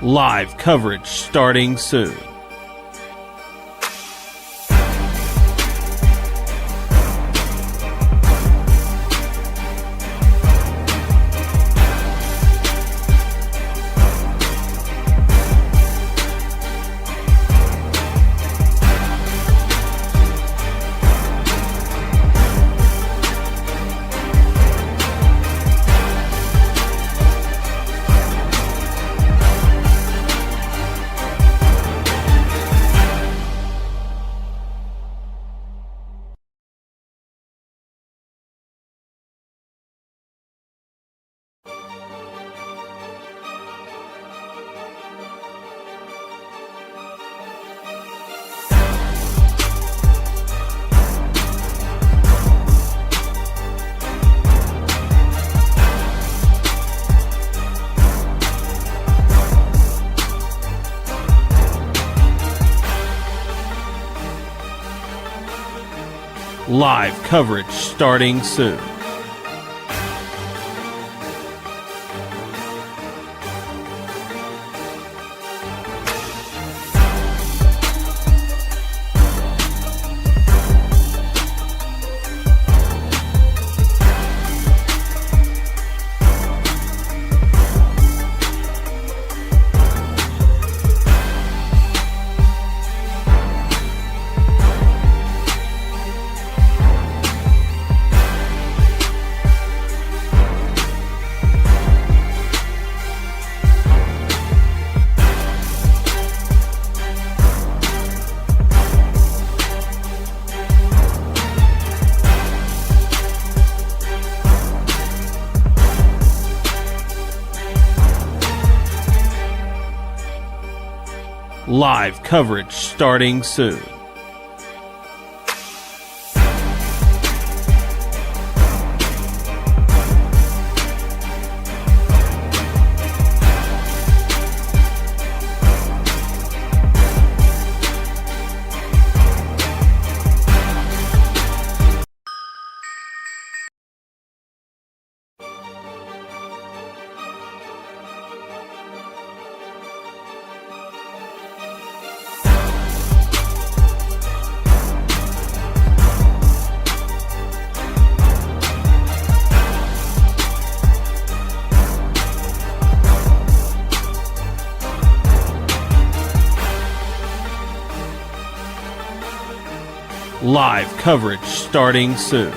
Live coverage starting soon. Live coverage starting soon. Live coverage starting soon. Live coverage starting soon.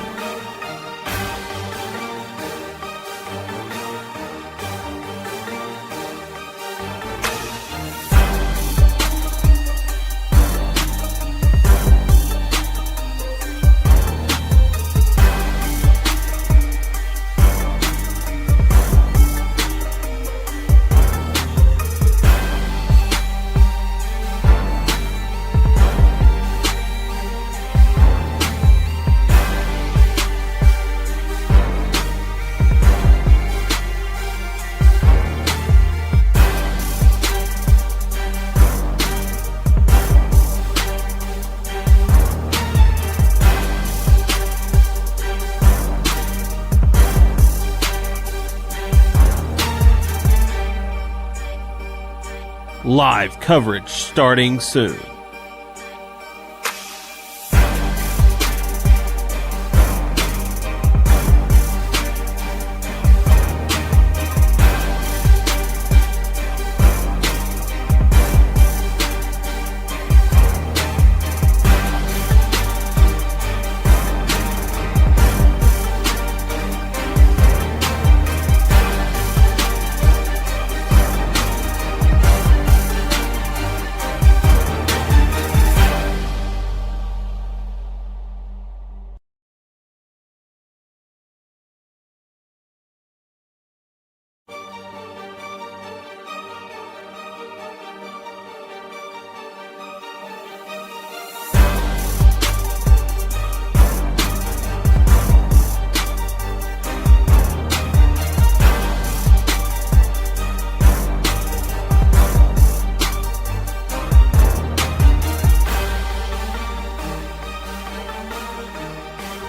Live coverage starting soon.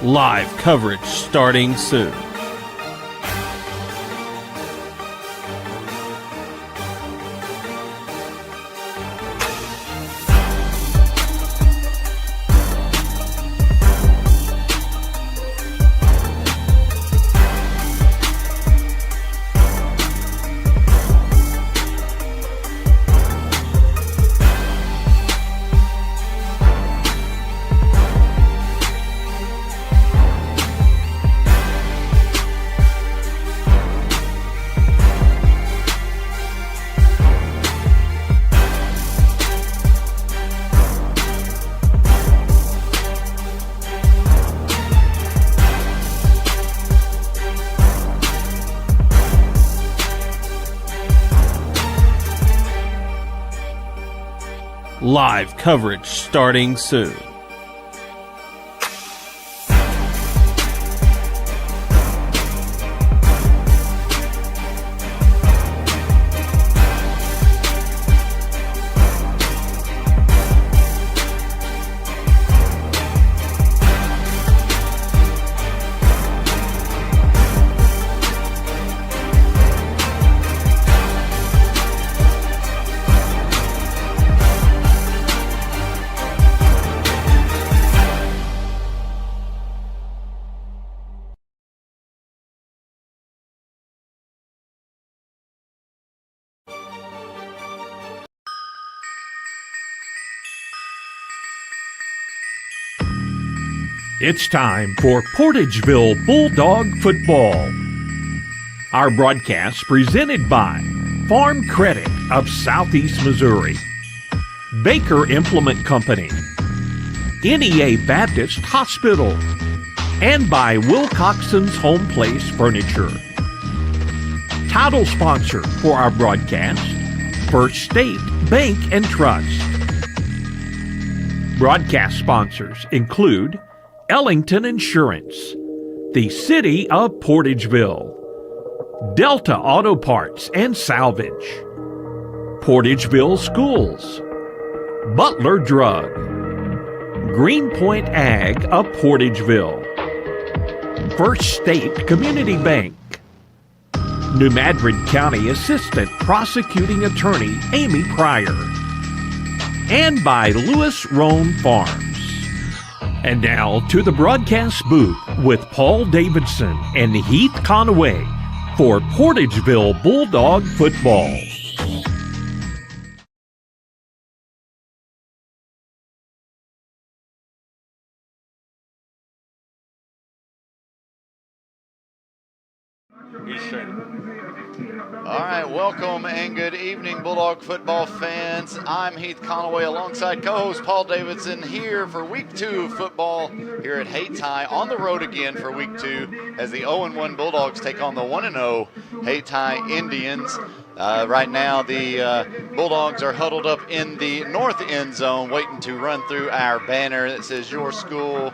Live coverage starting soon. Live coverage starting soon. It's time for Portageville Bulldog football. Our broadcast presented by Farm Credit of Southeast Missouri, Baker Implement Company, NEA Baptist Hospital, and by Wilcoxon's Home Place Furniture. Title sponsor for our broadcast, First State Bank and Trust. Broadcast sponsors include Ellington Insurance, the City of Portageville, Delta Auto Parts and Salvage, Portageville Schools, Butler Drug, Greenpoint Ag of Portageville, First State Community Bank, New Madrid County Assistant Prosecuting Attorney Amy Pryor, and by Lewis Roan Farms. And now to the broadcast booth with Paul Davidson and Heath Conaway for Portageville Bulldog football. All right, welcome and good evening, Bulldog football fans. I'm Heath Conaway alongside co-host Paul Davidson here for Week 2 of football here at Hayti on the road again for Week 2 as the 0-1 Bulldogs take on the 1-0 Hayti Indians. Right now, the Bulldogs are huddled up in the north end zone waiting to run through our banner that says your school,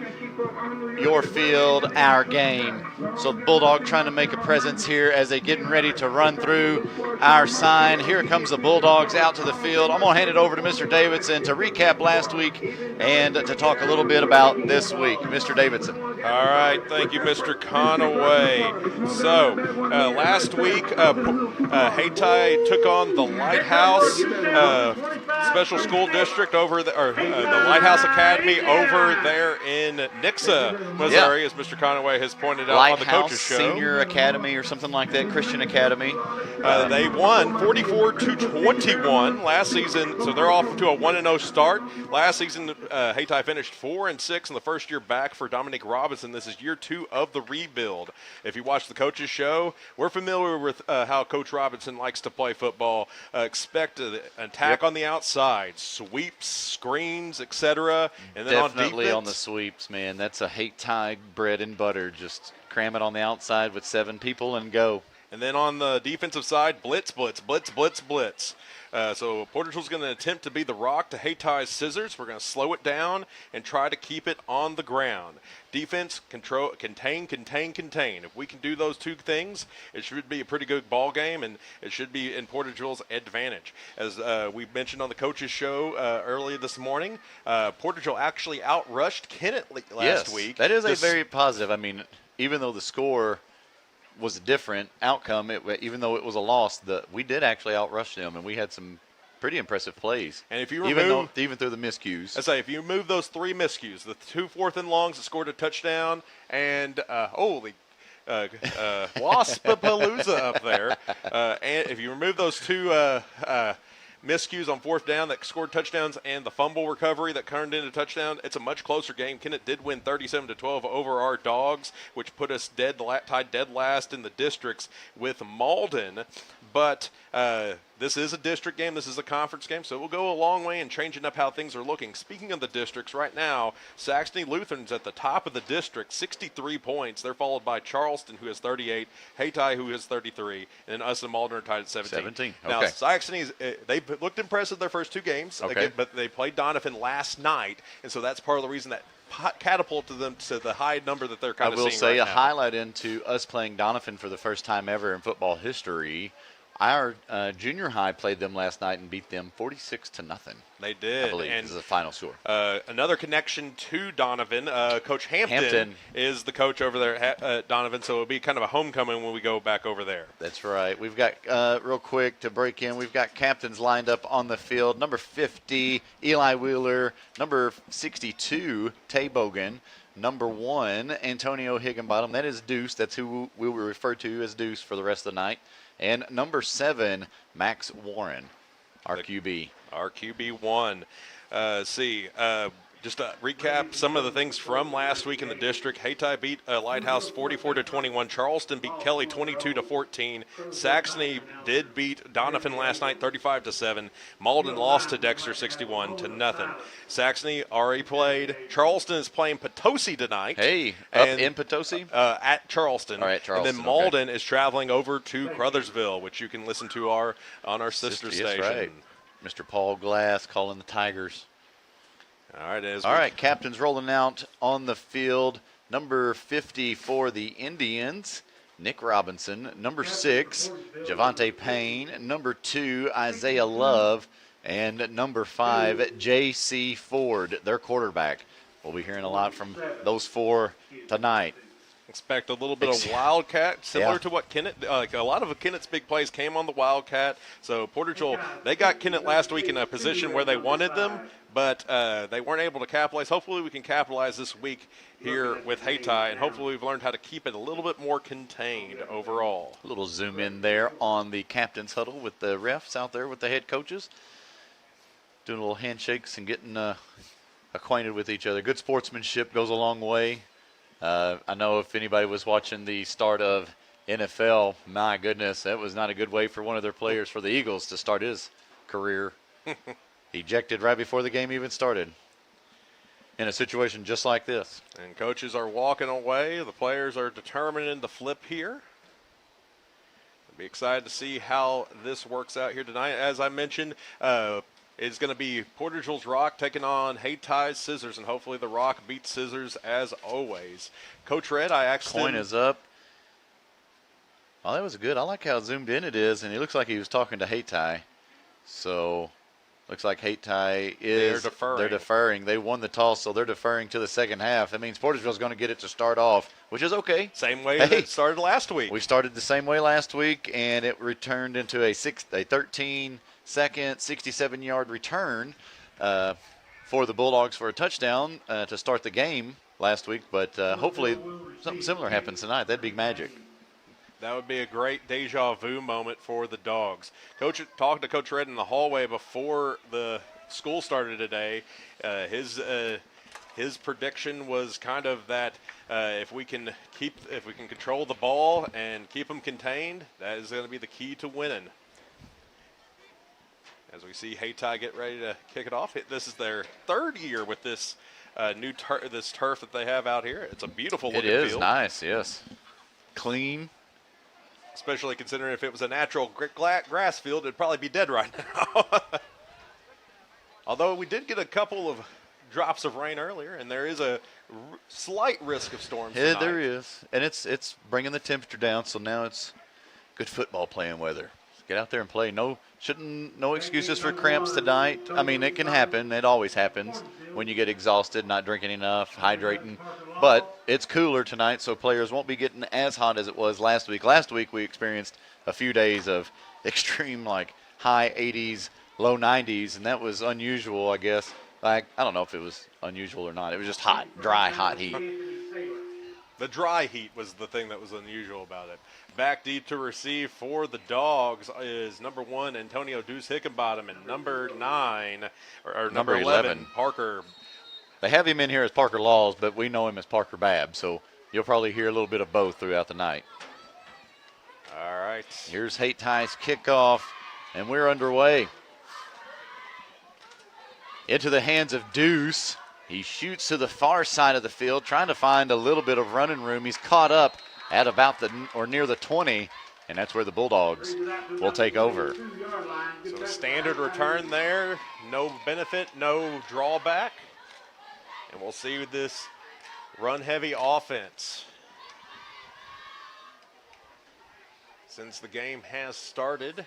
your field, our game. So the Bulldog trying to make a presence here as they getting ready to run through our sign. Here comes the Bulldogs out to the field. I'm going to hand it over to Mr. Davidson to recap last week and to talk a little bit about this week. Mr. Davidson. All right, thank you, Mr. Conaway. So, last week, Hayti took on the Lighthouse Special School District over the Lighthouse Academy over there in Nixa, Missouri, as Mr. Conaway has pointed out on the Coaches Show. Senior Academy or something like that, Christian Academy. They won 44-21 last season, so they're off to a 1-0 start. Last season, Hayti finished 4-6 in the first year back for Dominic Robinson. This is year 2 of the rebuild. If you watch the Coaches Show, we're familiar with how Coach Robinson likes to play football. Expect an attack on the outside, sweeps, screens, etc. And then Definitely on on the sweeps, man. That's a Hayti bread and butter. Just cram it on the outside with 7 people and go. And then on the defensive side, blitz, blitz, blitz, blitz, blitz. So Portageville's going to attempt to be the rock to Haty's scissors. We're going to slow it down and try to keep it on the ground. Defense, control, contain, contain, contain. If we can do those two things, it should be a pretty good ball game, and it should be in Portageville's advantage. As we mentioned on the Coaches Show earlier this morning, Portageville actually outrushed Kennett last week. That is a very positive. I mean, even though the score was a different outcome, even though it was a loss, we did actually outrush them, and we had some pretty impressive plays. And if you remove, even through the miscues. I say, if you remove those 3 miscues, the 2 4th and longs that scored a touchdown, and Waspapalooza up there, and if you remove those 2 miscues on 4th down that scored touchdowns and the fumble recovery that turned into touchdown, it's a much closer game. Kennett did win 37-12 over our Dogs, which put us tied dead last in the districts with Malden. But this is a district game. This is a conference game, so it will go a long way in changing up how things are looking. Speaking of the districts, right now, Saxony Lutheran's at the top of the district, 63 points. They're followed by Charleston, who has 38, Hayti, who has 33, and us and Malden are tied at 17. Now, okay. Saxony's, they've looked impressive their first 2 games, Okay. again, but they played Doniphan last night, and so that's part of the reason that catapulted them to the high number that they're kind of seeing I will say right a now. highlight into us playing Doniphan for the first time ever in football history. Our junior high played them last night and beat them 46-0. They did. I believe and is the final score. another connection to Doniphan, Coach Hampton is the coach over there at Doniphan, so it'll be kind of a homecoming when we go back over there. That's right. We've got, real quick to break in, we've got captains lined up on the field. Number 50, Eli Wheeler. Number 62, Tay Bogan. Number 1, Antonio Higginbottom. That is Deuce. That's who we will refer to as Deuce for the rest of the night. And number 7, Max Warren, our QB. Our QB1. Just to recap some of the things from last week in the district. Hayti beat Lighthouse 44-21. Charleston beat Kelly 22-14. Saxony did beat Doniphan last night 35-7. Malden lost to Dexter 61-0. Saxony already played. Charleston is playing Potosi tonight. Hey, up in Potosi? At Charleston. All right, Charleston. And then Malden is traveling over to Crothersville, which you can listen to on our sister station. That's right. Mr. Paul Glass calling the Tigers. All right, captains rolling out on the field. Number 50 for the Indians, Nick Robinson. Number 6, Javante Payne. Number 2, Isaiah Love. And number 5, J.C. Ford, their quarterback. We'll be hearing a lot from those 4 tonight. Expect a little bit of Wildcat, similar to what Kennett, like a lot of Kennett's big plays came on the Wildcat. So Portageville, they got Kennett last week in a position where they wanted them, but they weren't able to capitalize. Hopefully we can capitalize this week here with Hayti, and hopefully we've learned how to keep it a little bit more contained overall. A little zoom in there on the captain's huddle with the refs out there with the head coaches. Doing a little handshakes and getting acquainted with each other. Good sportsmanship goes a long way. I know if anybody was watching the start of NFL, my goodness, that was not a good way for one of their players for the Eagles to start his career. Ejected right before the game even started in a situation just like this. And coaches are walking away. The players are determining the flip here. I'll be excited to see how this works out here tonight. As I mentioned, it's going to be Portageville's Rock taking on Hayti's Scissors, and hopefully the Rock beats Scissors as always. Coach Red, I asked him. Coin is up. Oh, that was good. I like how zoomed in it is, and it looks like he was talking to Hayti. So, looks like Hayti is. They're deferring. They won the toss, so they're deferring to the second half. That means Portageville's going to get it to start off, which is okay. Same way it started last week. We started the same way last week, and it returned into a 13-second, 67-yard return for the Bulldogs for a touchdown to start the game last week. But hopefully something similar happens tonight. That'd be magic. That would be a great deja vu moment for the Dogs. Coach, talking to Coach Red in the hallway before the school started today, his prediction was kind of that if we can control the ball and keep them contained, that is going to be the key to winning. As we see Hayti get ready to kick it off, this is their 3rd year with this new turf that they have out here. It's a beautiful looking field. It is nice, yes. Clean. Especially considering if it was a natural grass field, it'd probably be dead right now. Although we did get a couple of drops of rain earlier, and there is a slight risk of storms tonight. Yeah, there is. And it's bringing the temperature down, so now it's good football playing weather. Get out there and play. No excuses for cramps tonight. I mean, it can happen. It always happens when you get exhausted, not drinking enough, hydrating. But it's cooler tonight, so players won't be getting as hot as it was last week. Last week we experienced a few days of extreme, like, high 80s, low 90s, and that was unusual, I guess. Like, I don't know if it was unusual or not. It was just hot, dry, hot heat. The dry heat was the thing that was unusual about it. Back deep to receive for the Dogs is number 1, Antonio Deuce Hickenbottom, and number 9, or number 11, Parker. They have him in here as Parker Laws, but we know him as Parker Babb, so you'll probably hear a little bit of both throughout the night. All right. Here's Hayti's kickoff, And we're underway. Into the hands of Deuce. He shoots to the far side of the field, trying to find a little bit of running room. He's caught up at about near the 20, and that's where the Bulldogs will take over. So standard return there, no benefit, no drawback. And we'll see with this run-heavy offense. Since the game has started,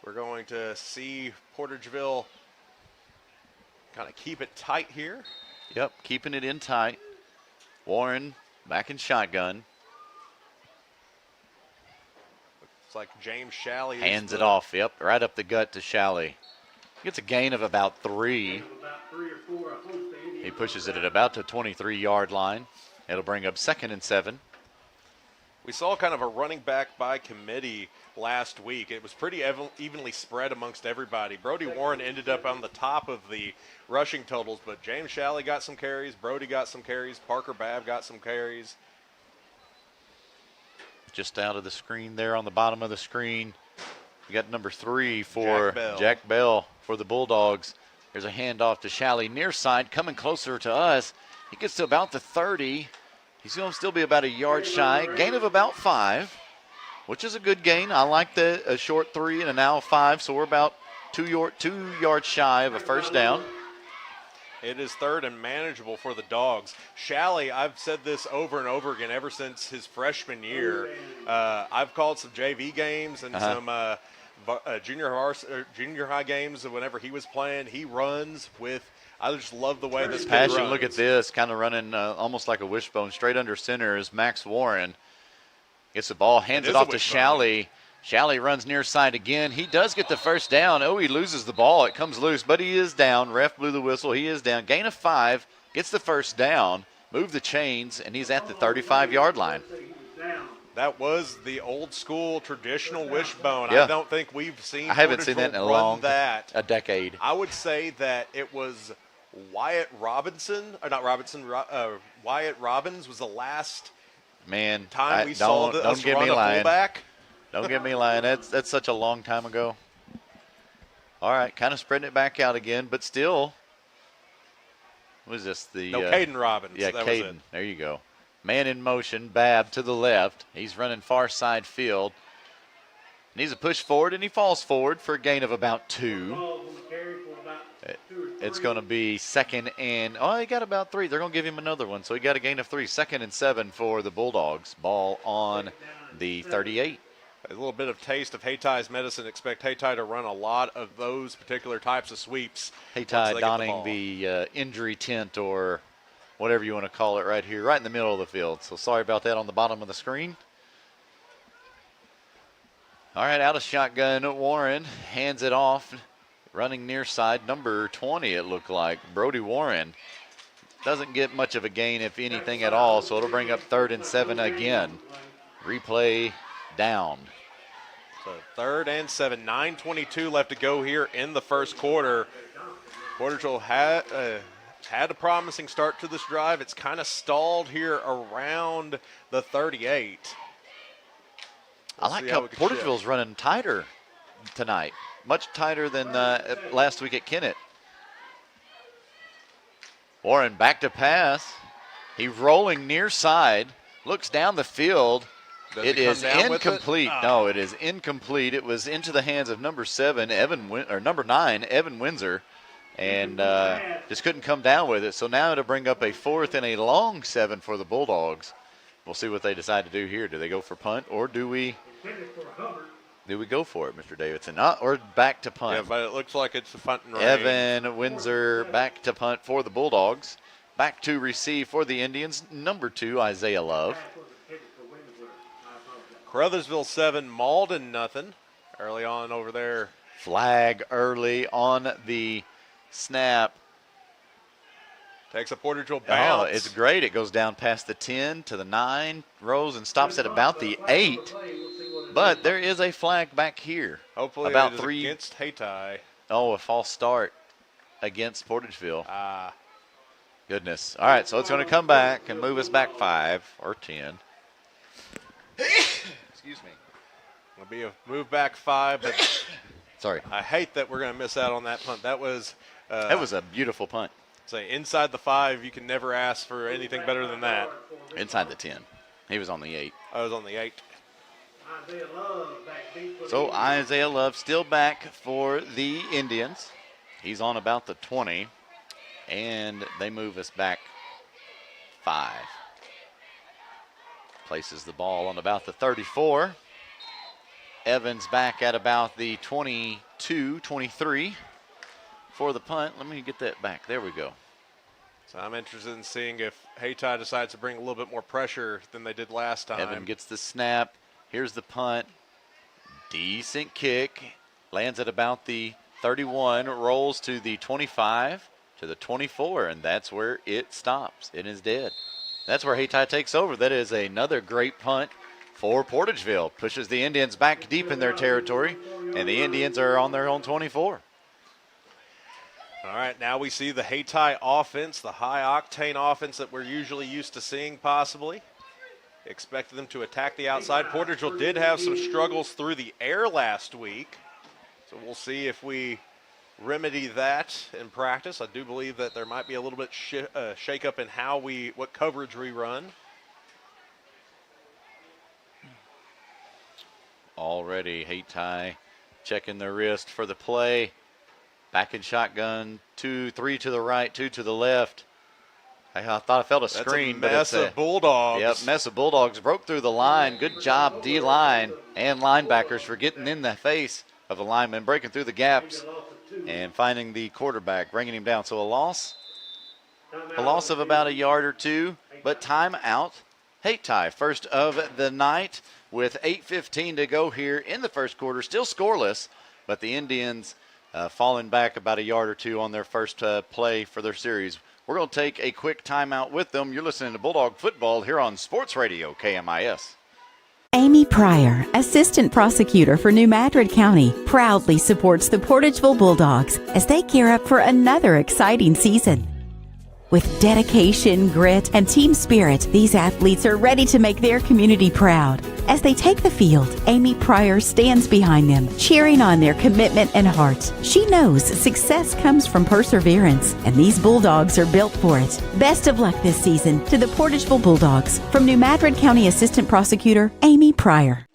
we're going to see Portageville kind of keep it tight here. Yep, keeping it in tight. Warren back in shotgun. Looks like James Shalley hands it off. Yep, right up the gut to Shalley. Gets a gain of about 3. He pushes it at about the 23-yard line. It'll bring up 2nd and 7. We saw kind of a running back by committee last week. It was pretty evenly spread amongst everybody. Brody Warren ended up on the top of the rushing totals, but James Shalley got some carries, Brody got some carries, Parker Babb got some carries. Just out of the screen there on the bottom of the screen. We got number 3 for Jack Bell for the Bulldogs. There's a handoff to Shalley near side, coming closer to us. He gets to about the 30. He's going to still be about a yard shy. Gain of about 5, which is a good gain. I like a short 3 and a now 5, so we're about 2 yards shy of a first down. It is 3rd and manageable for the Dogs. Shalley, I've said this over and over again ever since his freshman year. I've called some JV games and some junior high games whenever he was playing. He runs with – I just love the way this kid passion. runs. Look at this, kind of running almost like a wishbone. Straight under center is Max Warren. Gets the ball, hands it off to Shalley. Shalley runs near side again. He does get the first down. Oh, he loses the ball. It comes loose, but he is down. Ref blew the whistle. He is down. Gain of 5, gets the first down, move the chains, and he's at the 35-yard line. That was the old school traditional wishbone. Yeah. I don't think we've seen. I haven't seen that in a decade. I would say that it was Wyatt Robinson, or not Robinson. Wyatt Robbins was the last time we saw us run a fullback. Don't get me lying. That's such a long time ago. All right, kind of spreading it back out again, but still. What is this? Caden Robbins. Yeah, that was it. Caden. There you go. Man in motion, Babb to the left. He's running far side field. Needs a push forward, and he falls forward for a gain of about 2. It's going to be 2nd and, he got about 3. They're going to give him another one, so he got a gain of 3. 2nd and 7 for the Bulldogs. Ball on the 38. A little bit of taste of Hayti's medicine. Expect Hayti to run a lot of those particular types of sweeps. Hayti donning the injury tent or whatever you want to call it right here, right in the middle of the field. So sorry about that on the bottom of the screen. All right, out of shotgun, Warren hands it off. Running near side, number 20 it looked like, Brody Warren. Doesn't get much of a gain, if anything at all, so it'll bring up 3rd and 7 again. Replay down. So 3rd and 7, 9:22 left to go here in the first quarter. Portageville had a promising start to this drive. It's kind of stalled here around the 38. I like how Portageville's running tighter tonight. Much tighter than last week at Kennett. Warren back to pass. He's rolling near side. Looks down the field. It is incomplete. No, it is incomplete. It was into the hands of number 9, Evan Windsor. And just couldn't come down with it. So now it'll bring up a 4th and a long 7 for the Bulldogs. We'll see what they decide to do here. Do they go for punt, or do we go for it, Mr. Davidson? Or back to punt? Yeah, but it looks like it's a punting range. Evan Windsor back to punt for the Bulldogs. Back to receive for the Indians, number 2, Isaiah Love. Crothersville 7, Malden nothing. Early on over there. Flag early on the snap. Takes a Portageville bounce. Oh, it's great. It goes down past the 10 to the 9, rolls and stops at about the 8. But there is a flag back here. Hopefully about it is 3 against Hayti. Oh, a false start against Portageville. Goodness. All right, so it's going to come back and move us back 5 or 10. Excuse Excuse me. It'll be a move back 5, but Sorry. I hate that we're going to miss out on that punt. That was a beautiful punt. say inside the 5. You can never ask for anything better than that. Inside the 10. He was on the 8. I was on the 8. So Isaiah Love still back for the Indians. He's on about the 20. And they move us back 5. Places the ball on about the 34. Evans back at about the 22, 23 for the punt. Let me get that back. There we go. So I'm interested in seeing if Hayti decides to bring a little bit more pressure than they did last time. Evan gets the snap. Here's the punt. Decent kick. Lands at about the 31. Rolls to the 25, to the 24, and that's where it stops. It is dead. That's where Hayti takes over. That is another great punt for Portageville. Pushes the Indians back deep in their territory, and the Indians are on their own 24. All right, now we see the Hayti offense, the high-octane offense that we're usually used to seeing possibly. Expected them to attack the outside. Portageville did have some struggles through the air last week, so we'll see if we remedy that in practice. I do believe that there might be a little bit shake-up in what coverage we run. Already Hayti checking their wrist for the play. Back in shotgun, 2, 3 to the right, 2 to the left. I thought I felt a screen. That's a mess of Bulldogs. Yep, mess of Bulldogs. Broke through the line. Good job, D-line and linebackers for getting in the face of the lineman, breaking through the gaps and finding the quarterback, bringing him down. So a loss of about a yard or 2, but timeout. Hayti, first of the night with 8:15 to go here in the first quarter. Still scoreless, but the Indians falling back about a yard or 2 on their first play for their series. We're going to take a quick timeout with them. You're listening to Bulldog Football here on Sports Radio KMIS. Amy Pryor, Assistant Prosecutor for New Madrid County, proudly supports the Portageville Bulldogs as they gear up for another exciting season. With dedication, grit, and team spirit, these athletes are ready to make their community proud. As they take the field, Amy Pryor stands behind them, cheering on their commitment and heart. She knows success comes from perseverance, and these Bulldogs are built for it. Best of luck this season to the Portageville Bulldogs. From New Madrid County Assistant Prosecutor Amy Pryor.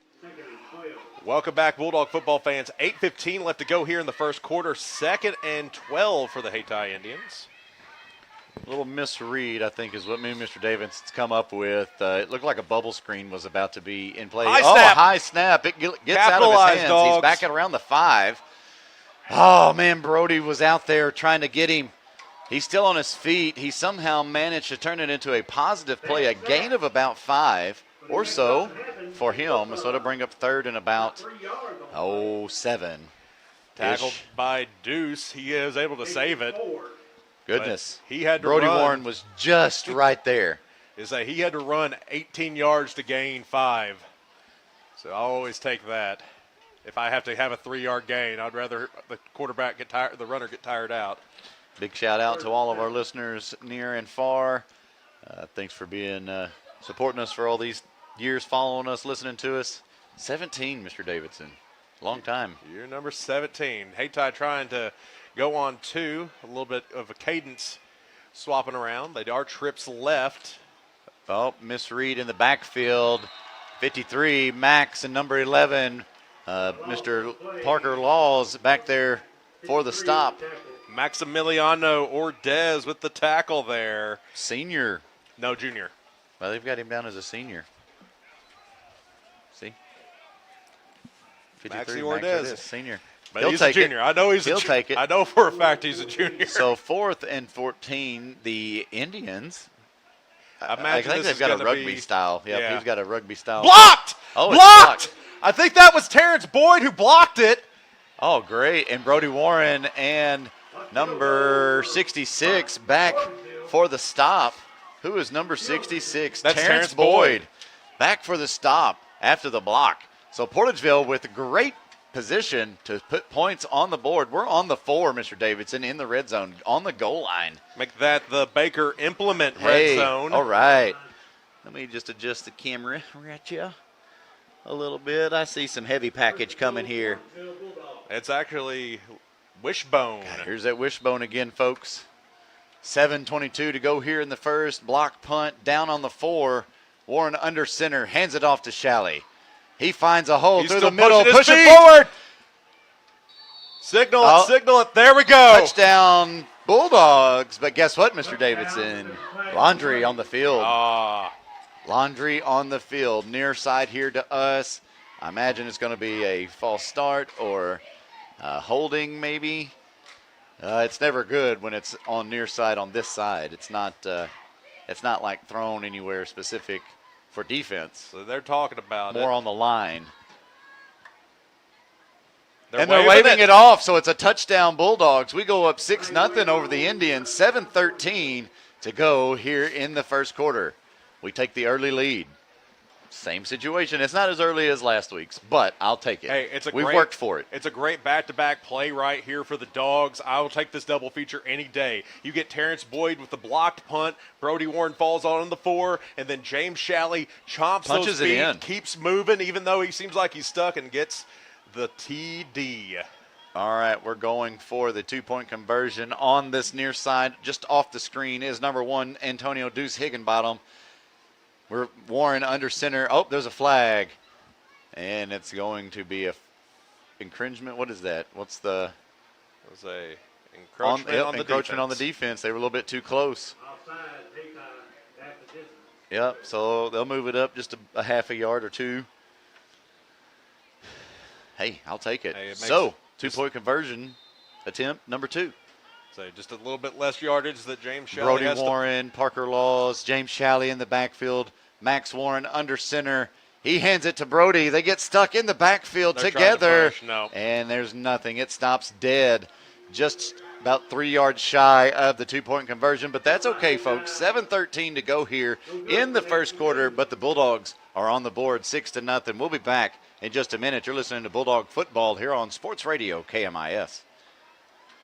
Welcome back, Bulldog football fans. 8:15 left to go here in the first quarter. 2nd and 12 for the Hayti Indians. A little misread, I think, is what me and Mr. Davidson's come up with. It looked like a bubble screen was about to be in play. Snap. A high snap. It gets out of his hands. Dogs. He's back at around the 5. Oh, man, Brody was out there trying to get him. He's still on his feet. He somehow managed to turn it into a positive play, a gain of about 5 or so for him. So it'll bring up 3rd and about, 7. Tackled by Deuce. He is able to save it. Goodness. But he had to Brody run. Warren was just right there. He had to run 18 yards to gain 5. So I'll always take that. If I have to have a 3-yard gain, I'd rather the quarterback get tired, the runner get tired out. Big shout out to all of our listeners near and far. Thanks for being supporting us for all these years, following us, listening to us. 17, Mr. Davidson. Long time. You're number 17. Hayti trying to go on 2, a little bit of a cadence swapping around. They are trips left. Oh, misread in the backfield. 53, Max, and number 11, Mr. Parker Laws back there for the stop. Maximiliano Ordez with the tackle there. Senior. No, junior. Well, they've got him down as a senior. See? 53, Maxi Ordez. Senior. But he's a junior. I know He'll take it. I know for a fact he's a junior. So 4th and 14, the Indians. I think they've got a rugby style. Yep, yeah. He's got a rugby style. Blocked! Oh, it's blocked! I think that was Terrence Boyd who blocked it. Oh, great. And Brody Warren and number 66 back for the stop. Who is number 66? That's Terrence Boyd. Back for the stop after the block. So Portageville with great position to put points on the board. We're on the 4, Mr. Davidson, in the red zone, on the goal line. Make that the Baker implement red zone. All right. Let me just adjust the camera right here. a little bit. I see some heavy package coming here. It's actually Wishbone. God, here's that Wishbone again, folks. 7:22 to go here in the first. Block punt down on the 4. Warren under center, hands it off to Shalley. He finds a hole through the middle, pushing forward. Signal it. There we go. Touchdown Bulldogs. But guess what, Mr. Davidson? Laundry on the field. Laundry on the field. Near side here to us. I imagine it's going to be a false start or holding maybe. It's never good when it's on near side on this side. It's not like thrown anywhere specific for defense. So they're talking about more on the line. They're waving it off, so it's a touchdown Bulldogs. We go up 6-0 over the Indians. 7:13 to go here in the first quarter. We take the early lead. Same situation. It's not as early as last week's, but I'll take it. Hey, we've worked for it. It's a great back-to-back play right here for the Dogs. I will take this double feature any day. You get Terrence Boyd with the blocked punt. Brody Warren falls on the 4, and then James Shalley chomps Punches those feet, it in. keeps moving, even though he seems like he's stuck, and gets the TD. All right, we're going for the 2-point conversion on this near side. Just off the screen is number 1, Antonio Deuce Higginbottom. We're Warren under center. Oh, there's a flag. And it's going to be a infringement. What is that? What's the? It was a encroachment on the defense. They were a little bit too close. Yep, so they'll move it up just a half a yard or two. Hey, I'll take it. Hey, so, 2-point conversion attempt number 2. So just a little bit less yardage that James Shalley Brody has Warren, Parker Laws, James Shalley in the backfield. Max Warren under center. He hands it to Brody. They get stuck in the backfield together. No. And there's nothing. It stops dead. Just about 3 yards shy of the 2-point conversion. But that's okay, folks. 7:13 to go here in the first quarter. But the Bulldogs are on the board 6-0. We'll be back in just a minute. You're listening to Bulldog Football here on Sports Radio KMIS.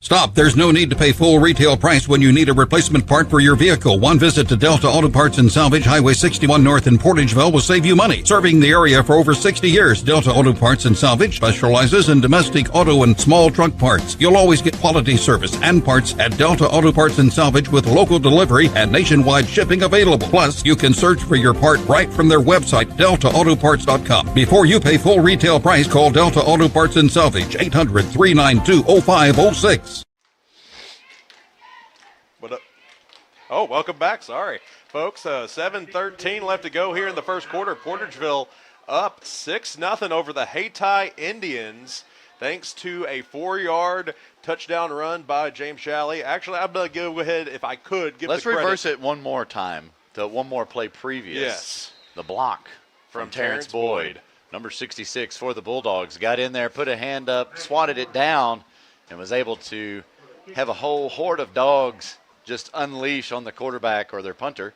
Stop. There's no need to pay full retail price when you need a replacement part for your vehicle. One visit to Delta Auto Parts and Salvage, Highway 61 North in Portageville will save you money. Serving the area for over 60 years, Delta Auto Parts and Salvage specializes in domestic auto and small truck parts. You'll always get quality service and parts at Delta Auto Parts and Salvage with local delivery and nationwide shipping available. Plus, you can search for your part right from their website, deltaautoparts.com. Before you pay full retail price, call Delta Auto Parts and Salvage, 800-392-0506. Oh, welcome back. Sorry, folks. 7:13 left to go here in the first quarter. Portageville up 6-0 over the Hayti Indians, thanks to a 4-yard touchdown run by James Shalley. Actually, I'm going to go ahead, if I could, give Let's the credit. reverse it one more time. The one more play previous. Yes. The block from Terrence Boyd. Number 66 for the Bulldogs. Got in there, put a hand up, swatted it down, and was able to have a whole horde of dogs just unleash on the quarterback or their punter.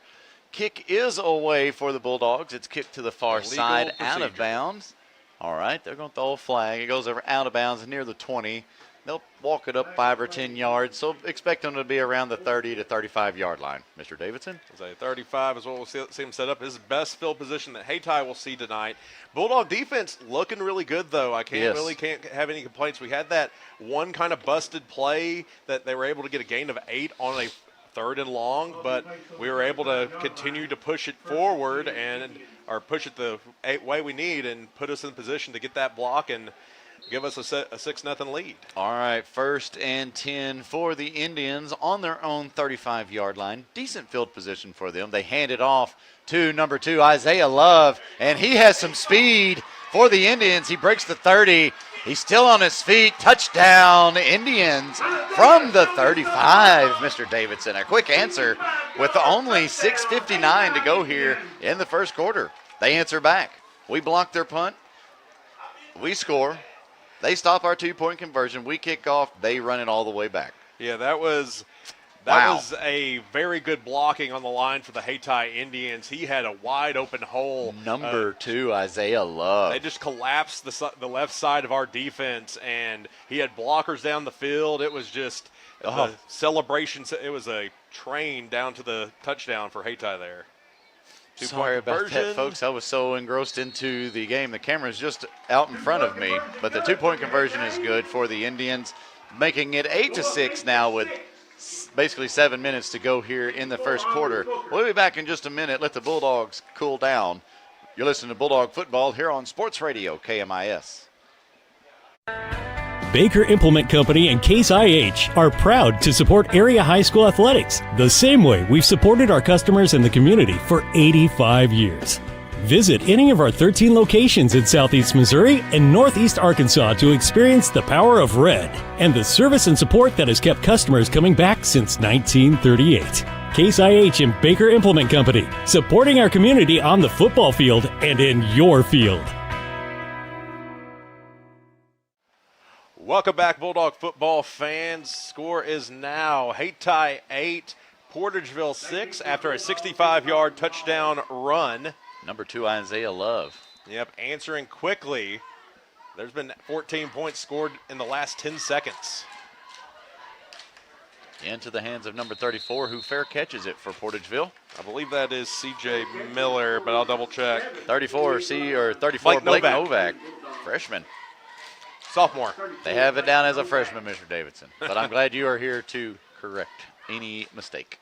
Kick is away for the Bulldogs. It's kicked to the far side, out of bounds. All right, they're going to throw a flag. It goes over out of bounds near the 20. They'll walk it up 5 or 10 yards, so expect them to be around the 30 to 35-yard line. Mr. Davidson? 35 is what we'll see him set up. His best field position that Hayti will see tonight. Bulldog defense looking really good, though. I can't have any complaints. We had that one kind of busted play that they were able to get a gain of 8 on a 3rd and long, but we were able to continue to push it forward or push it the way we need and put us in position to get that block and give us a 6-0 lead. All right, 1st and 10 for the Indians on their own 35-yard line. Decent field position for them. They hand it off to number 2, Isaiah Love, and he has some speed for the Indians. He breaks the 30. He's still on his feet. Touchdown, Indians from the 35, Mr. Davidson. A quick answer with only 6:59 to go here in the first quarter. They answer back. We block their punt. We score. They stop our 2-point conversion. We kick off. They run it all the way back. Yeah, that was a very good blocking on the line for the Hayti Indians. He had a wide open hole. Number 2, Isaiah Love. They just collapsed the left side of our defense, and he had blockers down the field. It was just the celebration. It was a train down to the touchdown for Hayti there. Sorry about that, folks. I was so engrossed into the game. The camera's just out in front of me, but the 2-point conversion is good for the Indians, making it 8-6 now with basically 7 minutes to go here in the first quarter. We'll be back in just a minute. Let the Bulldogs cool down. You're listening to Bulldog Football here on Sports Radio KMIS. Baker Implement Company and Case IH are proud to support area high school athletics the same way we've supported our customers in the community for 85 years. Visit any of our 13 locations in Southeast Missouri and Northeast Arkansas to experience the power of red and the service and support that has kept customers coming back since 1938. Case IH and Baker Implement Company, supporting our community on the football field and in your field. Welcome back, Bulldog football fans. Score is now Hayti 8, Portageville 6 after a 65-yard touchdown run. Number 2, Isaiah Love. Yep, answering quickly. There's been 14 points scored in the last 10 seconds. Into the hands of number 34, who fair catches it for Portageville. I believe that is C.J. Miller, but I'll double check. 34, Blake Novak, freshman. Sophomore. They have it down as a freshman, Mr. Davidson. But I'm glad you are here to correct any mistake.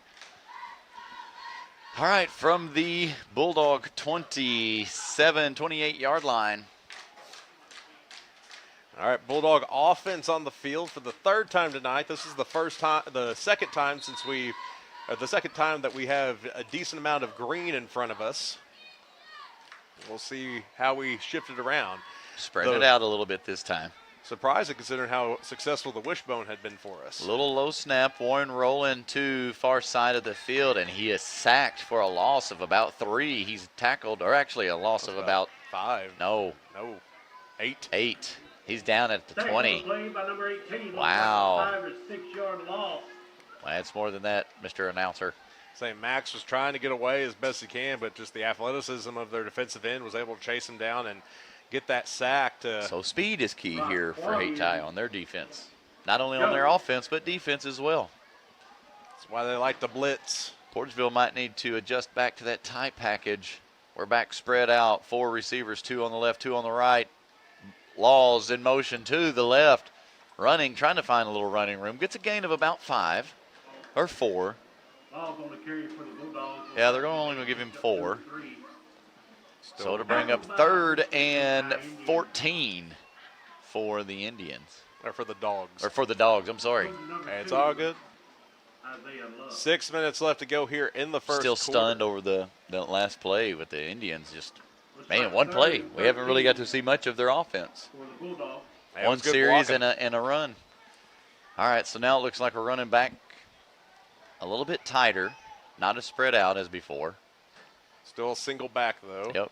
All right, from the Bulldog 28-yard line. All right, Bulldog offense on the field for the third time tonight. This is the second time that we have a decent amount of green in front of us. We'll see how we shift it around. Spreading it out a little bit this time. Surprising considering how successful the wishbone had been for us. A little low snap. Warren rolling to far side of the field, and he is sacked for a loss of about 3. He's tackled, or actually a loss of about 5. No. 8. 8. He's down at the 20. Wow. 5 or 6 yard loss. Well, that's more than that, Mr. Announcer. Saying Max was trying to get away as best he can, but just the athleticism of their defensive end was able to chase him down and get that sack. So speed is key here for Hayti on their defense. Not only on their offense, but defense as well. That's why they like to blitz. Portageville might need to adjust back to that tight package. We're back spread out. 4 receivers, 2 on the left, 2 on the right. Laws in motion to the left. Running, trying to find a little running room. Gets a gain of about 5 or 4. Yeah, they're only going to give him 4. So to bring up 3rd and 14 for the Indians. Or for the Dogs. Or for the Dogs, I'm sorry. Hey, it's all good. 6 minutes left to go here in the first Still quarter. stunned over the last play with the Indians. Just, man, one play. We haven't really got to see much of their offense. Hey, One series and a run. All right, so now it looks like we're running back a little bit tighter. Not as spread out as before. Still a single back, though. Yep.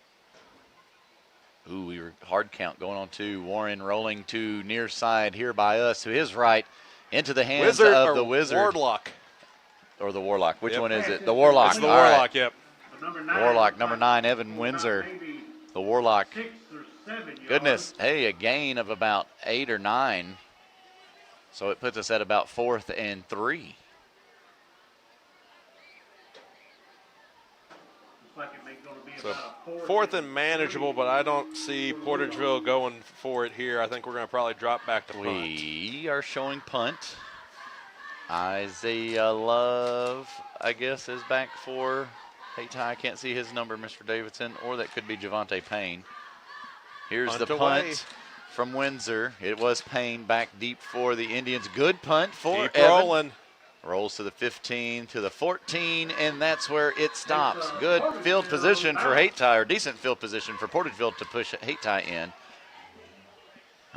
Ooh, we were hard count going on 2. Warren rolling to near side here by us to his right into the hands of the Wizard. Warlock. Or the Warlock. Which one is it? The Warlock. It's the Warlock, right. yep. Warlock, number 9, Evan Windsor. The Warlock. Goodness. Hey, a gain of about 8 or 9. So it puts us at about 4th and 3. So 4th and manageable, but I don't see Portageville going for it here. I think we're going to probably drop back to punt. We are showing punt. Isaiah Love, I guess, is back for Hayti. I can't see his number, Mr. Davidson, or that could be Javante Payne. Here's the punt from Windsor. It was Payne back deep for the Indians. Good punt for Keep rolling. Rolls to the 15, to the 14, and that's where it stops. Good field position for Hayti, or decent field position for Portageville to push Hayti in. And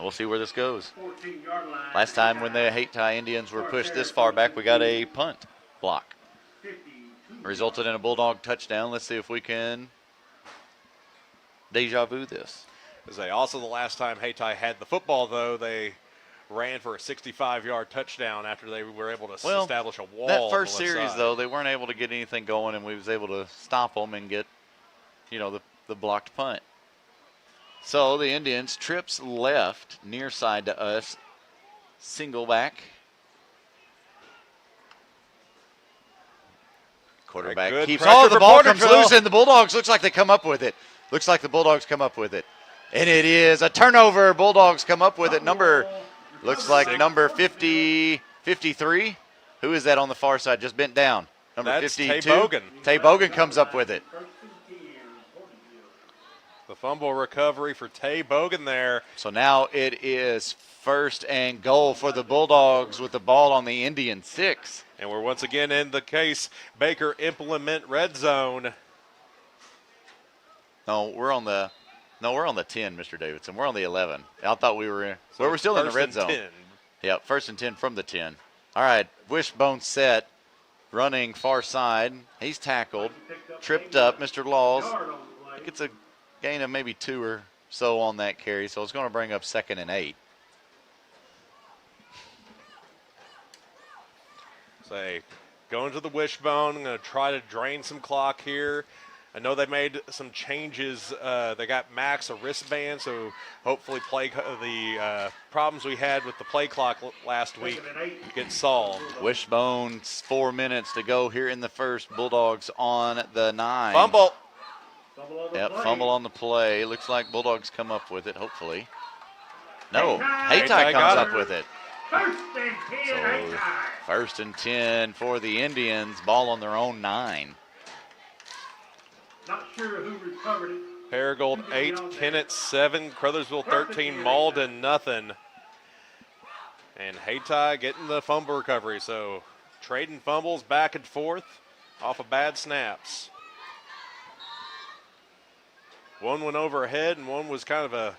we'll see where this goes. Last time when the Hayti Indians were pushed this far back, we got a punt block. Resulted in a Bulldog touchdown. Let's see if we can deja vu this. Also, the last time Hayti had the football, though, they ran for a 65-yard touchdown after they were able to establish a wall. That first on the left series, side. though, they weren't able to get anything going, and we was able to stop them and get, the blocked punt. So the Indians trips left, near side to us, single back. Quarterback keeps. pressure Oh, the for ball comes Portageville. loose, and the Bulldogs looks like they come up with it. Looks like the Bulldogs come up with it. And it is a turnover. Bulldogs come up with it. Looks like number 53. Who is that on the far side? Just bent down. Number That's 52. Tay Bogan. Tay Bogan comes up with it. The fumble recovery for Tay Bogan there. So now it is 1st and goal for the Bulldogs with the ball on the Indian 6. And we're once again in the case Baker implement red zone. No, we're on the 10, Mr. Davidson. We're on the 11. I thought we were in. Well, we're still in the red zone. 10. Yep, 1st and 10 from the 10. All right, wishbone set, running far side. He's tackled, tripped up. Mr. Laws, I think it's a gain of maybe 2 or so on that carry, so it's going to bring up 2nd and 8. Say, going to the wishbone. I'm going to try to drain some clock here. I know they made some changes. They got Max a wristband, so hopefully the problems we had with the play clock last week get solved. Wishbone's 4 minutes to go here in the first. Bulldogs on the 9. Fumble. Yep, fumble on the play. Looks like Bulldogs come up with it, hopefully. No, Hayti comes up with it. So 1st and 10 for the Indians. Ball on their own 9. Not sure who recovered it. Paragould 8, Kennett 7, Crothersville 13, Malden nothing. And Hayti getting the fumble recovery. So trading fumbles back and forth off of bad snaps. One went overhead and one was kind of a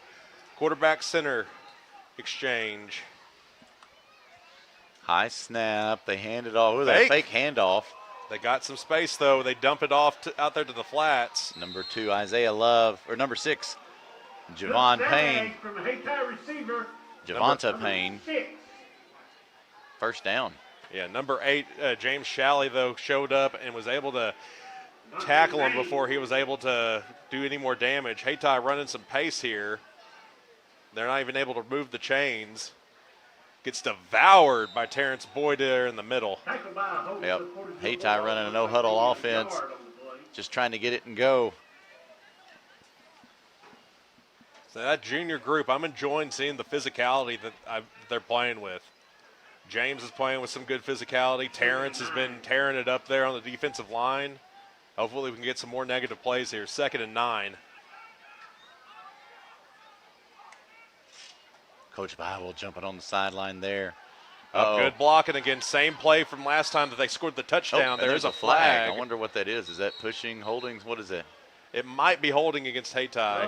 quarterback center exchange. High snap. They hand it off. Ooh, that fake handoff. They got some space, though. They dump it off out there to the flats. Number 2, Isaiah Love, or number 6, Javon Payne. From a Hayti receiver. Javonta Payne. 6. 1st down. Yeah, number 8, James Shalley, though, showed up and was able to tackle him before he was able to do any more damage. Hayti running some pace here. They're not even able to move the chains. Gets devoured by Terrence Boyd there in the middle. Yep. Hayti running a no-huddle offense. Just trying to get it and go. So that junior group, I'm enjoying seeing the physicality that they're playing with. James is playing with some good physicality. Terrence has been tearing it up there on the defensive line. Hopefully we can get some more negative plays here. 2nd and 9. Coach Bible jumping on the sideline there. Good blocking again. Same play from last time that they scored the touchdown. There's a flag. I wonder what that is. Is that pushing, holding? What is it? It might be holding against Hayti,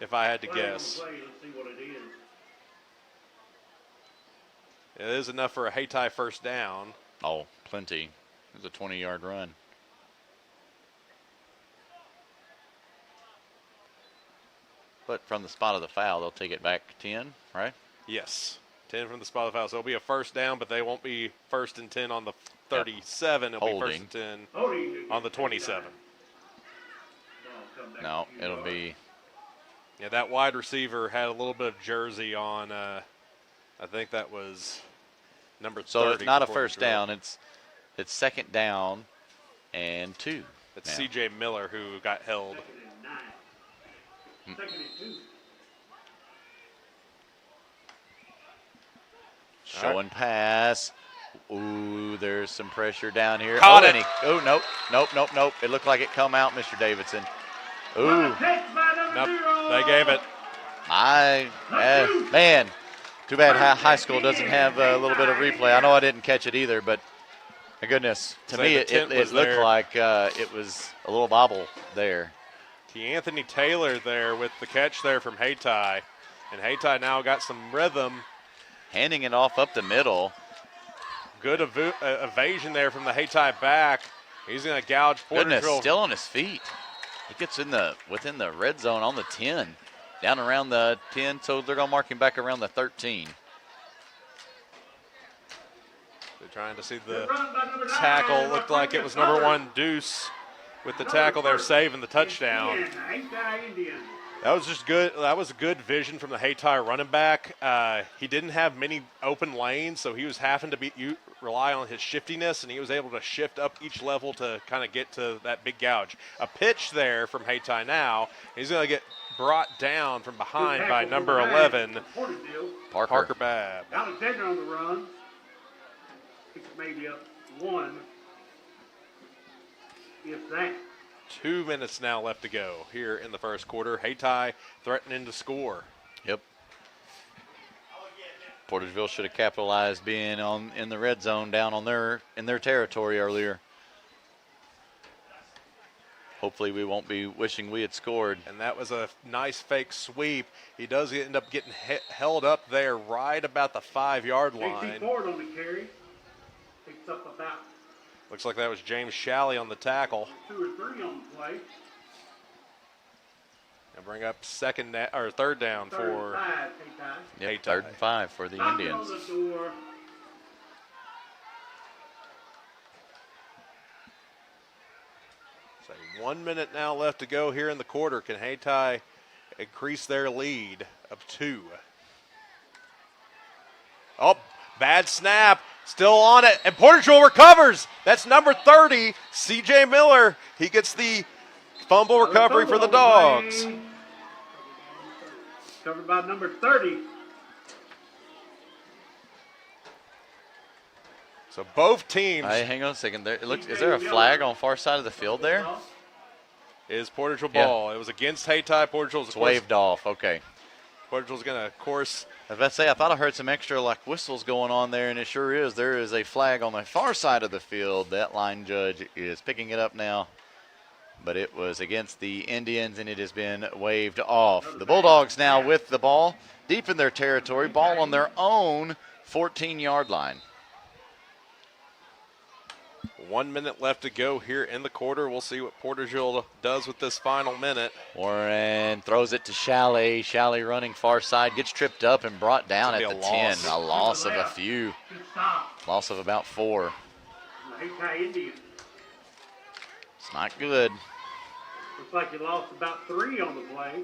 if I had to guess. Let's see what it is. It is enough for a Hayti 1st down. Oh, plenty. It was a 20-yard run. But from the spot of the foul, they'll take it back 10, right? Yes, 10 from the spot of the foul. So it'll be a 1st down, but they won't be 1st and 10 on the 37. It'll Holding. be 1st and 10 on the 27. No, it'll be. Yeah, that wide receiver had a little bit of jersey on. I think that was number 30. So it's not a 1st down. It's 2nd down and 2. It's C.J. Miller who got held. 2nd and 2. Showing pass. Ooh, there's some pressure down here. Caught it. Nope. It looked like it come out, Mr. Davidson. Ooh. Nope, they gave it. Man, too bad high school doesn't have a little bit of replay. I know I didn't catch it either, but my goodness, to me it looked like it was a little bobble there. Anthony Taylor there with the catch there from Hayti. And Hayti now got some rhythm. Handing it off up the middle. Good evasion there from the Hayti back. He's going to gouge Portageville. Goodness, still on his feet. He gets within the red zone on the 10. Down around the 10, so they're going to mark him back around the 13. They're trying to see the tackle. Looked like it was number 1, Deuce, with the tackle there saving the touchdown. That was just good. That was good vision from the Hayti running back. He didn't have many open lanes, so he was having to rely on his shiftiness, and he was able to shift up each level to kind of get to that big gouge. A pitch there from Hayti now. He's going to get brought down from behind by number 11, Parker Babb. Alexander on the run. It's maybe up 1, if that. 2 minutes now left to go here in the first quarter. Hayti threatening to score. Yep. Portageville should have capitalized being in the red zone down in their territory earlier. Hopefully we won't be wishing we had scored. And that was a nice fake sweep. He does end up getting held up there right about the 5-yard line. Ford on the carry. Picks up about. Looks like that was James Shalley on the tackle. 2 or 3 on the play. And bring up third down for Hayti. 3rd and 5 for the Indians. On the door. So 1 minute now left to go here in the quarter. Can Hayti increase their lead of 2? Oh, bad snap. Still on it, and Portageville recovers. That's number 30, C.J. Miller. He gets the fumble recovery for the Dogs. Covered by number 30. So both teams. Hang on a second. Is there a flag on far side of the field there? Is Portageville ball. It was against Hayti. Portageville's waved off. Okay. Portageville's going to, of course. I was about to say, I thought I heard some extra whistles going on there, and it sure is. There is a flag on the far side of the field. That line judge is picking it up now, but it was against the Indians, and it has been waved off. The Bulldogs now with the ball, deep in their territory, ball on their own 14-yard line. 1 minute left to go here in the quarter. We'll see what Portageville does with this final minute. Warren throws it to Shalley. Shalley running far side, gets tripped up and brought down at the 10. A loss of a few. Loss of about 4. Hayti Indians. It's not good. Looks like you lost about 3 on the play.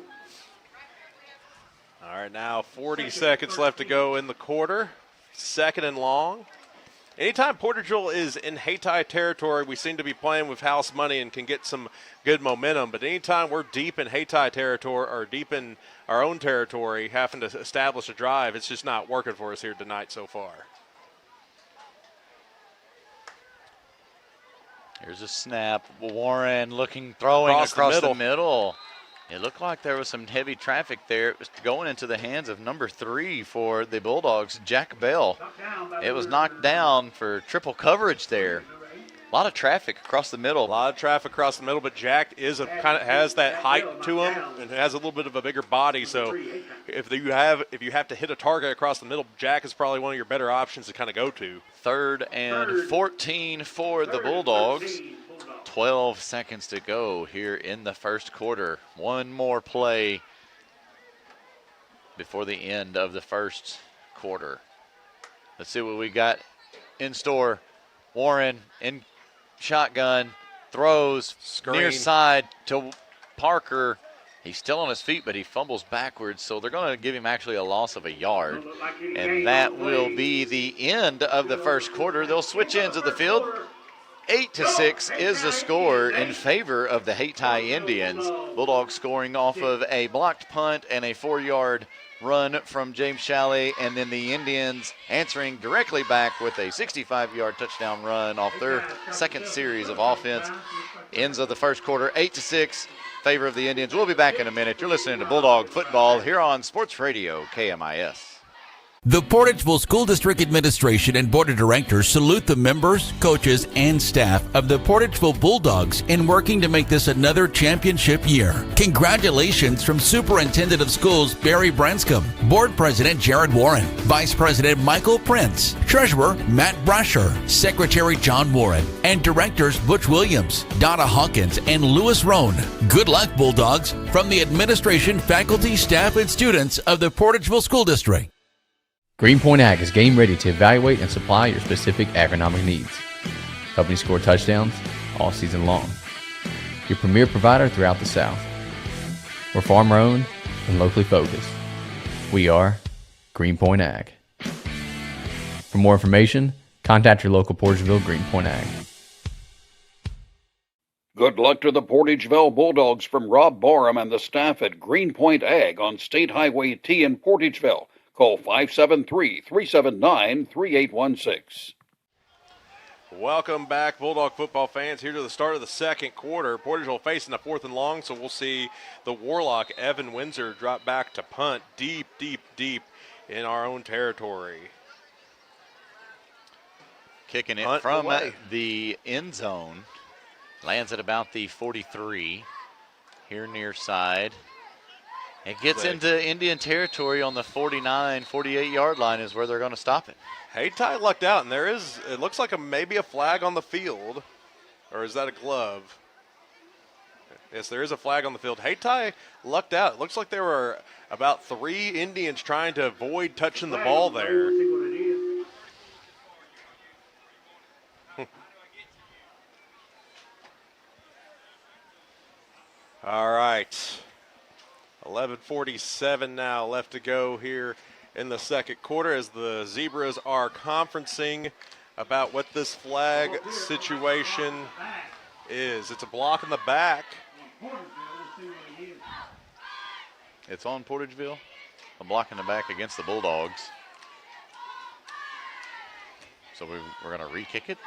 All right, now 40 seconds left to go in the quarter. 2nd and long. Anytime Portageville is in Hayti territory, we seem to be playing with house money and can get some good momentum. But anytime we're deep in Hayti territory or deep in our own territory, having to establish a drive, it's just not working for us here tonight so far. Here's a snap. Warren throwing across the middle. It looked like there was some heavy traffic there. It was going into the hands of number 3 for the Bulldogs, Jack Bell. It was knocked down for triple coverage there. A lot of traffic across the middle. A lot of traffic across the middle, but Jack has that height to him and has a little bit of a bigger body. So if you have to hit a target across the middle, Jack is probably one of your better options to kind of go to. 3rd and 14 for the Bulldogs. 12 seconds to go here in the first quarter. One more play before the end of the first quarter. Let's see what we got in store. Warren in shotgun, throws near side to Parker. He's still on his feet, but he fumbles backwards, so they're going to give him actually a loss of a yard. And that will be the end of the first quarter. They'll switch ends of the field. 8-6 is the score in favor of the Hayti Indians. Bulldogs scoring off of a blocked punt and a 4-yard run from James Shalley, and then the Indians answering directly back with a 65-yard touchdown run off their second series of offense. Ends of the first quarter, 8-6, favor of the Indians. We'll be back in a minute. You're listening to Bulldog Football here on Sports Radio KMIS. The Portageville School District Administration and Board of Directors salute the members, coaches, and staff of the Portageville Bulldogs in working to make this another championship year. Congratulations from Superintendent of Schools Barry Branscombe, Board President Jared Warren, Vice President Michael Prince, Treasurer Matt Brasher, Secretary John Warren, and Directors Butch Williams, Donna Hawkins, and Lewis Roan. Good luck, Bulldogs, from the administration, faculty, staff, and students of the Portageville School District. Greenpoint Ag is game ready to evaluate and supply your specific agronomic needs, helping you score touchdowns all season long. Your premier provider throughout the South. We're farmer-owned and locally focused. We are Greenpoint Ag. For more information, contact your local Portageville Greenpoint Ag. Good luck to the Portageville Bulldogs from Rob Barham and the staff at Greenpoint Ag on State Highway T in Portageville. Call 573-379-3816. Welcome back, Bulldog football fans, here to the start of the second quarter. Portageville facing a 4th and long, so we'll see the Warlock, Evan Windsor, drop back to punt deep in our own territory. Kicking it from the end zone. Lands at about the 43 here near side. It gets into Indian territory on the 49, 48-yard line is where they're going to stop it. Hayti lucked out, and it looks like maybe a flag on the field. Or is that a glove? Yes, there is a flag on the field. Hayti lucked out. It looks like there were about 3 Indians trying to avoid touching the ball there. All right. 11:47 now left to go here in the second quarter as the Zebras are conferencing about what this flag situation is. It's a block in the back. It's on Portageville. A block in the back against the Bulldogs. So we're going to re-kick it.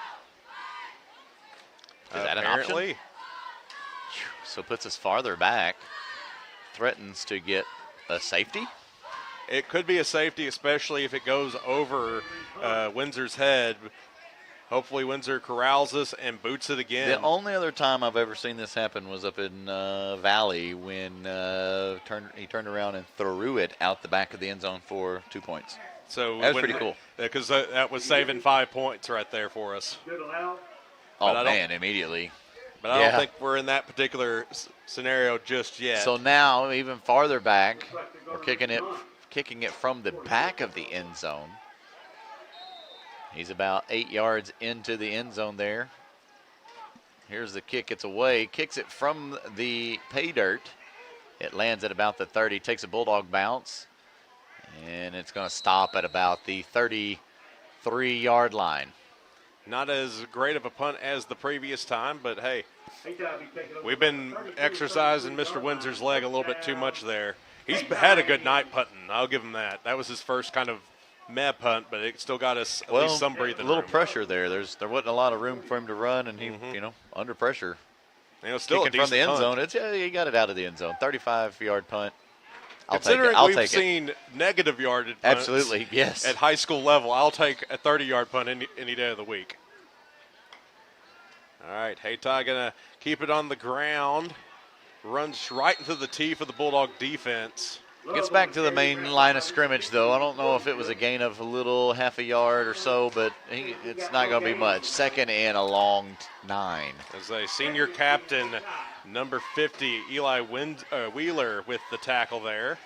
Is that an option? So puts us farther back. Threatens to get a safety. It could be a safety, especially if it goes over Windsor's head. Hopefully Windsor corrals us and boots it again. The only other time I've ever seen this happen was up in Valley when he turned around and threw it out the back of the end zone for 2 points. So that was pretty cool. Because that was saving 5 points right there for us. Oh, man, immediately. But I don't think we're in that particular scenario just yet. So now, even farther back, we're kicking it from the back of the end zone. He's about 8 yards into the end zone there. Here's the kick. It's away. Kicks it from the pay dirt. It lands at about the 30. Takes a Bulldog bounce. And it's going to stop at about the 33-yard line. Not as great of a punt as the previous time, but hey, we've been exercising Mr. Windsor's leg a little bit too much there. He's had a good night punting. I'll give him that. That was his first kind of meh punt, but it still got us at least some breathing room. A little pressure there. There wasn't a lot of room for him to run, and he, under pressure. Still kicking from the end zone. He got it out of the end zone. 35-yard punt. Considering we've seen negative yardage punts absolutely, yes, at high school level, I'll take a 30-yard punt any day of the week. All right, Hayti going to keep it on the ground. Runs right into the teeth of the Bulldog defense. Gets back to the main line of scrimmage, though. I don't know if it was a gain of a little half a yard or so, but it's not going to be much. Second and a long 9. As a senior captain, number 50, Eli Wheeler with the tackle there.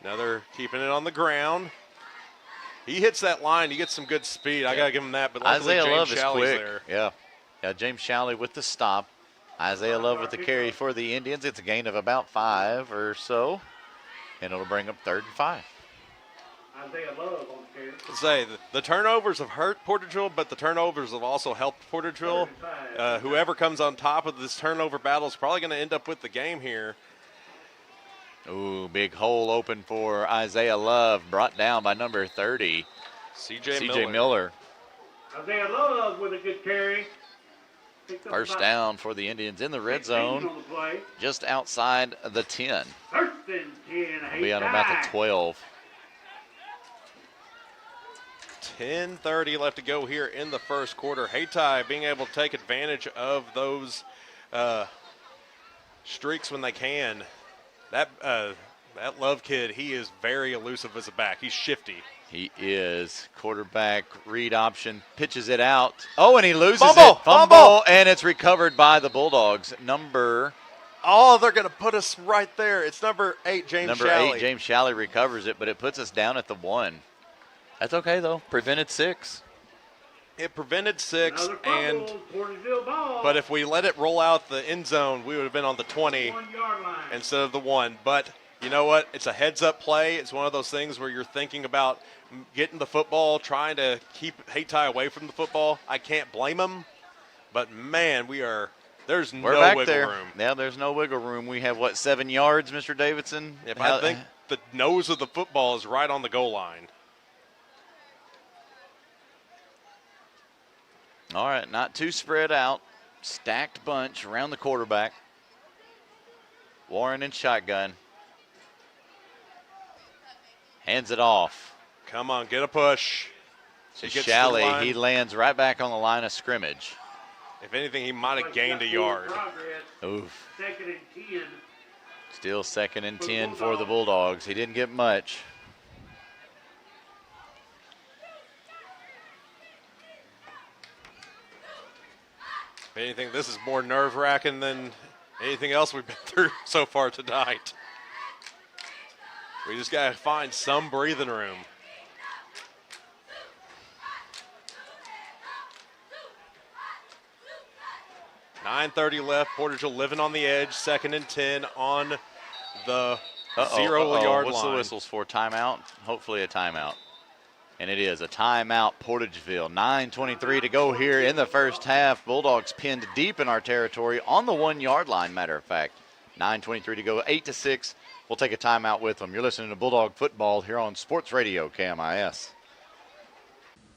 Another keeping it on the ground. He hits that line. He gets some good speed. I got to give him that. But luckily Isaiah Love James is Shalley's quick. there. Yeah, James Shalley with the stop. Isaiah Love with the carry for the Indians. It's a gain of about 5 or so, and it'll bring up 3rd and 5. Isaiah Love on the carry. Say the turnovers have hurt Portageville, but the turnovers have also helped Portageville. Whoever comes on top of this turnover battle is probably going to end up with the game here. Ooh, big hole open for Isaiah Love, brought down by number 30, C.J. Miller. Isaiah Love with a good carry. First down for the Indians in the red zone, just outside the 10. First and 10, We'll be on about the 12. 10:30 left to go here in the first quarter. Hayti being able to take advantage of those streaks when they can. That Love kid, he is very elusive as a back. He's shifty. He is. Quarterback read option, pitches it out. Oh, and he loses Fumble! Fumble, and it's recovered by the Bulldogs. Oh, they're going to put us right there. It's number 8, James Shalley. Number 8, James Shalley recovers it, but it puts us down at the 1. That's okay, though. Prevented 6. It prevented 6, Another fumble, Portageville ball. but if we let it roll out the end zone, we would have been on the 20 1-yard line. instead of the 1. But you know what? It's a heads-up play. It's one of those things where you're thinking about getting the football, trying to keep Hayti away from the football. I can't blame them, but man, there's no wiggle room. Yeah, there's no wiggle room. We have, 7 yards, Mr. Davidson? I think the nose of the football is right on the goal line. All right, not too spread out. Stacked bunch around the quarterback. Warren in shotgun. Hands it off. Come on, get a push. To Shalley, he lands right back on the line of scrimmage. If anything, he might have gained a yard. Oof. 2nd and 10. Still 2nd and 10 for the Bulldogs. He didn't get much. If anything, this is more nerve-wracking than anything else we've been through so far tonight. We just got to find some breathing room. .9:30 left. Portageville living on the edge. 2nd and 10 on the 0-yard line. What's the whistles for? Timeout? Hopefully a timeout. And it is a timeout, Portageville. 9:23 to go here in the first half. Bulldogs pinned deep in our territory on the 1-yard line, matter of fact. 9:23 to go, 8-6. We'll take a timeout with them. You're listening to Bulldog Football here on Sports Radio KMIS.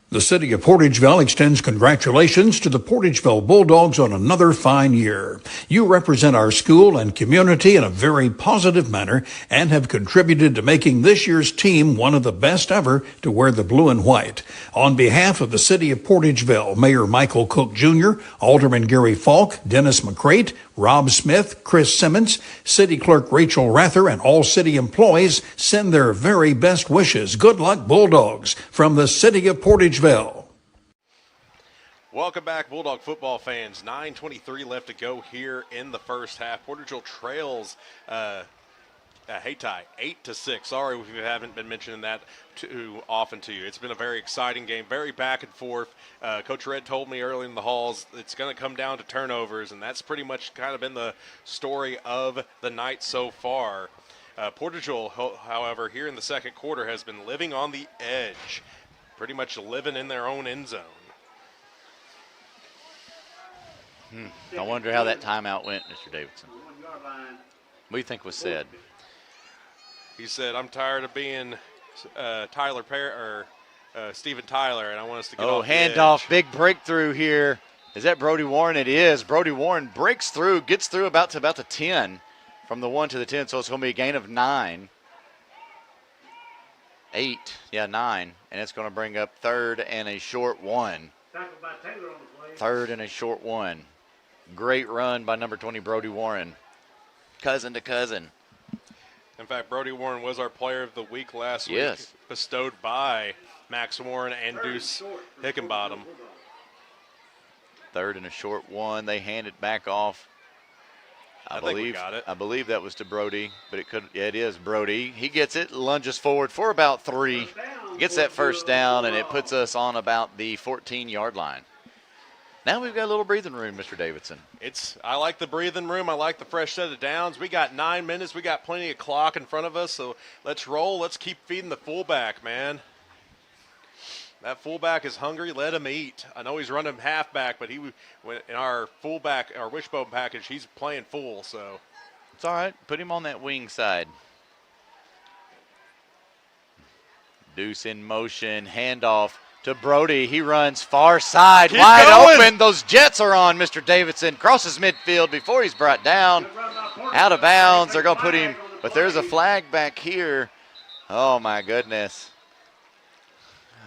The city of Portageville extends congratulations to the Portageville Bulldogs on another fine year. You represent our school and community in a very positive manner and have contributed to making this year's team one of the best ever to wear the blue and white. On behalf of the city of Portageville, Mayor Michael Cook Jr., Alderman Gary Falk, Dennis McCrate, Rob Smith, Chris Simmons, City Clerk Rachel Rather, and all city employees send their very best wishes. Good luck, Bulldogs, from the city of Portageville. Welcome back, Bulldog football fans. 9:23 left to go here in the first half. Portageville trails Hayti 8-6. Sorry if we haven't been mentioning that too often to you. It's been a very exciting game, very back and forth. Coach Red told me early in the halls it's going to come down to turnovers, and that's pretty much kind of been the story of the night so far. Portageville, however, here in the second quarter has been living on the edge, pretty much living in their own end zone. I wonder how that timeout went, Mr. Davidson. What do you think was said? He said, "I'm tired of being Tyler Perry or Steven Tyler, and I want us to get off the handoff, edge." big breakthrough here. Is that Brody Warren? It is. Brody Warren breaks through, gets through about the 10, from the 1 to the 10, so it's going to be a gain of 9. 9, and it's going to bring up 3rd and a short 1. Tackled by Taylor on the play. 3rd and a short 1. Great run by number 20, Brody Warren. Cousin to cousin. In fact, Brody Warren was our player of the week last week, Yes. bestowed by Max Warren and Deuce Hickenbottom. 3rd and a short 1. They hand it back off. I think we got it. I believe that was to Brody, but it is Brody. He gets it, lunges forward for about 3, gets that first down, and it puts us on about the 14-yard line. Now we've got a little breathing room, Mr. Davidson. I like the breathing room. I like the fresh set of downs. We got 9 minutes. We got plenty of clock in front of us, so let's roll. Let's keep feeding the fullback, man. That fullback is hungry. Let him eat. I know he's running halfback, but in our fullback, our wishbone package, he's playing full, so. It's all right. Put him on that wing side. Deuce in motion. Handoff to Brody. He runs far side. Keep wide going. open. Those Jets are on, Mr. Davidson. Crosses midfield before he's brought down. Out of bounds. They're going to put him. But there's a flag back here. Oh, my goodness.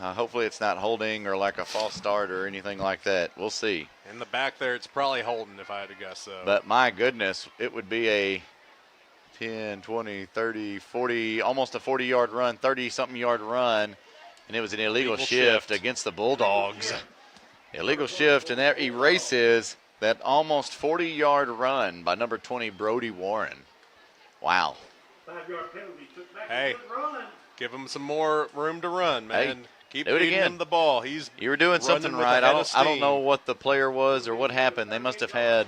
Hopefully it's not holding or like a false start or anything like that. We'll see. In the back there, it's probably holding if I had to guess so. But my goodness, it would be a 10, 20, 30, 40, almost a 40-yard run, 30-something yard run, and it was an illegal shift against the Bulldogs. Illegal shift, and that erases that almost 40-yard run by number 20, Brody Warren. Wow. 5-yard penalty. Took back Hey. a good run. Give him some more room to run, man. Hey, Keep Do it feeding again. him the ball. You were doing something running with right. a head of I don't steam. know what the player was or what happened. They must have had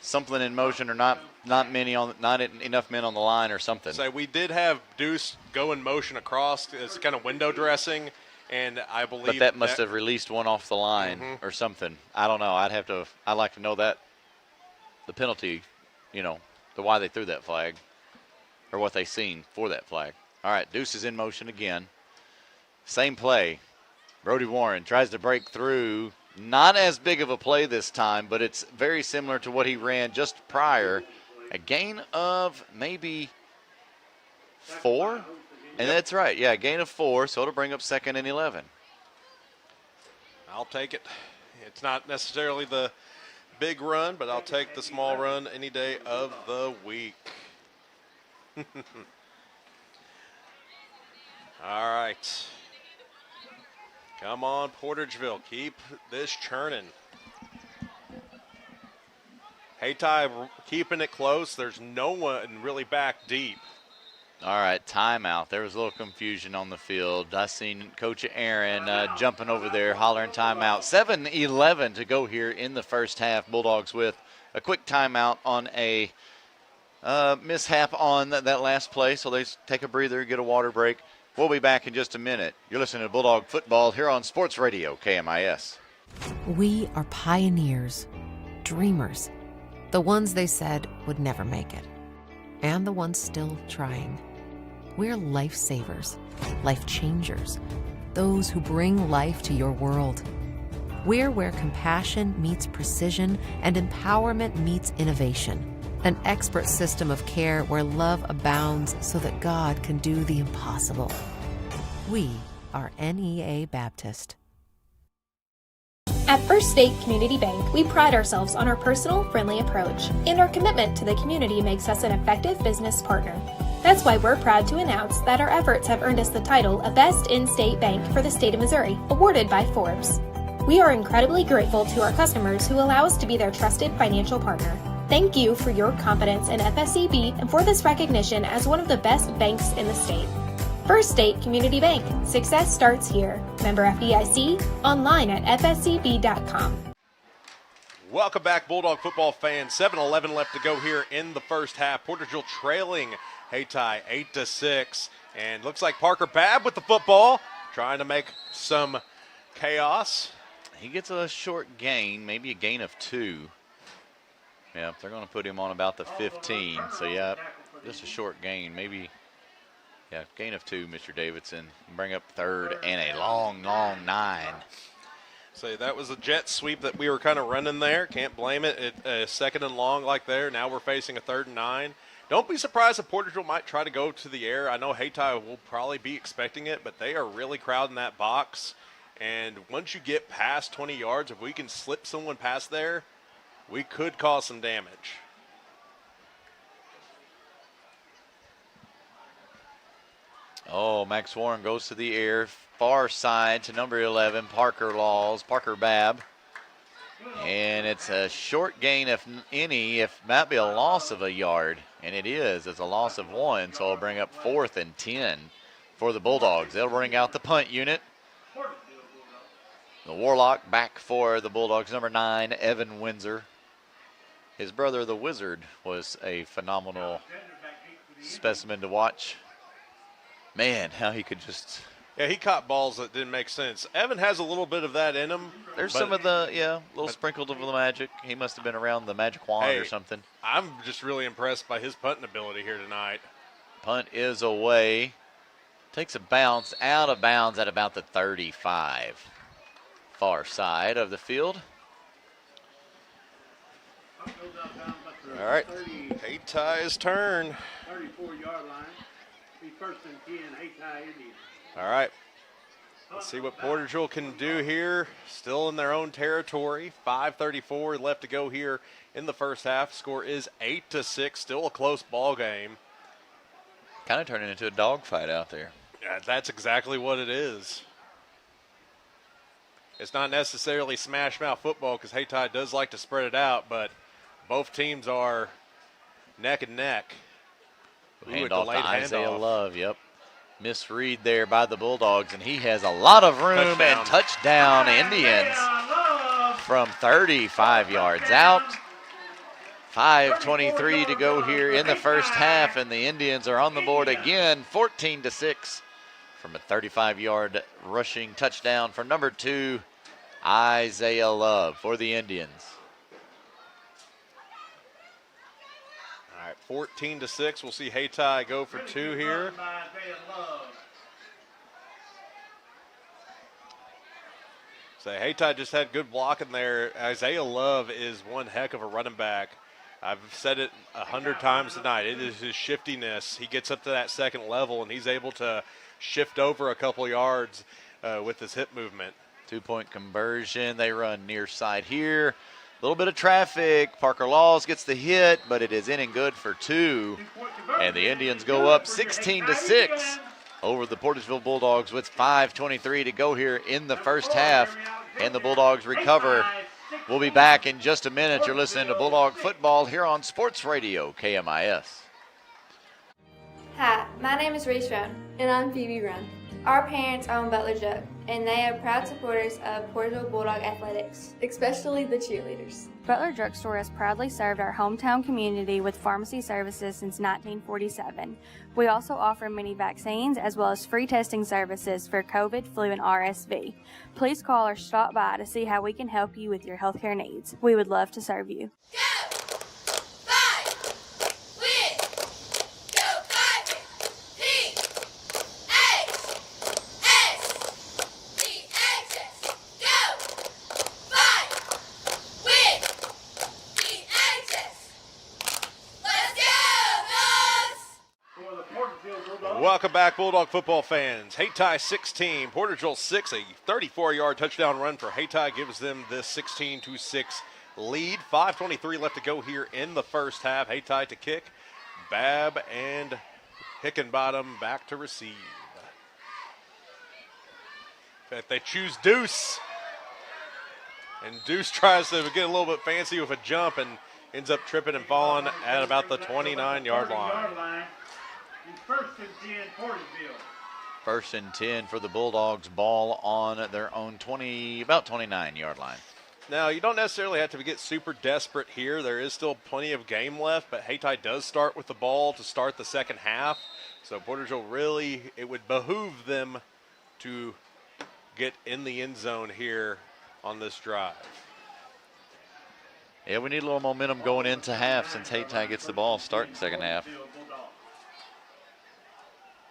something in motion or not enough men on the line or something. So we did have Deuce go in motion across. It's kind of window dressing, and I believe. But that must have released one off the line or something. I don't know. I'd like to know that. The penalty, the why they threw that flag or what they seen for that flag. All right, Deuce is in motion again. Same play. Brody Warren tries to break through. Not as big of a play this time, but it's very similar to what he ran just prior. A gain of maybe 4? And that's right. Yeah, a gain of 4, so it'll bring up 2nd and 11. I'll take it. It's not necessarily the big run, but I'll take the small run any day of the week. All right. Come on, Portageville. Keep this churning. Hayti keeping it close. There's no one really back deep. All right, timeout. There was a little confusion on the field. I seen Coach Aaron jumping over there, hollering timeout. 7:11 to go here in the first half. Bulldogs with a quick timeout on a mishap on that last play, so they take a breather, get a water break. We'll be back in just a minute. You're listening to Bulldog Football here on Sports Radio, KMIS. We are pioneers, dreamers, the ones they said would never make it, and the ones still trying. We're lifesavers, life changers, those who bring life to your world. We're where compassion meets precision and empowerment meets innovation. An expert system of care where love abounds so that God can do the impossible. We are NEA Baptist. At First State Community Bank, we pride ourselves on our personal, friendly approach, and our commitment to the community makes us an effective business partner. That's why we're proud to announce that our efforts have earned us the title of Best In-State Bank for the state of Missouri, awarded by Forbes. We are incredibly grateful to our customers who allow us to be their trusted financial partner. Thank you for your confidence in FSCB and for this recognition as one of the best banks in the state. First State Community Bank. Success starts here. Member FDIC. Online at fscb.com. Welcome back, Bulldog football fans. 7:11 left to go here in the first half. Portageville trailing Hayti 8-6. And looks like Parker Babb with the football, trying to make some chaos. He gets a short gain, maybe a gain of 2. Yeah, they're going to put him on about the 15. So, yeah, just a short gain. Maybe, yeah, gain of 2, Mr. Davidson. Bring up 3rd and a long 9. So that was a jet sweep that we were kind of running there. Can't blame it. 2nd and long like there. Now we're facing a 3rd and 9. Don't be surprised if Portageville might try to go to the air. I know Hayti will probably be expecting it, but they are really crowding that box. And once you get past 20 yards, if we can slip someone past there, we could cause some damage. Oh, Max Warren goes to the air, far side to number 11, Parker Babb. And it's a short gain, if any, if might be a loss of a yard. And it is. It's a loss of 1, so it'll bring up 4th and 10 for the Bulldogs. They'll bring out the punt unit. The Warlock back for the Bulldogs, number 9, Evan Windsor. His brother, the Wizard, was a phenomenal specimen to watch. Man, how he could just... Yeah, he caught balls that didn't make sense. Evan has a little bit of that in him. There's some of the, little sprinkled of the magic. He must have been around the magic wand or something. I'm just really impressed by his punting ability here tonight. Punt is away. Takes a bounce out of bounds at about the 35. Far side of the field. All right, Hayty's turn. 34-yard line. Be 1st and 10, Hayti Indians. All right, let's see what Portageville can do here. Still in their own territory. 5:34 left to go here in the first half. Score is 8-6. Still a close ball game. Kind of turning into a dogfight out there. Yeah, that's exactly what it is. It's not necessarily smash mouth football because Hayti does like to spread it out, but both teams are neck and neck. Handoff to Isaiah Love, yep. Misread there by the Bulldogs, and he has a lot of room. And touchdown Indians from 35 yards out. 5:23 to go here in the first half, and the Indians are on the board again, 14-6 from a 35-yard rushing touchdown from number 2, Isaiah Love for the Indians. All right, 14-6. We'll see Hayti go for 2 here. So Hayti just had good blocking there. Isaiah Love is one heck of a running back. I've said it 100 times tonight. It is his shiftiness. He gets up to that second level, and he's able to shift over a couple yards with his hip movement. 2-point conversion. They run near side here. A little bit of traffic. Parker Laws gets the hit, but it is in and good for 2. And the Indians go up 16-6 over the Portageville Bulldogs with 5:23 to go here in the first half. And the Bulldogs recover. We'll be back in just a minute. You're listening to Bulldog Football here on Sports Radio KMIS. Hi, my name is Reese Roan. And I'm Phoebe Roan. Our parents own Butler Jug, and they are proud supporters of Portageville Bulldog athletics, especially the cheerleaders. Butler Drugstore has proudly served our hometown community with pharmacy services since 1947. We also offer many vaccines as well as free testing services for COVID, flu, and RSV. Please call or stop by to see how we can help you with your healthcare needs. We would love to serve you. Welcome back, Bulldog football fans. Hayti 16, Portageville 6. A 34-yard touchdown run for Hayti gives them this 16-6 lead. 5:23 left to go here in the first half. Hayti to kick. Babb and Hickenbottom back to receive. In fact, they choose Deuce. And Deuce tries to get a little bit fancy with a jump and ends up tripping and falling at about the 29-yard line. First and 10, Portageville. First and 10 for the Bulldogs. Ball on their own about 29-yard line. Now, you don't necessarily have to get super desperate here. There is still plenty of game left, but Hayti does start with the ball to start the second half. So Portageville really, it would behoove them to get in the end zone here on this drive. Yeah, we need a little momentum going into half since Hayti gets the ball starting second half.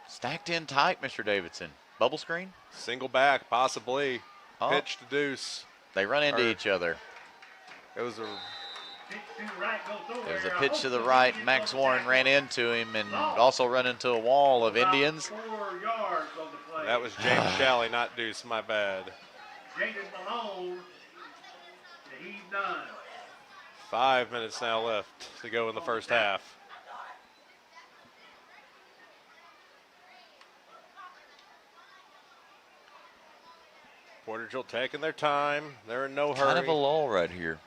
Stacked in tight, Mr. Davidson. Bubble screen? Single back, possibly. Oh. Pitch to Deuce. They run into each other. It was a pitch to the right. Max Warren ran into him and also run into a wall of Indians. 4 yards on the play. That was James Shalley, not Deuce. My bad. Jacob Malone, he's done. 5 minutes now left to go in the first half. Portageville taking their time. They're in no hurry. Kind of a lull right here.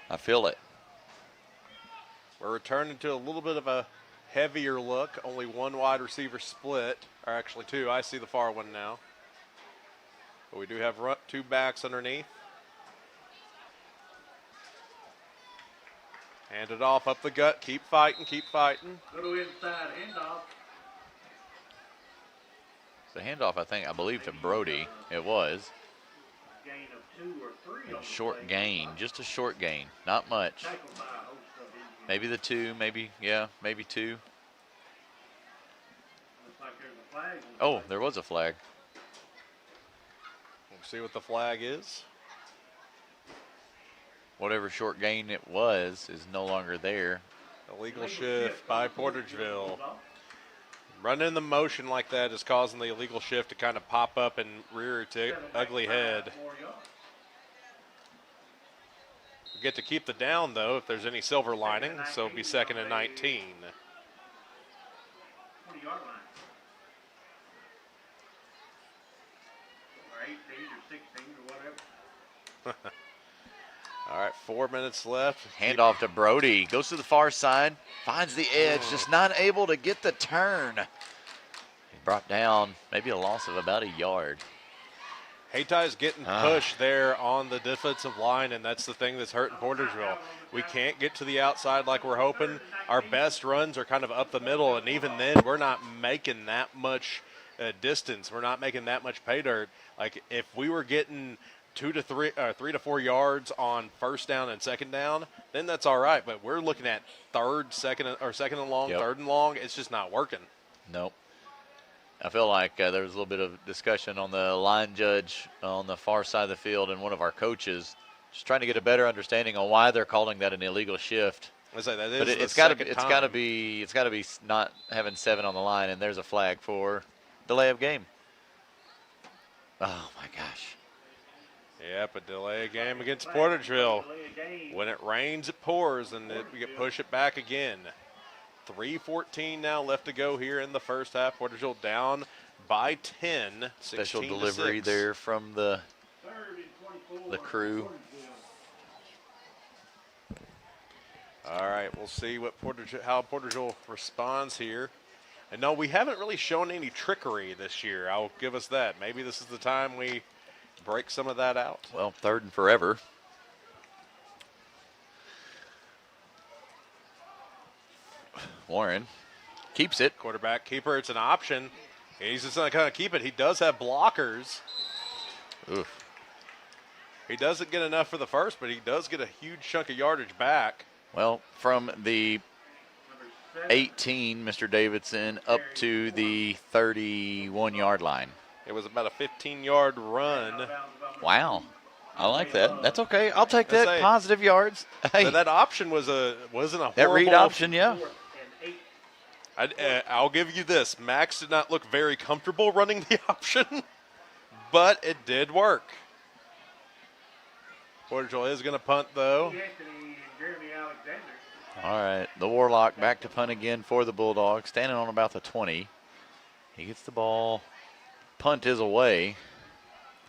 I feel it. We're returning to a little bit of a heavier look. Only one wide receiver split, or actually 2. I see the far one now. But we do have 2 backs underneath. Hand it off up the gut. Keep fighting, keep fighting. Little inside handoff. The handoff, I believe, to Brody. It was. Gain of 2 or 3. A short gain, just a short gain. Not much. Maybe the 2, maybe 2. Looks like there's a flag. Oh, there was a flag. We'll see what the flag is. Whatever short gain it was is no longer there. Illegal shift by Portageville. Running the motion like that is causing the illegal shift to kind of pop up and rear its ugly head. We get to keep the down, though, if there's any silver lining, so it'll be 2nd and 19. 20-yard line. Or 18 or 16 or whatever. All right, 4 minutes left. Handoff to Brody. Goes to the far side. Finds the edge. Just not able to get the turn. brought down, maybe a loss of about a yard. Hayti's getting pushed there on the defensive line, and that's the thing that's hurting Portageville. We can't get to the outside like we're hoping. Our best runs are kind of up the middle, and even then we're not making that much distance. We're not making that much pay dirt. Like if we were getting 3 to 4 yards on first down and second down, then that's all right. But we're looking at second and long, third and long. It's just not working. Nope. I feel like there was a little bit of discussion on the line judge on the far side of the field and one of our coaches just trying to get a better understanding on why they're calling that an illegal shift. I say that is but it's got to be not having 7 on the line, and there's a flag for delay of game. Oh my gosh. Yep, a delay of game against Portageville. When it rains, it pours, and we get push it back again. 3:14 now left to go here in the first half. Portageville down by 10. Special delivery there from the crew. All right, we'll see how Portageville responds here. And no, we haven't really shown any trickery this year. I'll give us that. Maybe this is the time we break some of that out. Well, 3rd and forever. Warren keeps it. Quarterback keeper, it's an option. He's just not going to keep it. He does have blockers. Oof. He doesn't get enough for the first, but he does get a huge chunk of yardage back. Well, from the 18, Mr. Davidson, up to the 31-yard line. It was about a 15-yard run. Wow. I like that. That's okay. I'll take that. Positive yards. Hey. That option wasn't a horrible. That read option, yeah. I'll give you this. Max did not look very comfortable running the option, but it did work. Portageville is going to punt, though. All right, the Warlock back to punt again for the Bulldogs, standing on about the 20. He gets the ball. Punt is away.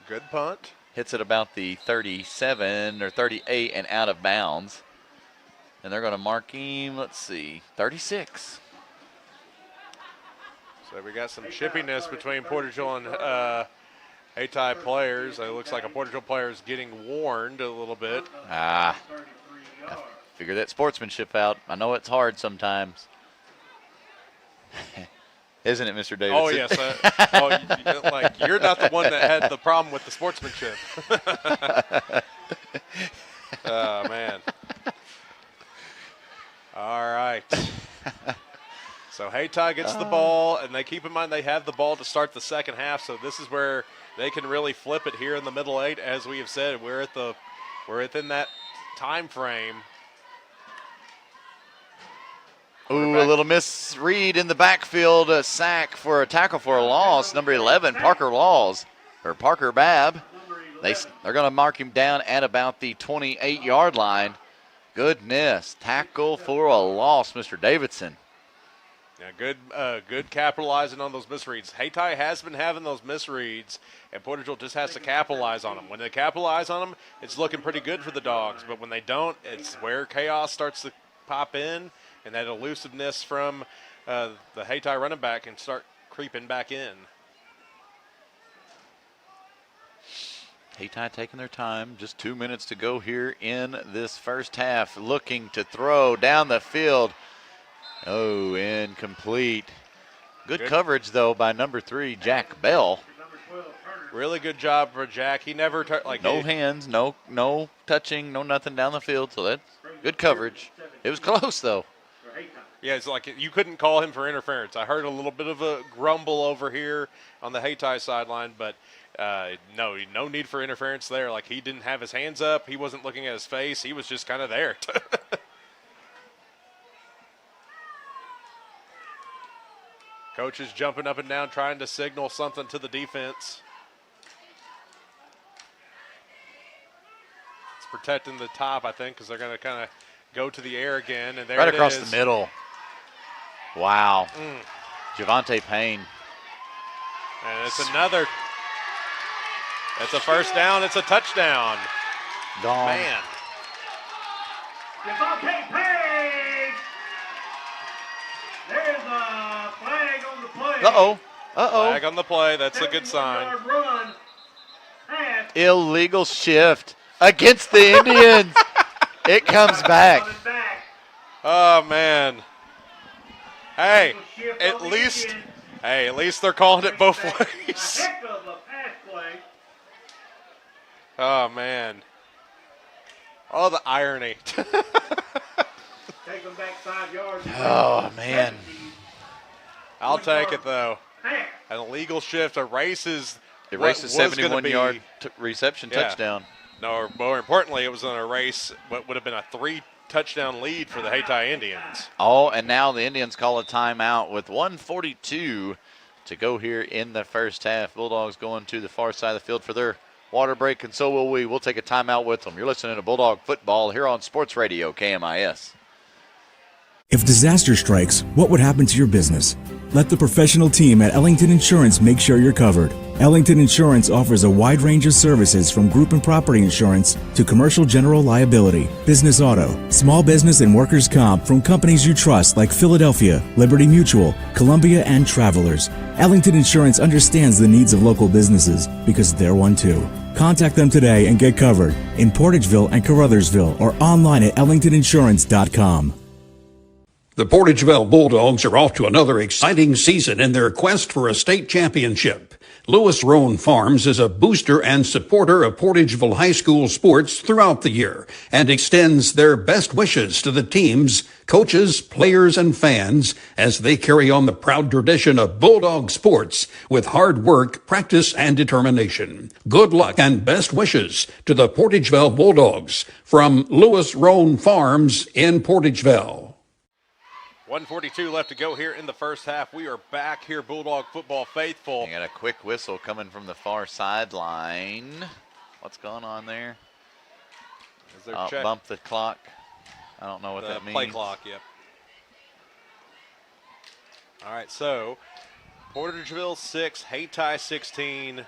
Good punt. Hits it about the 37 or 38 and out of bounds. And they're going to mark him, let's see, 36. So we got some chippiness between Portageville and Hayti players. It looks like a Portageville player is getting warned a little bit. Figure that sportsmanship out. I know it's hard sometimes. Isn't it, Mr. Davidson? Oh, yes. You're not the one that had the problem with the sportsmanship. Oh, man. All right. So Hayti gets the ball, and they keep in mind they have the ball to start the second half, so this is where they can really flip it here in the middle 8. As we have said, we're within that time frame. Ooh, a little misread in the backfield, a sack for a tackle for a loss. Number 11, Parker Babb. They're going to mark him down at about the 28-yard line. Goodness, tackle for a loss, Mr. Davidson. Yeah, good capitalizing on those misreads. Hayti has been having those misreads, and Portageville just has to capitalize on them. When they capitalize on them, it's looking pretty good for the Dogs, but when they don't, it's where chaos starts to pop in, and that elusiveness from the Hayti running back can start creeping back in. Hayti taking their time. Just 2 minutes to go here in this first half. Looking to throw down the field. Oh, incomplete. Good coverage, though, by number 3, Jack Bell. Really good job for Jack. He never no hands, no touching, no nothing down the field. So that's good coverage. It was close, though. Yeah, it's like you couldn't call him for interference. I heard a little bit of a grumble over here on the Hayti sideline, but no need for interference there. Like, he didn't have his hands up. He wasn't looking at his face. He was just kind of there. Coach is jumping up and down trying to signal something to the defense. It's protecting the top, I think, because they're going to kind of go to the air again. And there right it across is. The middle. Wow. Javante Payne. And it's another. It's a first down. It's a touchdown. Gone. Man. Javante Payne. There's a flag on the play. Uh-oh. Flag on the play. That's a good sign. Illegal shift against the Indians. It comes back. Oh, man. Hey, at least they're calling it both ways. Oh, man. Oh, the irony. Oh, man. I'll take it, though. An illegal shift erases 71-yard reception touchdown. No, more importantly, it was an erase what would have been a 3-touchdown lead for the Hayti Indians. Oh, and now the Indians call a timeout with 1:42 to go here in the first half. Bulldogs going to the far side of the field for their water break, and so will we. We'll take a timeout with them. You're listening to Bulldog Football here on Sports Radio KMIS. If disaster strikes, what would happen to your business? Let the professional team at Ellington Insurance make sure you're covered. Ellington Insurance offers a wide range of services from group and property insurance to commercial general liability, business auto, small business and workers' comp from companies you trust like Philadelphia, Liberty Mutual, Columbia, and Travelers. Ellington Insurance understands the needs of local businesses because they're one too. Contact them today and get covered in Portageville and Caruthersville or online at ellingtoninsurance.com. The Portageville Bulldogs are off to another exciting season in their quest for a state championship. Lewis Roan Farms is a booster and supporter of Portageville High School sports throughout the year and extends their best wishes to the teams, coaches, players, and fans as they carry on the proud tradition of Bulldog sports with hard work, practice, and determination. Good luck and best wishes to the Portageville Bulldogs from Lewis Roan Farms in Portageville. 1:42 left to go here in the first half. We are back here, Bulldog football faithful. We got a quick whistle coming from the far sideline. What's going on there? Bump the clock. I don't know what that means. Play clock, yep. All right, so Portageville 6, Hayti 16.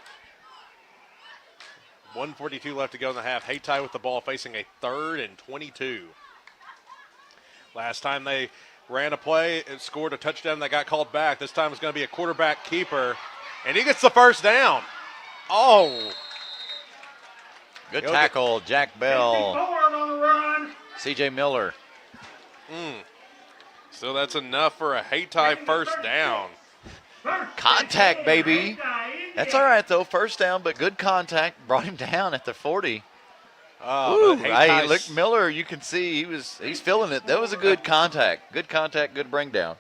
1:42 left to go in the half. Hayti with the ball facing a 3rd and 22. Last time they ran a play, it scored a touchdown that got called back. This time it's going to be a quarterback keeper, and he gets the first down. Oh. Good tackle, Jack Bell. C.J. Miller. So that's enough for a Hayti first down. Contact, baby. That's all right, though. First down, but good contact. Brought him down at the 40. Hey, look, Miller, you can see he's feeling it. That was a good contact. Good contact, good bring down.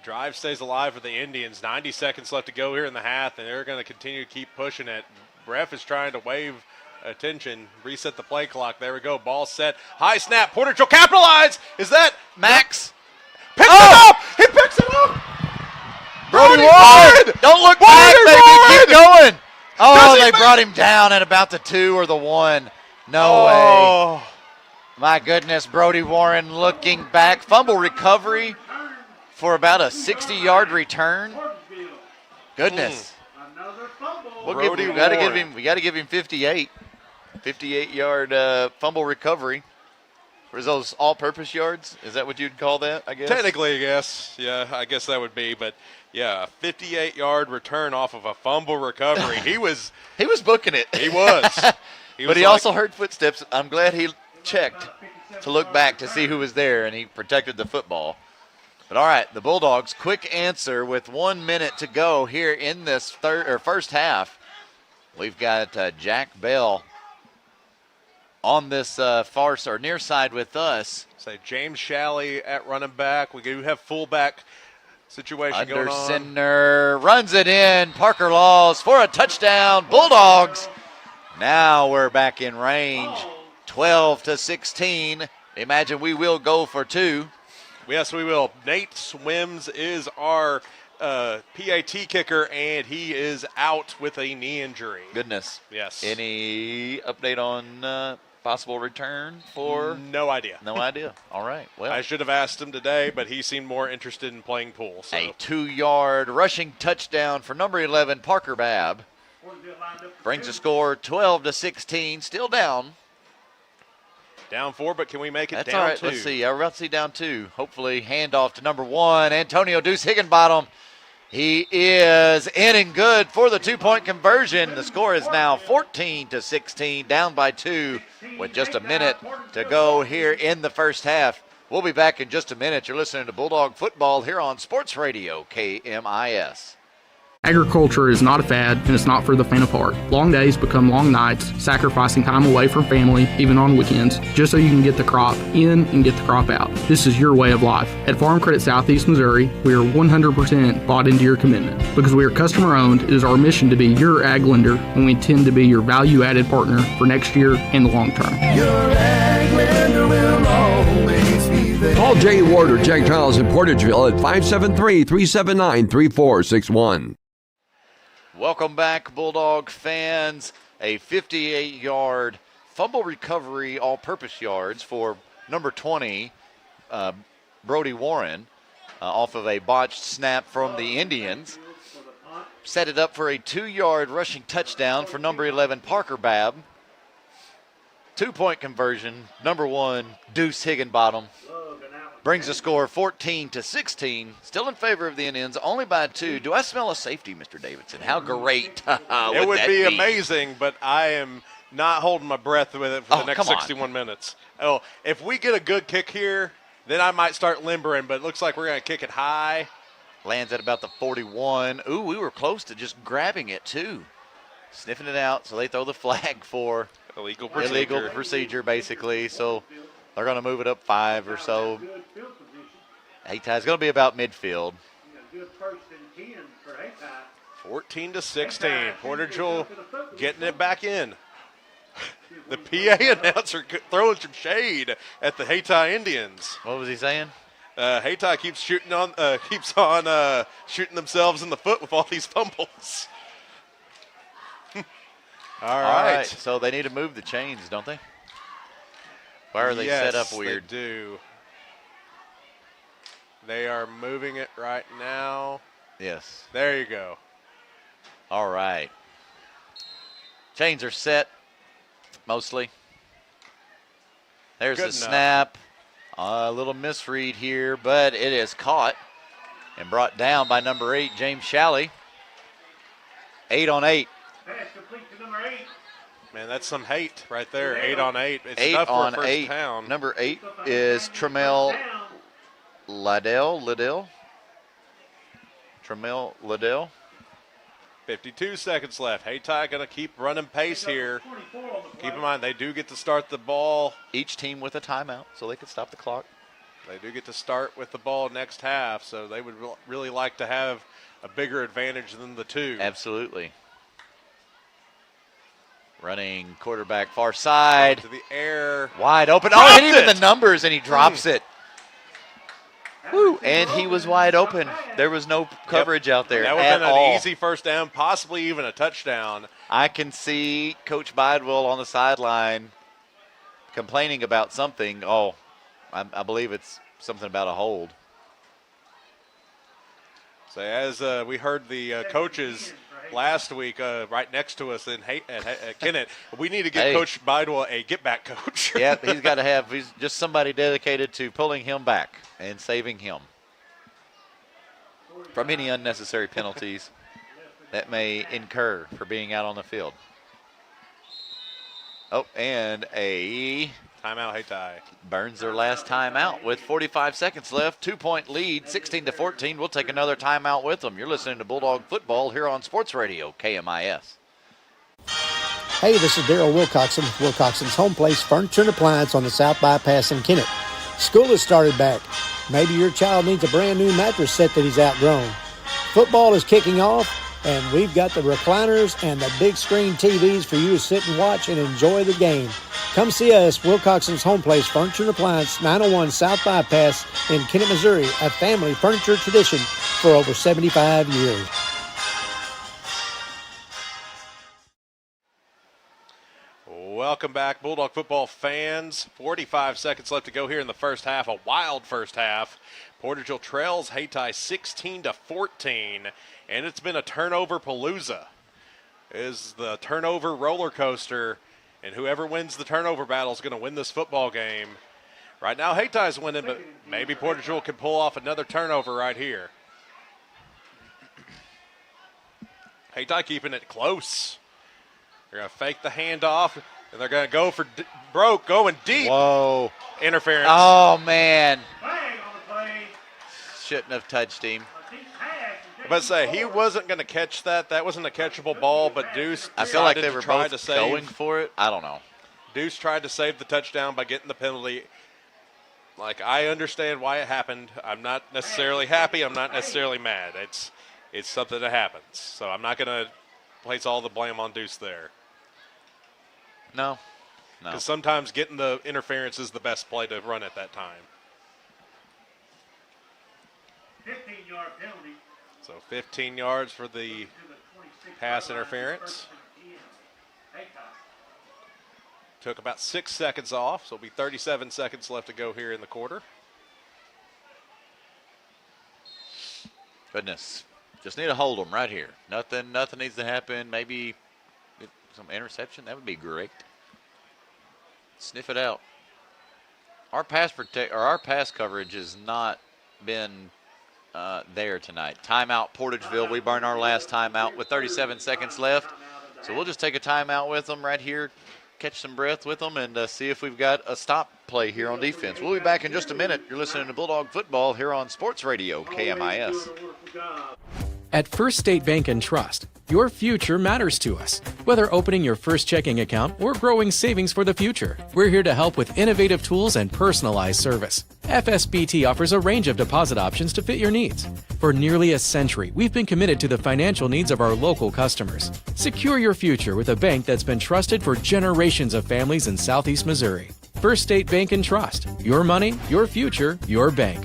Drive stays alive for the Indians. 90 seconds left to go here in the half, and they're going to continue to keep pushing it. Ref is trying to wave attention, reset the play clock. There we go. Ball set. High snap. Portageville capitalize. Is that Max? Picks it up. He picks it up. Brody Warren. Don't look back, baby. Keep going. Oh, they brought him down at about the 2 or the 1. No way. My goodness, Brody Warren looking back. Fumble recovery for about a 60-yard return. Goodness. We got to give him 58. 58-yard fumble recovery. Or is those all-purpose yards? Is that what you'd call that, I guess? Technically, yes. Yeah, I guess that would be. But, yeah, a 58-yard return off of a fumble recovery. He was booking it. He was. But he also heard footsteps. I'm glad he checked to look back to see who was there, and he protected the football. But, all right, the Bulldogs, quick answer with 1 minute to go here in this first half. We've got Jack Bell on this far or near side with us. Say James Shalley at running back. We do have fullback situation going on. Undercenter runs it in. Parker Laws for a touchdown. Bulldogs. Now we're back in range. 12-16. Imagine we will go for 2. Yes, we will. Nate Swims is our PAT kicker, and he is out with a knee injury. Goodness. Yes. Any update on possible return for? No idea. No idea. All right. Well, I should have asked him today, but he seemed more interested in playing pool. So. A 2-yard rushing touchdown for number 11, Parker Babb. Brings the score 12-16. Still down. Down 4, but can we make it That's down all right. 2? Let's see. We're about to see down 2. Hopefully handoff to number 1, Antonio Deuce Higginbottom. He is in and good for the 2-point conversion. The score is now 14-16, down by 2 with just a minute to go here in the first half. We'll be back in just a minute. You're listening to Bulldog Football here on Sports Radio KMIS. Agriculture is not a fad, and it's not for the faint of heart. Long days become long nights, sacrificing time away from family, even on weekends, just so you can get the crop in and get the crop out. This is your way of life. At Farm Credit Southeast Missouri, we are 100% bought into your commitment. Because we are customer-owned, it is our mission to be your ag lender, and we intend to be your value-added partner for next year and the long term. Your ag lender will always be there. Call Jay Ward or Jack Giles in Portageville at 573-379-3461. Welcome back, Bulldog fans. A 58-yard fumble recovery, all-purpose yards for number 20, Brody Warren, off of a botched snap from the Indians. Set it up for a 2-yard rushing touchdown for number 11, Parker Babb. 2-point conversion, number 1, Deuce Higginbottom. Brings the score 14-16. Still in favor of the Indians, only by 2. Do I smell a safety, Mr. Davidson? How great it would be amazing, but I am not holding my breath with it for the next 61 minutes. Oh, if we get a good kick here, then I might start limbering, but it looks like we're going to kick it high. Lands at about the 41. Ooh, we were close to just grabbing it, too. Sniffing it out, so they throw the flag for illegal procedure, basically. So they're going to move it up 5 or so. Hayti's going to be about midfield. 14-16. Portageville getting it back in. The PA announcer throwing some shade at the Hayti Indians. What was he saying? Hayti keeps shooting themselves in the foot with all these fumbles. All right. So they need to move the chains, don't they? Why are they set up weird? They do. They are moving it right now. Yes. There you go. All right. Chains are set, mostly. There's the snap. A little misread here, but it is caught and brought down by number 8, James Shalley. 8 on 8. Pass complete to number 8. Man, that's some hate right there. 8 on 8. It's 8 enough on for a first 8. down. Number 8 is Tremel Liddell. Tremel Liddell. 52 seconds left. Hayti going to keep running pace here. Keep in mind, they do get to start the ball. Each team with a timeout, so they can stop the clock. They do get to start with the ball next half, so they would really like to have a bigger advantage than the 2. Absolutely. Running quarterback far side. To the air. Wide open. Oh, hit him in the numbers, and he drops it. Woo, and he was wide open. There was no coverage out there that would have been an easy first down, possibly even a touchdown. I can see Coach Bidwell on the sideline complaining about something. Oh, I believe it's something about a hold. So as we heard the coaches last week right next to us at Kennett, we need to give Coach Bidwell a get-back coach. Yeah, he's just somebody dedicated to pulling him back and saving him from any unnecessary penalties that may incur for being out on the field. Oh, and a timeout. Hayti burns their last timeout with 45 seconds left. 2-point lead, 16-14. We'll take another timeout with them. You're listening to Bulldog Football here on Sports Radio KMIS. Hey, this is Daryl Wilcoxon with Wilcoxon's Home Place Furniture and Appliance on the South Bypass in Kennett. School has started back. Maybe your child needs a brand new mattress set that he's outgrown. Football is kicking off, and we've got the recliners and the big screen TVs for you to sit and watch and enjoy the game. Come see us, Wilcoxon's Home Place Furniture and Appliance, 901 South Bypass in Kennett, Missouri, a family furniture tradition for over 75 years. Welcome back, Bulldog football fans. 45 seconds left to go here in the first half. A wild first half. Portageville trails Hayti 16-14, and it's been a turnover palooza. It is the turnover roller coaster, and whoever wins the turnover battle is going to win this football game. Right now, Hayti's winning, but maybe Portageville can pull off another turnover right here. Hayti keeping it close. They're going to fake the handoff, and they're going to go for going deep. Whoa. Interference. Oh, man. Shouldn't have touched him. But say he wasn't going to catch that. That wasn't a catchable ball, but Deuce I feel like they were tried both to save. going for it. I don't know. Deuce tried to save the touchdown by getting the penalty. Like, I understand why it happened. I'm not necessarily happy. I'm not necessarily mad. It's something that happens. So I'm not going to place all the blame on Deuce there. No. Because sometimes getting the interference is the best play to run at that time. 15-yard penalty. So 15 yards for the pass interference. Took about 6 seconds off, so it'll be 37 seconds left to go here in the quarter. Goodness. Just need to hold them right here. Nothing needs to happen. Maybe some interception. That would be great. Sniff it out. Our pass coverage has not been there tonight. Timeout, Portageville. We burned our last timeout with 37 seconds left. So we'll just take a timeout with them right here, catch some breath with them, and see if we've got a stop play here on defense. We'll be back in just a minute. You're listening to Bulldog Football here on Sports Radio, KMIS. At First State Bank and Trust, your future matters to us. Whether opening your first checking account or growing savings for the future, we're here to help with innovative tools and personalized service. FSBT offers a range of deposit options to fit your needs. For nearly a century, we've been committed to the financial needs of our local customers. Secure your future with a bank that's been trusted for generations of families in Southeast Missouri. First State Bank and Trust. Your money, your future, your bank.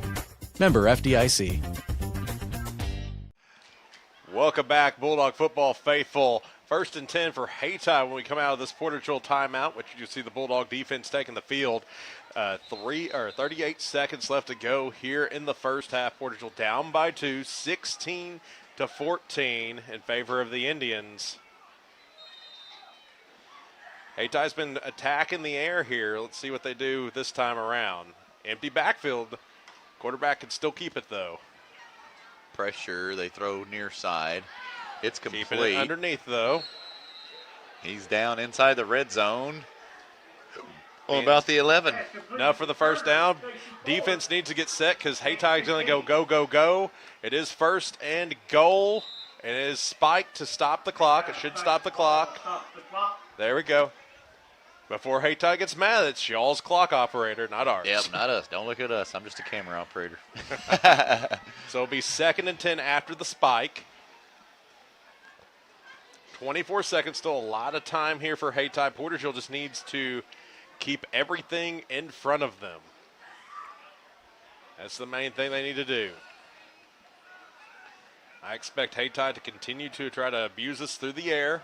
Member FDIC. Welcome back, Bulldog football faithful. 1st and 10 for Hayti when we come out of this Portageville timeout, which you see the Bulldog defense taking the field. 38 seconds left to go here in the first half. Portageville down by 2, 16-14 in favor of the Indians. Hayty's been attacking the air here. Let's see what they do this time around. Empty backfield. Quarterback can still keep it, though. Pressure, they throw near side. It's complete. Keeping it underneath, though. He's down inside the red zone. About the 11. Now for the first down. Defense needs to get set because Hayty's going to go. It is 1st and goal. And it is spiked to stop the clock. It should stop the clock. There we go. Before Hayti gets mad, it's y'all's clock operator, not ours. Yep, not us. Don't look at us. I'm just a camera operator. So it'll be 2nd and 10 after the spike. 24 seconds, still a lot of time here for Hayti. Portageville just needs to keep everything in front of them. That's the main thing they need to do. I expect Hayti to continue to try to abuse us through the air.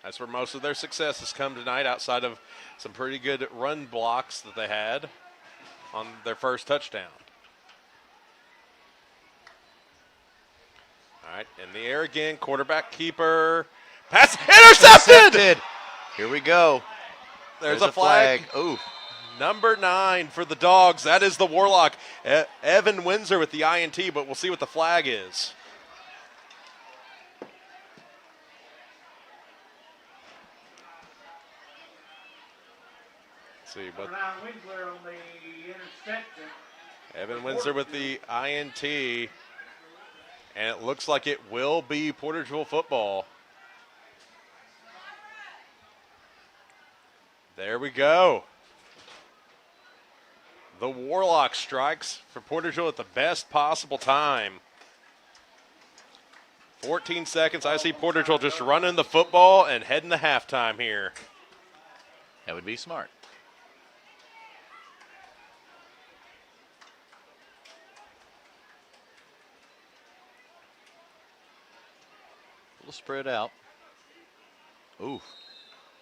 That's where most of their success has come tonight, outside of some pretty good run blocks that they had on their first touchdown. All right, in the air again, quarterback keeper. Pass intercepted! Here we go. There's a flag. Ooh. Number 9 for the Dogs. That is the Warlock. Evan Windsor with the INT, but we'll see what the flag is. See, but Evan Windsor with the INT, and it looks like it will be Portageville football. There we go. The Warlock strikes for Portageville at the best possible time. 14 seconds. I see Portageville just running the football and heading to halftime here. That would be smart. Spread out. Ooh.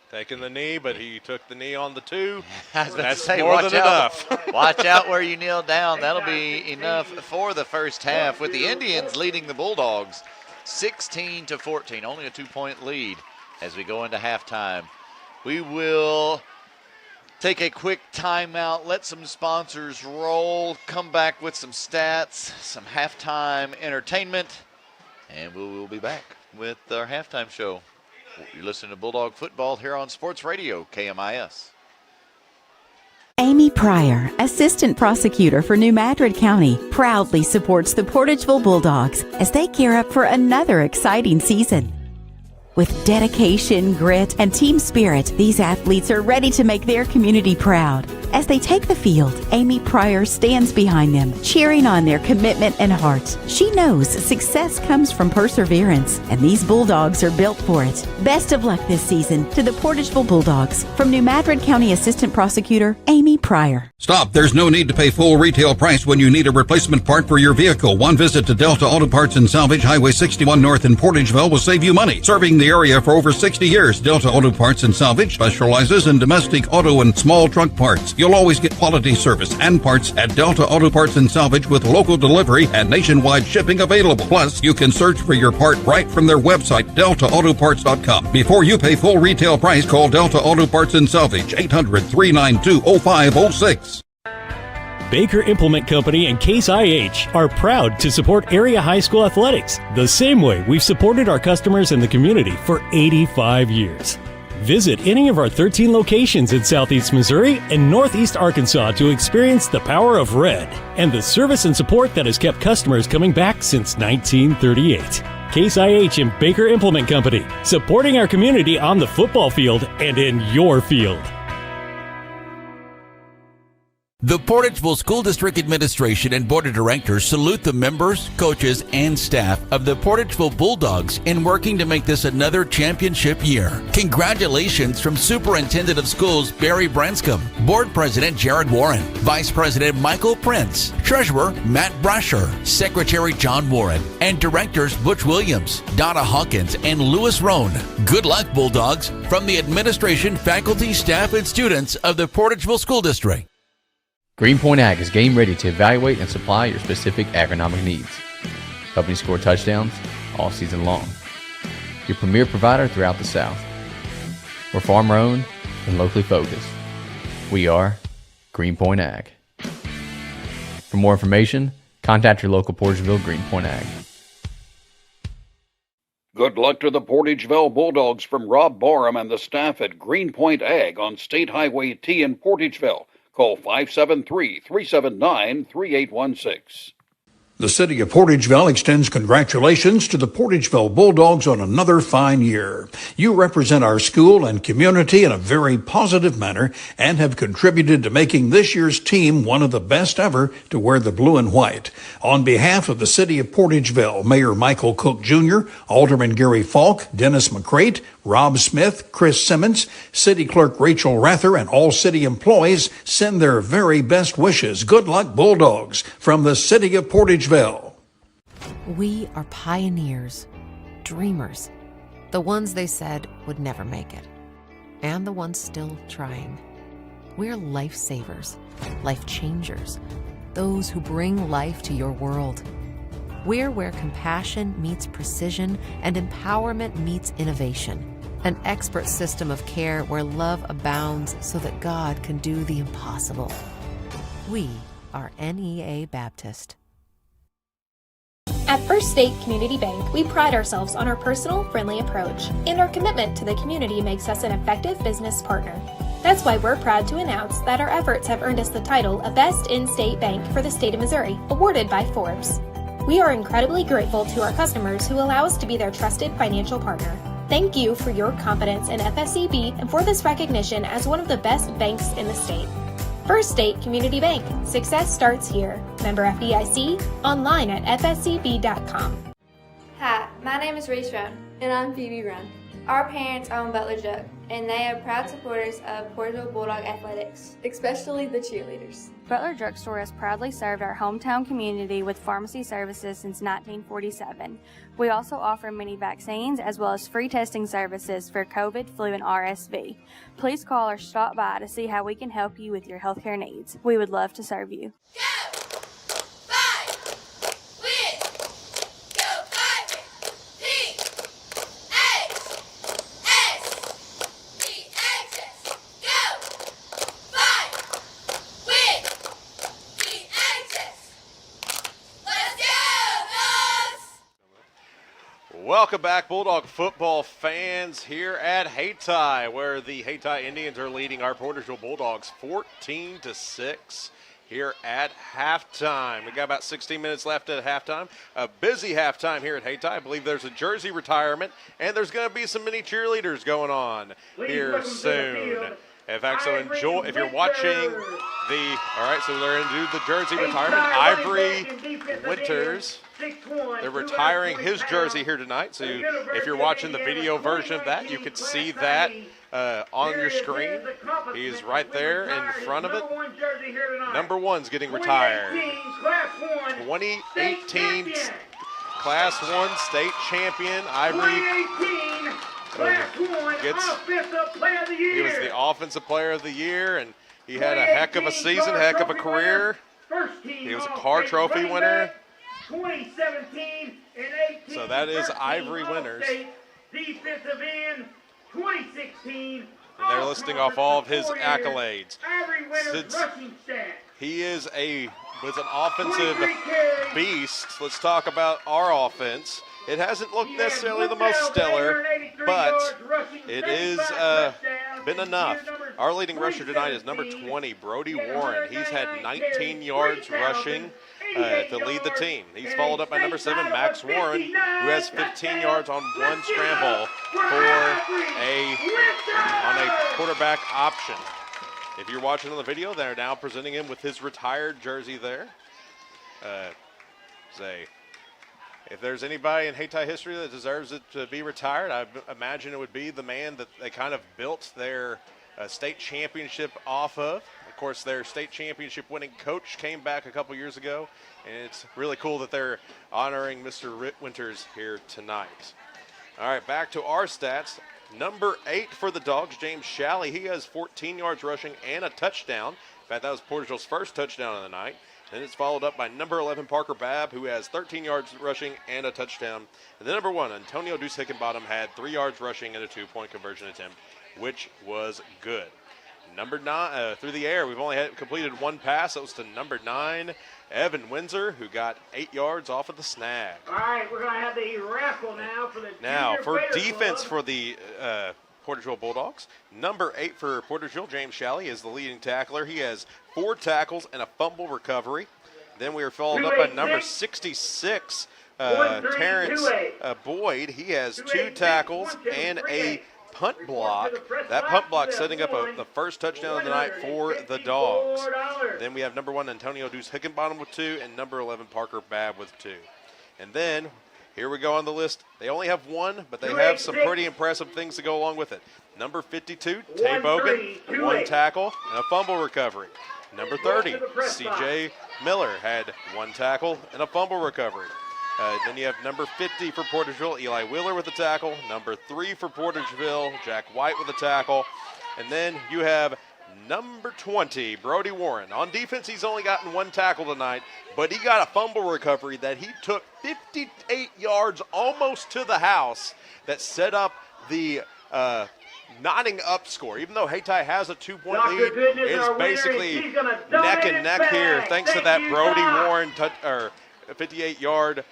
Taking the knee, but he took the knee on the 2. That's more than enough. Watch out where you kneel down. That'll be enough for the first half, with the Indians leading the Bulldogs 16-14. Only a 2-point lead as we go into halftime. We will take a quick timeout, let some sponsors roll, come back with some stats, some halftime entertainment. And we will be back with our halftime show. You're listening to Bulldog Football here on Sports Radio, KMIS. Amy Pryor, Assistant Prosecutor for New Madrid County, proudly supports the Portageville Bulldogs as they gear up for another exciting season. With dedication, grit, and team spirit, these athletes are ready to make their community proud. As they take the field, Amy Pryor stands behind them, cheering on their commitment and heart. She knows success comes from perseverance, and these Bulldogs are built for it. Best of luck this season to the Portageville Bulldogs. From New Madrid County Assistant Prosecutor Amy Pryor. Stop. There's no need to pay full retail price when you need a replacement part for your vehicle. One visit to Delta Auto Parts and Salvage, Highway 61 North in Portageville will save you money. Serving the area for over 60 years, Delta Auto Parts and Salvage specializes in domestic auto and small truck parts. You'll always get quality service and parts at Delta Auto Parts and Salvage with local delivery and nationwide shipping available. Plus, you can search for your part right from their website, deltaautoparts.com. Before you pay full retail price, call Delta Auto Parts and Salvage, 800-392-0506. Baker Implement Company and Case IH are proud to support area high school athletics the same way we've supported our customers in the community for 85 years. Visit any of our 13 locations in Southeast Missouri and Northeast Arkansas to experience the power of red and the service and support that has kept customers coming back since 1938. Case IH and Baker Implement Company, supporting our community on the football field and in your field. The Portageville School District Administration and Board of Directors salute the members, coaches, and staff of the Portageville Bulldogs in working to make this another championship year. Congratulations from Superintendent of Schools Barry Branscombe, Board President Jared Warren, Vice President Michael Prince, Treasurer Matt Brasher, Secretary John Warren, and Directors Butch Williams, Donna Hawkins, and Lewis Roan. Good luck, Bulldogs, from the administration, faculty, staff, and students of the Portageville School District. Greenpoint Ag is game ready to evaluate and supply your specific agronomic needs, helping you score touchdowns all season long. Your premier provider throughout the South. We're farmer owned and locally focused. We are Greenpoint Ag. For more information, contact your local Portageville Greenpoint Ag. Good luck to the Portageville Bulldogs from Rob Barham and the staff at Greenpoint Ag on State Highway T in Portageville. Call 573-379-3816. The city of Portageville extends congratulations to the Portageville Bulldogs on another fine year. You represent our school and community in a very positive manner and have contributed to making this year's team one of the best ever to wear the blue and white. On behalf of the city of Portageville, Mayor Michael Cook Jr., Alderman Gary Falk, Dennis McCrate, Rob Smith, Chris Simmons, City Clerk Rachel Rather, and all city employees send their very best wishes. Good luck, Bulldogs, from the city of Portageville. We are pioneers, dreamers, the ones they said would never make it, and the ones still trying. We're lifesavers, life changers, those who bring life to your world. We're where compassion meets precision and empowerment meets innovation. An expert system of care where love abounds so that God can do the impossible. We are NEA Baptist. At First State Community Bank, we pride ourselves on our personal, friendly approach, and our commitment to the community makes us an effective business partner. That's why we're proud to announce that our efforts have earned us the title of Best In-State Bank for the state of Missouri, awarded by Forbes. We are incredibly grateful to our customers who allow us to be their trusted financial partner. Thank you for your confidence in FSCB and for this recognition as one of the best banks in the state. First State Community Bank. Success starts here. Member FDIC. Online at fscb.com. Hi, my name is Reese Roan. And I'm Phoebe Roan. Our parents own Butler Jug, and they are proud supporters of Portageville Bulldog athletics, especially the cheerleaders. Butler Drugstore has proudly served our hometown community with pharmacy services since 1947. We also offer many vaccines as well as free testing services for COVID, flu, and RSV. Please call or stop by to see how we can help you with your healthcare needs. We would love to serve you. Welcome back, Bulldog football fans, here at Hayti, where the Hayti Indians are leading our Portageville Bulldogs 14-6 here at halftime. We got about 16 minutes left at halftime. A busy halftime here at Hayti. I believe there's a jersey retirement, and there's going to be some mini cheerleaders going on here soon. In fact, so enjoy, if you're watching all right, so they're going to do the jersey retirement. Ivory Winters, they're retiring his jersey here tonight. So if you're watching the video version of that, you could see that on your screen. He's right there in front of it. Number 1's getting retired. 2018 Class 1 state champion, Ivory. He was the offensive player of the year, and he had a heck of a season, heck of a career. He was a car trophy winner. 2017 and 18. So that is Ivory Winters. Defensive end, 2016. And they're listing off all of his accolades. Since he was an offensive beast. Let's talk about our offense. It hasn't looked necessarily the most stellar, but it is been enough. Our leading rusher tonight is number 20, Brody Warren. He's had 19 yards rushing to lead the team. He's followed up by number 7, Max Warren, who has 15 yards on one scramble on a quarterback option. If you're watching on the video, they're now presenting him with his retired jersey there. If there's anybody in Hayti history that deserves it to be retired, I imagine it would be the man that they kind of built their state championship off of. Of course, their state championship winning coach came back a couple years ago, and it's really cool that they're honoring Mr. Winters here tonight. All right, back to our stats. Number 8 for the Dogs, James Shalley. He has 14 yards rushing and a touchdown. In fact, that was Portageville's first touchdown of the night. And it's followed up by number 11, Parker Babb, who has 13 yards rushing and a touchdown. And then number 1, Antonio Deuce Hickenbottom, had 3 yards rushing and a 2-point conversion attempt, which was good. Number 9, through the air, we've only completed 1 pass. That was to number 9, Evan Windsor, who got 8 yards off of the snag. All right, we're going to have the raffle now for the for defense for the Portageville Bulldogs. Number 8 for Portageville, James Shalley, is the leading tackler. He has 4 tackles and a fumble recovery. Then we are followed up by number 66, Terrence Boyd. He has 2 tackles and a punt block. That punt block setting up the first touchdown of the night for the Dogs. Then we have number 1, Antonio Deuce Hickenbottom with 2, and number 11, Parker Babb with 2. And then here we go on the list. They only have 1, but they have some pretty impressive things to go along with it. Number 52, Tay Bogan, 1 tackle and a fumble recovery. Number 30, C.J. Miller had 1 tackle and a fumble recovery. Then you have number 50 for Portageville, Eli Wheeler with a tackle. Number 3 for Portageville, Jack White with a tackle. And then you have number 20, Brody Warren. On defense, he's only gotten 1 tackle tonight, but he got a fumble recovery that he took 58 yards almost to the house that set up the nodding up score. Even though Hayti has a 2-point lead, it's basically neck and neck here thanks to that Brody Warren 58-yard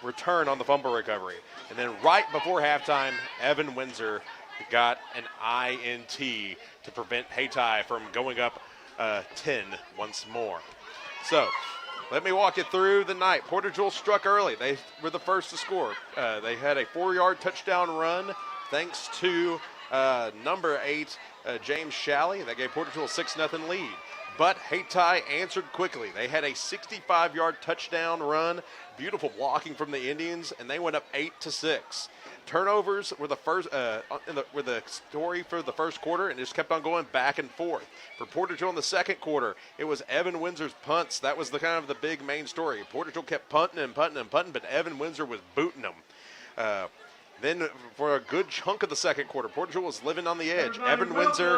return on the fumble recovery. And then right before halftime, Evan Windsor got an INT to prevent Hayti from going up 10 once more. So let me walk you through the night. Portageville struck early. They were the first to score. They had a 4-yard touchdown run thanks to number 8, James Shalley. That gave Portageville a 6-0 lead. But Hayti answered quickly. They had a 65-yard touchdown run. Beautiful blocking from the Indians, and they went up 8-6. Turnovers were the first were the story for the first quarter, and just kept on going back and forth. For Portageville in the second quarter, it was Evan Windsor's punts. That was the kind of the big main story. Portageville kept punting and punting and punting, but Evan Windsor was booting them. Then for a good chunk of the second quarter, Portageville was living on the edge. Evan Windsor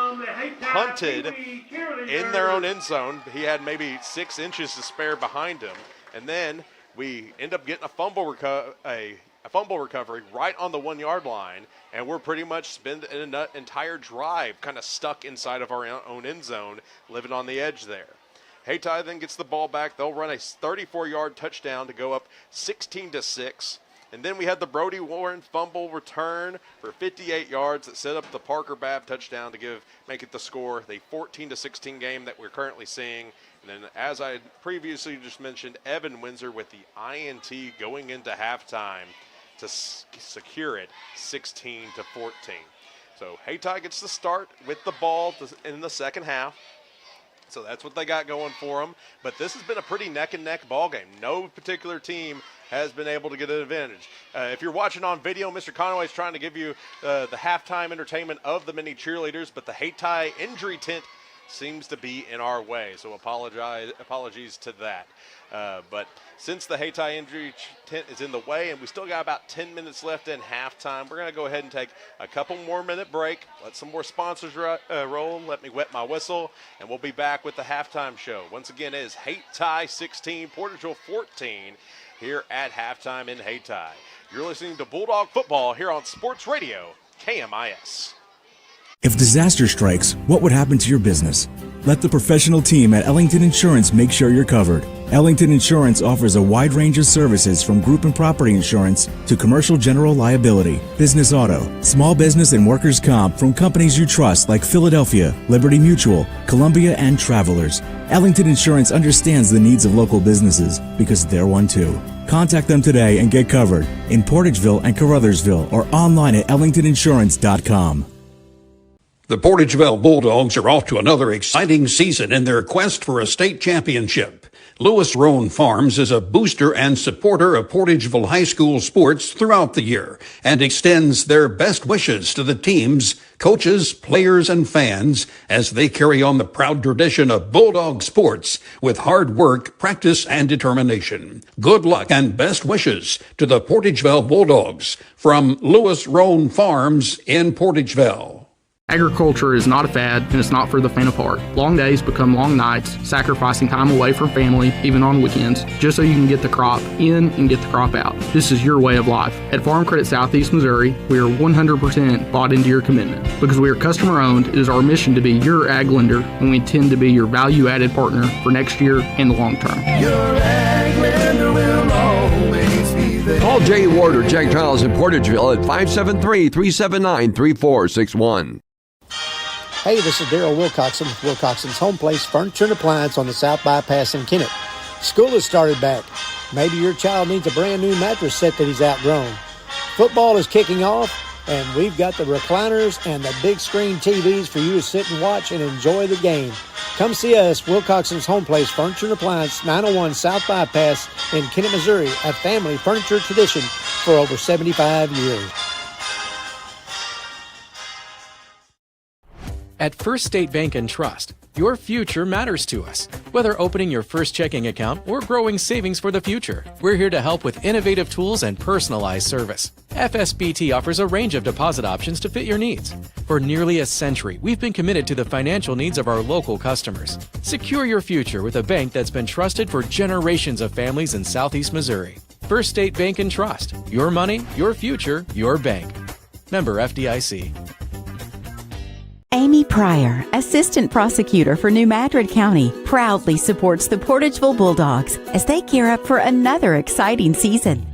punted in their own end zone. He had maybe 6 inches to spare behind him. And then we end up getting a fumble recovery right on the 1-yard line, and we're pretty much spending an entire drive kind of stuck inside of our own end zone, living on the edge there. Hayti then gets the ball back. They'll run a 34-yard touchdown to go up 16-6. And then we had the Brody Warren fumble return for 58 yards that set up the Parker Babb touchdown to make it the score, the 14-16 game that we're currently seeing. And then, as I previously just mentioned, Evan Windsor with the INT going into halftime to secure it 16-14. So Hayti gets the start with the ball in the second half. So that's what they got going for them. But this has been a pretty neck-and-neck ball game. No particular team has been able to get an advantage. If you're watching on video, Mr. Conway is trying to give you the halftime entertainment of the mini cheerleaders, but the Hayti injury tent seems to be in our way. So apologies to that. But since the Hayti injury tent is in the way and we still got about 10 minutes left in halftime, we're going to go ahead and take a couple more minute break, let some more sponsors roll, let me wet my whistle, and we'll be back with the halftime show. Once again, it is Hayti 16, Portageville 14 here at halftime in Hayti. You're listening to Bulldog Football here on Sports Radio, KMIS. If disaster strikes, what would happen to your business? Let the professional team at Ellington Insurance make sure you're covered. Ellington Insurance offers a wide range of services from group and property insurance to commercial general liability, business auto, small business and workers' comp from companies you trust like Philadelphia, Liberty Mutual, Columbia, and Travelers. Ellington Insurance understands the needs of local businesses because they're one too. Contact them today and get covered in Portageville and Caruthersville or online at ellingtoninsurance.com. The Portageville Bulldogs are off to another exciting season in their quest for a state championship. Lewis Roan Farms is a booster and supporter of Portageville High School sports throughout the year and extends their best wishes to the teams, coaches, players, and fans as they carry on the proud tradition of Bulldog sports with hard work, practice, and determination. Good luck and best wishes to the Portageville Bulldogs from Lewis Roan Farms in Portageville. Agriculture is not a fad, and it's not for the faint of heart. Long days become long nights, sacrificing time away from family, even on weekends, just so you can get the crop in and get the crop out. This is your way of life. At Farm Credit Southeast Missouri, we are 100% bought into your commitment. Because we are customer-owned, it is our mission to be your ag lender, and we intend to be your value-added partner for next year and the long term. Your ag lender will always be there. Call Jay Ward or Jack Giles in Portageville at 573-379-3461. Hey, this is Daryl Wilcoxon with Wilcoxon's Home Place Furniture and Appliance on the South Bypass in Kennett. School has started back. Maybe your child needs a brand new mattress set that he's outgrown. Football is kicking off, and we've got the recliners and the big screen TVs for you to sit and watch and enjoy the game. Come see us, Wilcoxon's Home Place Furniture and Appliance, 901 South Bypass in Kennett, Missouri, a family furniture tradition for over 75 years. At First State Bank and Trust, your future matters to us. Whether opening your first checking account or growing savings for the future, we're here to help with innovative tools and personalized service. FSBT offers a range of deposit options to fit your needs. For nearly a century, we've been committed to the financial needs of our local customers. Secure your future with a bank that's been trusted for generations of families in Southeast Missouri. First State Bank and Trust. Your money, your future, your bank. Member FDIC. Amy Pryor, Assistant Prosecutor for New Madrid County, proudly supports the Portageville Bulldogs as they gear up for another exciting season.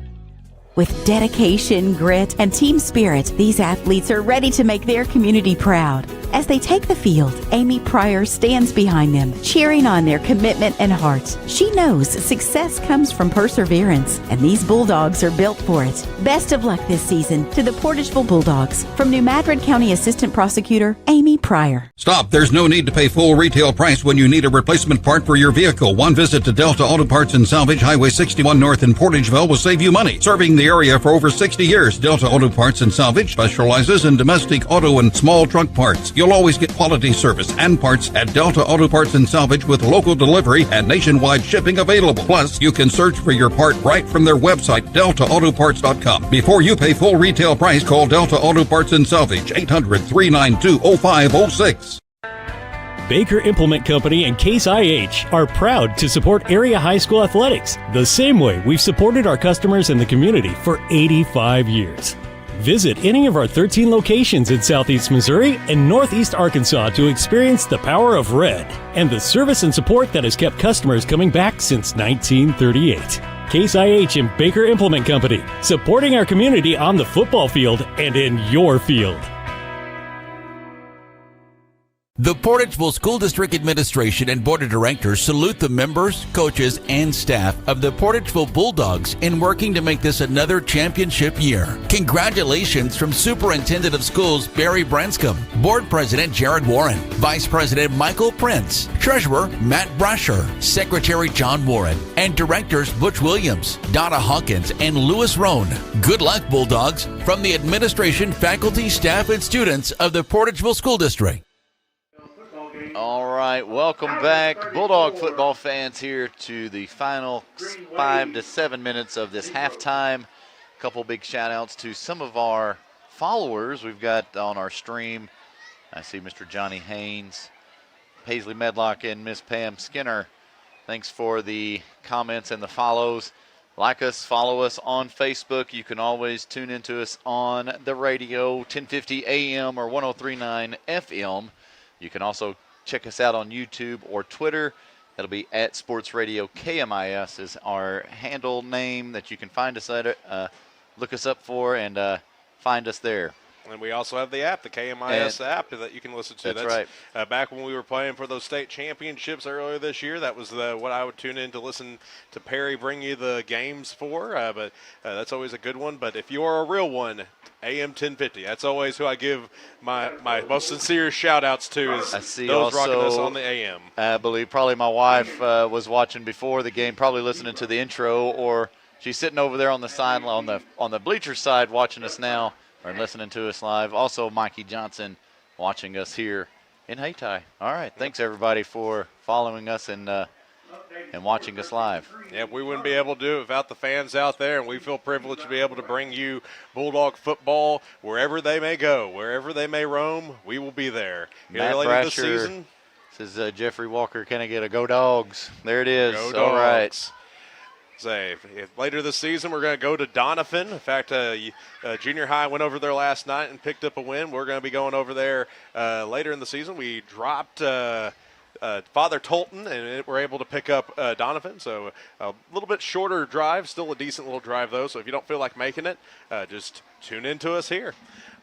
With dedication, grit, and team spirit, these athletes are ready to make their community proud. As they take the field, Amy Pryor stands behind them, cheering on their commitment and heart. She knows success comes from perseverance, and these Bulldogs are built for it. Best of luck this season to the Portageville Bulldogs. From New Madrid County Assistant Prosecutor Amy Pryor. Stop. There's no need to pay full retail price when you need a replacement part for your vehicle. One visit to Delta Auto Parts and Salvage, Highway 61 North in Portageville will save you money. Serving the area for over 60 years, Delta Auto Parts and Salvage specializes in domestic auto and small truck parts. You'll always get quality service and parts at Delta Auto Parts and Salvage with local delivery and nationwide shipping available. Plus, you can search for your part right from their website, deltaautoparts.com. Before you pay full retail price, call Delta Auto Parts and Salvage, 800-392-0506. Baker Implement Company and Case IH are proud to support area high school athletics the same way we've supported our customers in the community for 85 years. Visit any of our 13 locations in Southeast Missouri and Northeast Arkansas to experience the power of red and the service and support that has kept customers coming back since 1938. Case IH and Baker Implement Company, supporting our community on the football field and in your field. The Portageville School District Administration and Board of Directors salute the members, coaches, and staff of the Portageville Bulldogs in working to make this another championship year. Congratulations from Superintendent of Schools Barry Branscombe, Board President Jared Warren, Vice President Michael Prince, Treasurer Matt Brasher, Secretary John Warren, and Directors Butch Williams, Donna Hawkins, and Lewis Roan. Good luck, Bulldogs, from the administration, faculty, staff, and students of the Portageville School District. All right, welcome back, Bulldog football fans, here to the final 5 to 7 minutes of this halftime. A couple big shout-outs to some of our followers we've got on our stream. I see Mr. Johnny Haynes, Paisley Medlock, and Miss Pam Skinner. Thanks for the comments and the follows. Like us, follow us on Facebook. You can always tune into us on the radio, 1050 AM or 103.9 FM. You can also check us out on YouTube or Twitter. That'll be at Sports Radio KMIS is our handle name that you can find us at. Look us up for and find us there. And we also have the app, the KMIS app, that you can listen to. That's right. Back when we were playing for those state championships earlier this year, that was what I would tune in to listen to Perry bring you the games for. But that's always a good one. But if you are a real one, AM 1050. That's always who I give my most sincere shout-outs to is those rocking us on the AM. I believe probably my wife was watching before the game, probably listening to the intro, or she's sitting over there on the sideline, on the bleacher side watching us now or listening to us live. Also, Mikey Johnson watching us here in Hayti. All right, thanks everybody for following us and watching us live. Yeah, we wouldn't be able to do it without the fans out there, and we feel privileged to be able to bring you Bulldog football wherever they may go, wherever they may roam. We will be there. Matt Later this Brasher season. Says Jeffrey Walker, can I get a Go Dogs? There it is. Go All Dogs. right. Say, later this season, we're going to go to Donovan. In fact, junior high went over there last night and picked up a win. We're going to be going over there later in the season. We dropped Father Tolton, and we're able to pick up Donovan. So a little bit shorter drive, still a decent little drive, though. So if you don't feel like making it, just tune in to us here.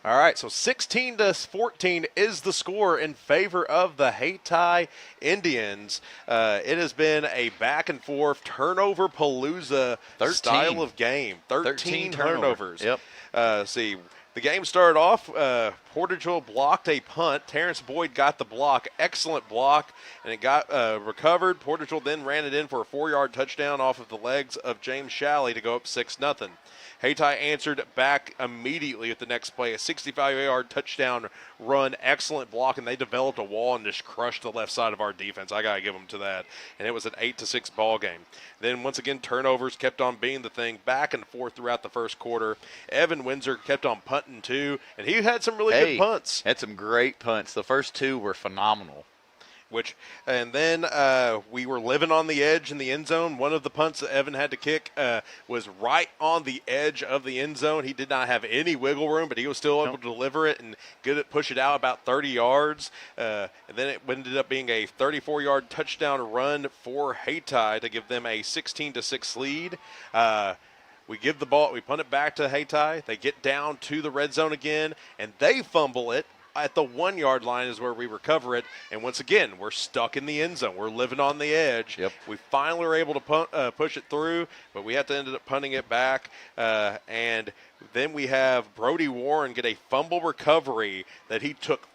All right, so 16-14 is the score in favor of the Hayti Indians. It has been a back-and-forth turnover-palooza style of game. 13 turnovers. Yep. See, the game started off, Portageville blocked a punt. Terrence Boyd got the block, excellent block, and it got recovered. Portageville then ran it in for a 4-yard touchdown off of the legs of James Shalley to go up 6-0. Hayti answered back immediately at the next play, a 65-yard touchdown run, excellent block, and they developed a wall and just crushed the left side of our defense. I got to give them to that. And it was an 8-6 ball game. Then once again, turnovers kept on being the thing, back and forth throughout the first quarter. Evan Windsor kept on punting too, and he had some really good punts. Had some great punts. The first two were phenomenal. And then we were living on the edge in the end zone. One of the punts that Evan had to kick was right on the edge of the end zone. He did not have any wiggle room, but he was still able to deliver it and push it out about 30 yards. And then it ended up being a 34-yard touchdown run for Hayti to give them a 16-6 lead. We give the ball, we punt it back to Hayti. They get down to the red zone again, and they fumble it. At the 1-yard line is where we recover it. And once again, we're stuck in the end zone. We're living on the edge. Yep. We finally were able to push it through, but we had to end up punting it back. And then we have Brody Warren get a fumble recovery that he took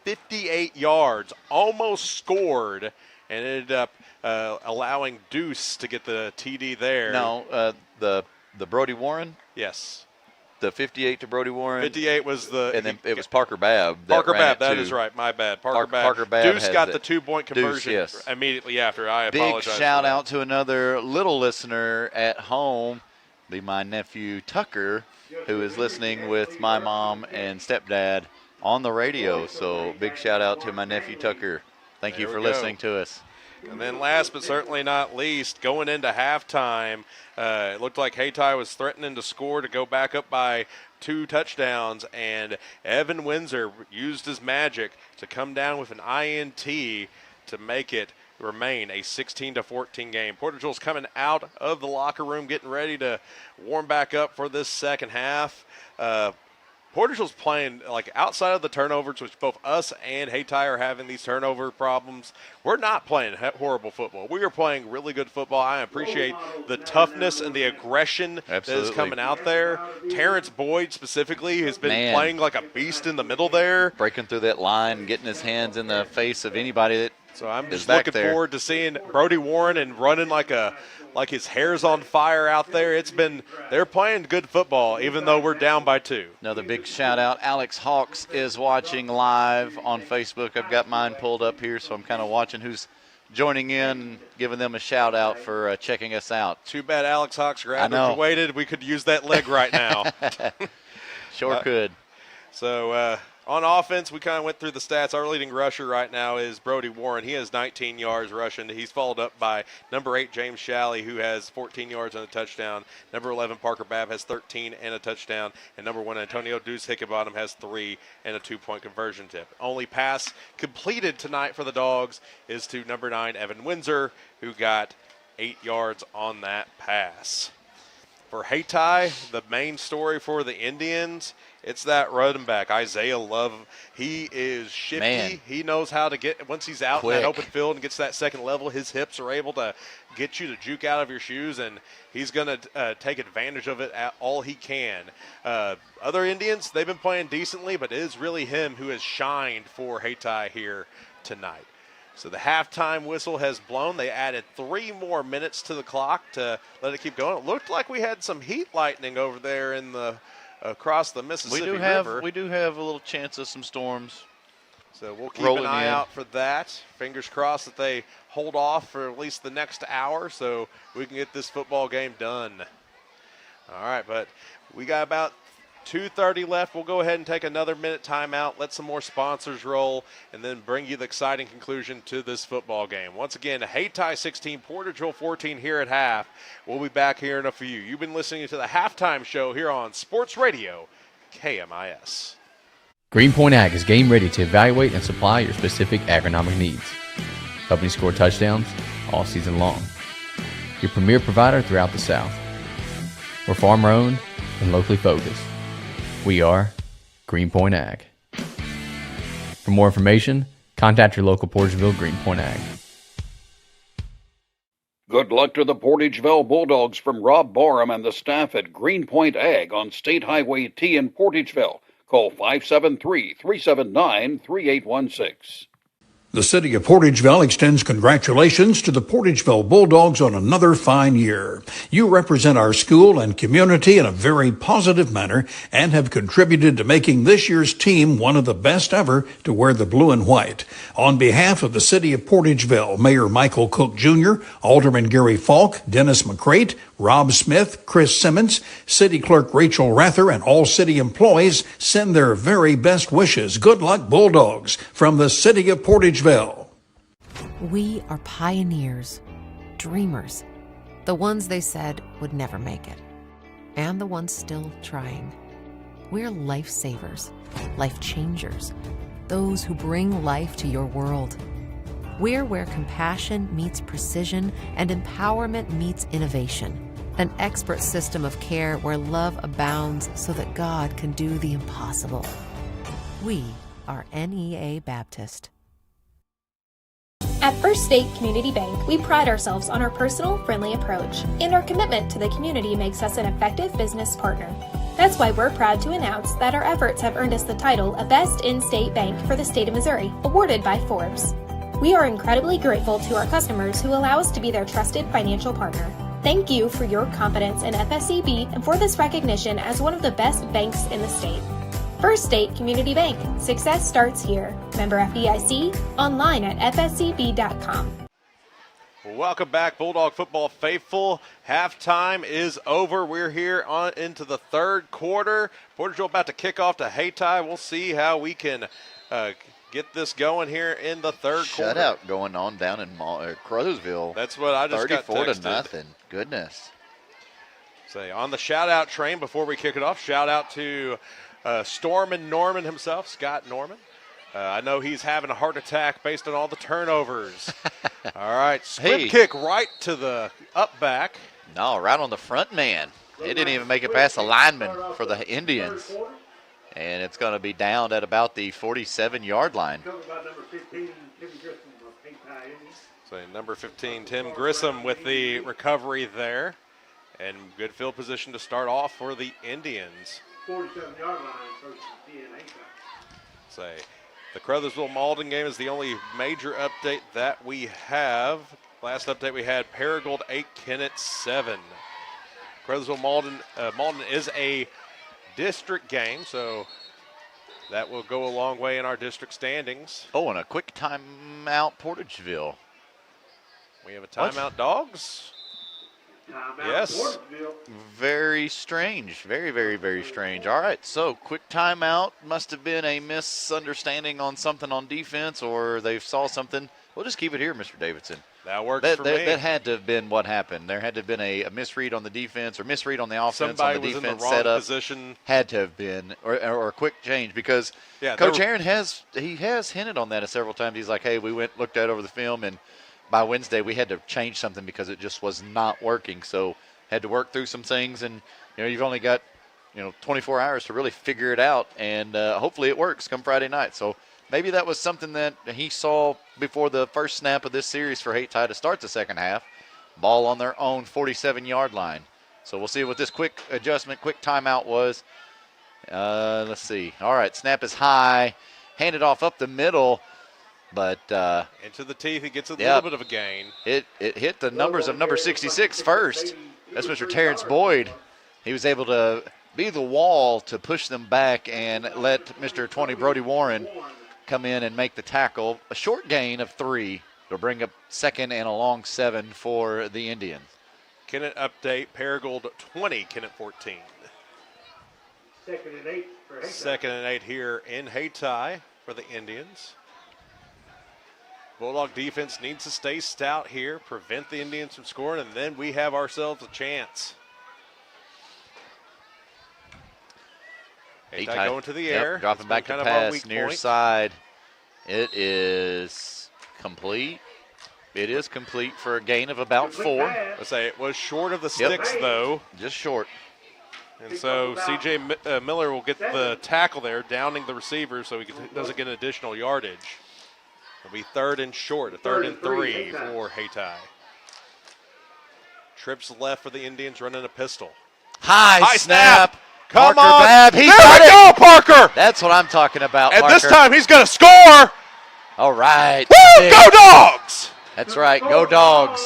58 yards, almost scored, and ended up allowing Deuce to get the TD there. No, the Brody Warren? Yes. The 58 to Brody Warren. 58 was the... And then it was Parker Babb. That is right. My bad. Parker Babb. Deuce got the 2-point conversion Deuce, yes. Immediately after. I apologize. Big shout out to another little listener at home, be my nephew Tucker, who is listening with my mom and stepdad on the radio. So big shout out to my nephew Tucker. Thank you for listening to us. And then last but certainly not least, going into halftime, it looked like Hayti was threatening to score to go back up by 2 touchdowns, and Evan Windsor used his magic to come down with an INT to make it remain a 16-14 game. Portageville's coming out of the locker room, getting ready to warm back up for this second half. Portageville's playing, like, outside of the turnovers, which both us and Hayti are having these turnover problems. We're not playing horrible football. We are playing really good football. I appreciate the toughness and the aggression that is coming out there. Terrence Boyd specifically has been playing like a beast in the middle there. Breaking through that line, getting his hands in the face of anybody that So I'm just looking forward to seeing Brody Warren and running like his hair's on fire out there. They're playing good football, even though we're down by 2. Another big shout out. Alex Hawks is watching live on Facebook. I've got mine pulled up here, so I'm kind of watching who's joining in, giving them a shout out for checking us out. Too bad Alex Hawks graduated. We could use that leg right now. Sure could. So on offense, we kind of went through the stats. Our leading rusher right now is Brody Warren. He has 19 yards rushing. He's followed up by number 8, James Shalley, who has 14 yards and a touchdown. Number 11, Parker Babb, has 13 and a touchdown. And number 1, Antonio Deuce Hickenbottom, has 3 and a 2-point conversion tip. Only pass completed tonight for the Dogs is to number 9, Evan Windsor, who got 8 yards on that pass. For Hayti, the main story for the Indians, it's that running back, Isaiah Love. He is shifty. Man. He knows how to get, once he's out in that open field and gets to that second level, his hips are able to get you to juke out of your shoes, and he's going to take advantage of it at all he can. Other Indians, they've been playing decently, but it is really him who has shined for Hayti here tonight. So the halftime whistle has blown. They added 3 more minutes to the clock to let it keep going. It looked like we had some heat lightning over there in the across the Mississippi River. We do have a little chance of some storms. So we'll keep an eye out for that. Fingers crossed that they hold off for at least the next hour so we can get this football game done. All right, but we got about 2:30 left. We'll go ahead and take another minute timeout, let some more sponsors roll, and then bring you the exciting conclusion to this football game. Once again, Hayti 16, Portageville 14 here at half. We'll be back here in a few. You've been listening to the halftime show here on Sports Radio, KMIS. Greenpoint Ag is game ready to evaluate and supply your specific agronomic needs, helping you score touchdowns all season long. Your premier provider throughout the South. We're farmer-owned and locally focused. We are Greenpoint Ag. For more information, contact your local Portageville Greenpoint Ag. Good luck to the Portageville Bulldogs from Rob Borum and the staff at Greenpoint Ag on State Highway T in Portageville. Call 573-379-3816. The city of Portageville extends congratulations to the Portageville Bulldogs on another fine year. You represent our school and community in a very positive manner and have contributed to making this year's team one of the best ever to wear the blue and white. On behalf of the city of Portageville, Mayor Michael Cook Jr., Alderman Gary Falk, Dennis McCrate, Rob Smith, Chris Simmons, City Clerk Rachel Rather, and all city employees send their very best wishes. Good luck, Bulldogs, from the city of Portageville. We are pioneers, dreamers, the ones they said would never make it, and the ones still trying. We're lifesavers, life changers, those who bring life to your world. We're where compassion meets precision and empowerment meets innovation. An expert system of care where love abounds so that God can do the impossible. We are NEA Baptist. At First State Community Bank, we pride ourselves on our personal, friendly approach, and our commitment to the community makes us an effective business partner. That's why we're proud to announce that our efforts have earned us the title of Best In-State Bank for the state of Missouri, awarded by Forbes. We are incredibly grateful to our customers who allow us to be their trusted financial partner. Thank you for your confidence in FSCB and for this recognition as one of the best banks in the state. First State Community Bank. Success starts here. Member FDIC. Online at fscb.com. Welcome back, Bulldog football faithful. Halftime is over. We're here on into the third quarter. Portageville about to kick off to Hayti. We'll see how we can get this going here in the third quarter. Shutout going on down in Crowsville. That's what I just got texted. 34-0. Goodness. Say on the shout-out train before we kick it off, shout-out to Stormin' Norman himself, Scott Norman. I know he's having a heart attack based on all the turnovers. All right, squib kick right to the up back. No, right on the front man. It didn't even make it past the lineman for the Indians. And it's going to be down at about the 47-yard line. So number 15, Tim Grissom with the recovery there. And good field position to start off for the Indians. 47-yard line versus DNA. Say, the Crothersville Malden game is the only major update that we have. Last update we had Paragould 8, Kennett 7. Crothersville Malden is a district game, so that will go a long way in our district standings. Oh, and a quick timeout, Portageville. We have a timeout, Dogs. Yes. Very strange. Very, very, very strange. All right, so quick timeout. Must have been a misunderstanding on something on defense, or they saw something. We'll just keep it here, Mr. Davidson. That works for me. That had to have been what happened. There had to have been a misread on the defense or misread on the offense. Somebody on the was defense in the wrong setup. position. Had to have been, or a quick change, because Coach Aaron has hinted on that several times. He's like, hey, we looked at over the film, and by Wednesday we had to change something because it just was not working. So had to work through some things, and you've only got 24 hours to really figure it out, and hopefully it works come Friday night. So maybe that was something that he saw before the first snap of this series for Hayti to start the second half. Ball on their own 47-yard line. So we'll see what this quick adjustment, quick timeout was. Let's see. All right, snap is high. Handed off up the middle, but into the teeth, he gets a little bit of a gain. It hit the numbers of number 66 first. That's Mr. Terrence Boyd. He was able to be the wall to push them back and let Mr. 20 Brody Warren come in and make the tackle. A short gain of 3 to bring up second and a long 7 for the Indians. Kennett update, Paragould 20, Kennett 14. Second and 8 for Hayti. Second and 8 here in Hayti for the Indians. Bulldog defense needs to stay stout here, prevent the Indians from scoring, and then we have ourselves a chance. Hayti going to the air. Dropping back to pass, near side. It is complete. It is complete for a gain of about 4. Let's say it was short of the sticks, though. Just short. And so C.J. Miller will get the tackle there, downing the receiver so he doesn't get an additional yardage. It'll be third and short, a third and 3 for Hayti. Trips left for the Indians, running a pistol. High snap. Come Parker on. Babb. There we go, Parker. That's what I'm talking about, And Parker. this time he's going to score. All right. Woo! Go Dogs. That's right. Go Dogs.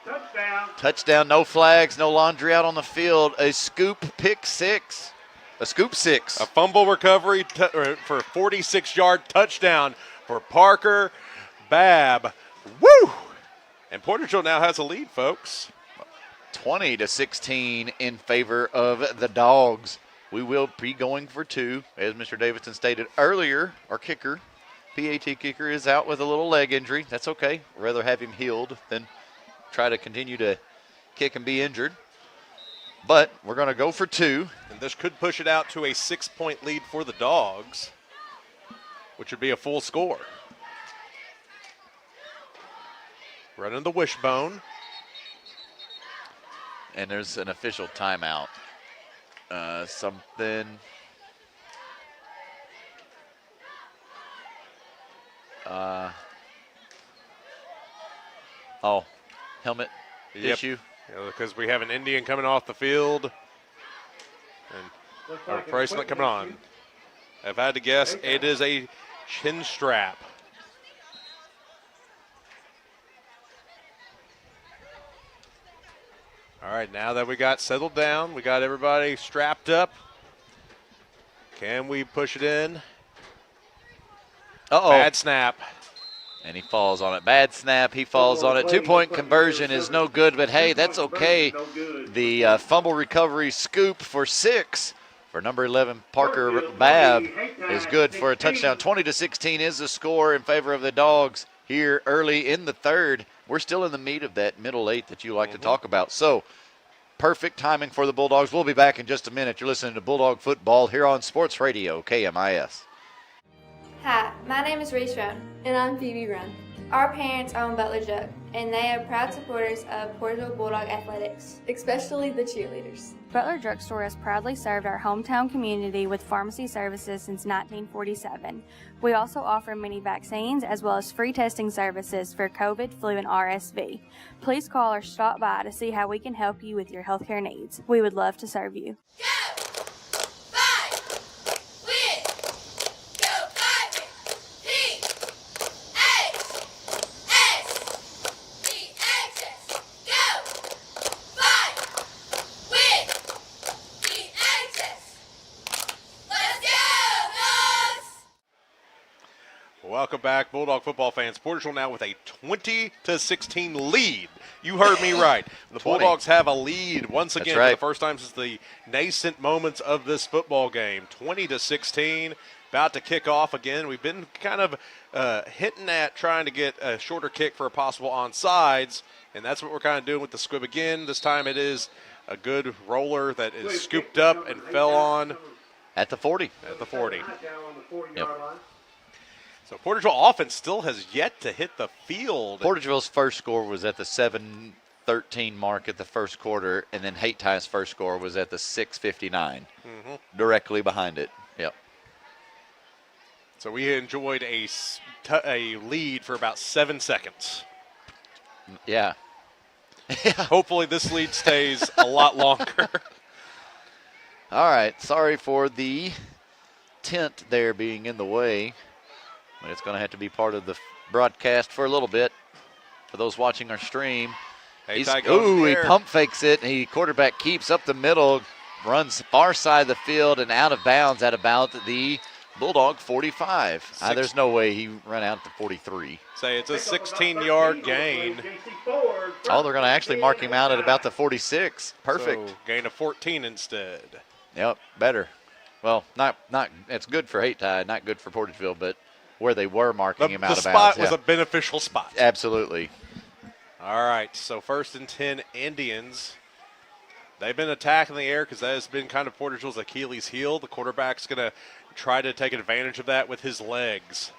Touchdown. Touchdown. No flags. No laundry out on the field. A scoop pick 6. A scoop 6. A fumble recovery for a 46-yard touchdown for Parker Babb. Woo! And Portageville now has a lead, folks. 20-16 in favor of the Dogs. We will be going for 2. As Mr. Davidson stated earlier, our kicker, PAT kicker, is out with a little leg injury. That's okay. We'd rather have him healed than try to continue to kick and be injured. But we're going to go for 2. And this could push it out to a 6-point lead for the Dogs, which would be a full score. Running the wishbone. And there's an official timeout. Something. Helmet issue. Because we have an Indian coming off the field. And our bracelet coming on. If I had to guess, it is a chin strap. All right, now that we got settled down, we got everybody strapped up. Can we push it in? Uh-oh. Bad snap. And he falls on it. Bad snap, he falls on it. 2-point conversion is no good, but hey, that's okay. The fumble recovery scoop for 6 for number 11, Parker Babb, is good for a touchdown. 20-16 is the score in favor of the Dogs here early in the third. We're still in the meat of that middle 8 that you like to talk about. So, perfect timing for the Bulldogs. We'll be back in just a minute. You're listening to Bulldog Football here on Sports Radio, KMIS. Hi, my name is Reese Roan. And I'm Phoebe Run. Our parents own Butler Jug, and they are proud supporters of Portageville Bulldog athletics, especially the cheerleaders. Butler Drugstore has proudly served our hometown community with pharmacy services since 1947. We also offer many vaccines as well as free testing services for COVID, flu, and RSV. Please call or stop by to see how we can help you with your healthcare needs. We would love to serve you. Welcome back, Bulldog football fans. Portageville now with a 20-16 lead. You heard me right. The 20. Bulldogs have a lead once again right. for the first time since the nascent moments of this football game. 20-16, about to kick off again. We've been kind of hinting at trying to get a shorter kick for a possible onside, and that's what we're kind of doing with the squib again. This time it is a good roller that is scooped up and fell on. At the 40. At the 40. Yep. So Portageville offense still has yet to hit the field. Portageville's first score was at the 7:13 mark at the first quarter, and then Hayti's first score was at the 6:59, directly behind it. Yep. So we enjoyed a lead for about 7 seconds. Yeah. Hopefully this lead stays a lot longer. All right. Sorry for the tent there being in the way. But it's going to have to be part of the broadcast for a little bit for those watching our stream. He pump fakes it. Quarterback keeps up the middle, runs far side of the field and out of bounds at about the Bulldog 45. There's no way he ran out to 43. Say it's a 16-yard gain. Oh, they're going to actually mark him out at about the 46. Perfect. So gain of 14 instead. Yep, better. Well, not. It's good for Hayti, not good for Portageville, but where they were marking him out of bounds. The spot was a beneficial spot. Absolutely. All right, so 1st and 10 Indians. They've been attacking the air because that has been kind of Portageville's Achilles heel. The quarterback's going to try to take advantage of that with his legs.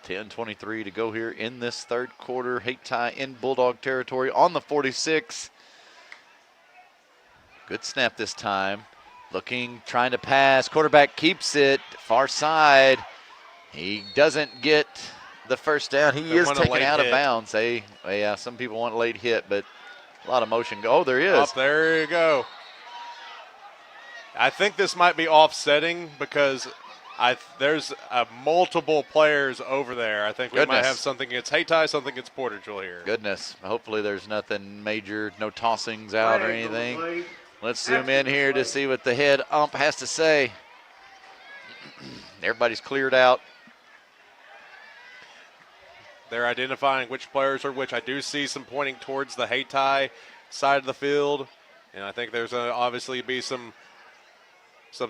10:23 to go here in this third quarter. Hayti in Bulldog territory on the 46. Good snap this time. Trying to pass. Quarterback keeps it far side. He doesn't get the first down. He is taken out of bounds. Some people want a late hit, but a lot of motion. Oh, there he is. There you go. I think this might be offsetting because there's multiple players over there. I think we might have something against Hayti, something against Portageville here. Goodness. Hopefully there's nothing major, no tossings out or anything. Let's zoom in here to see what the head ump has to say. Everybody's cleared out. They're identifying which players are which. I do see some pointing towards the Hayti side of the field, and I think there's obviously be something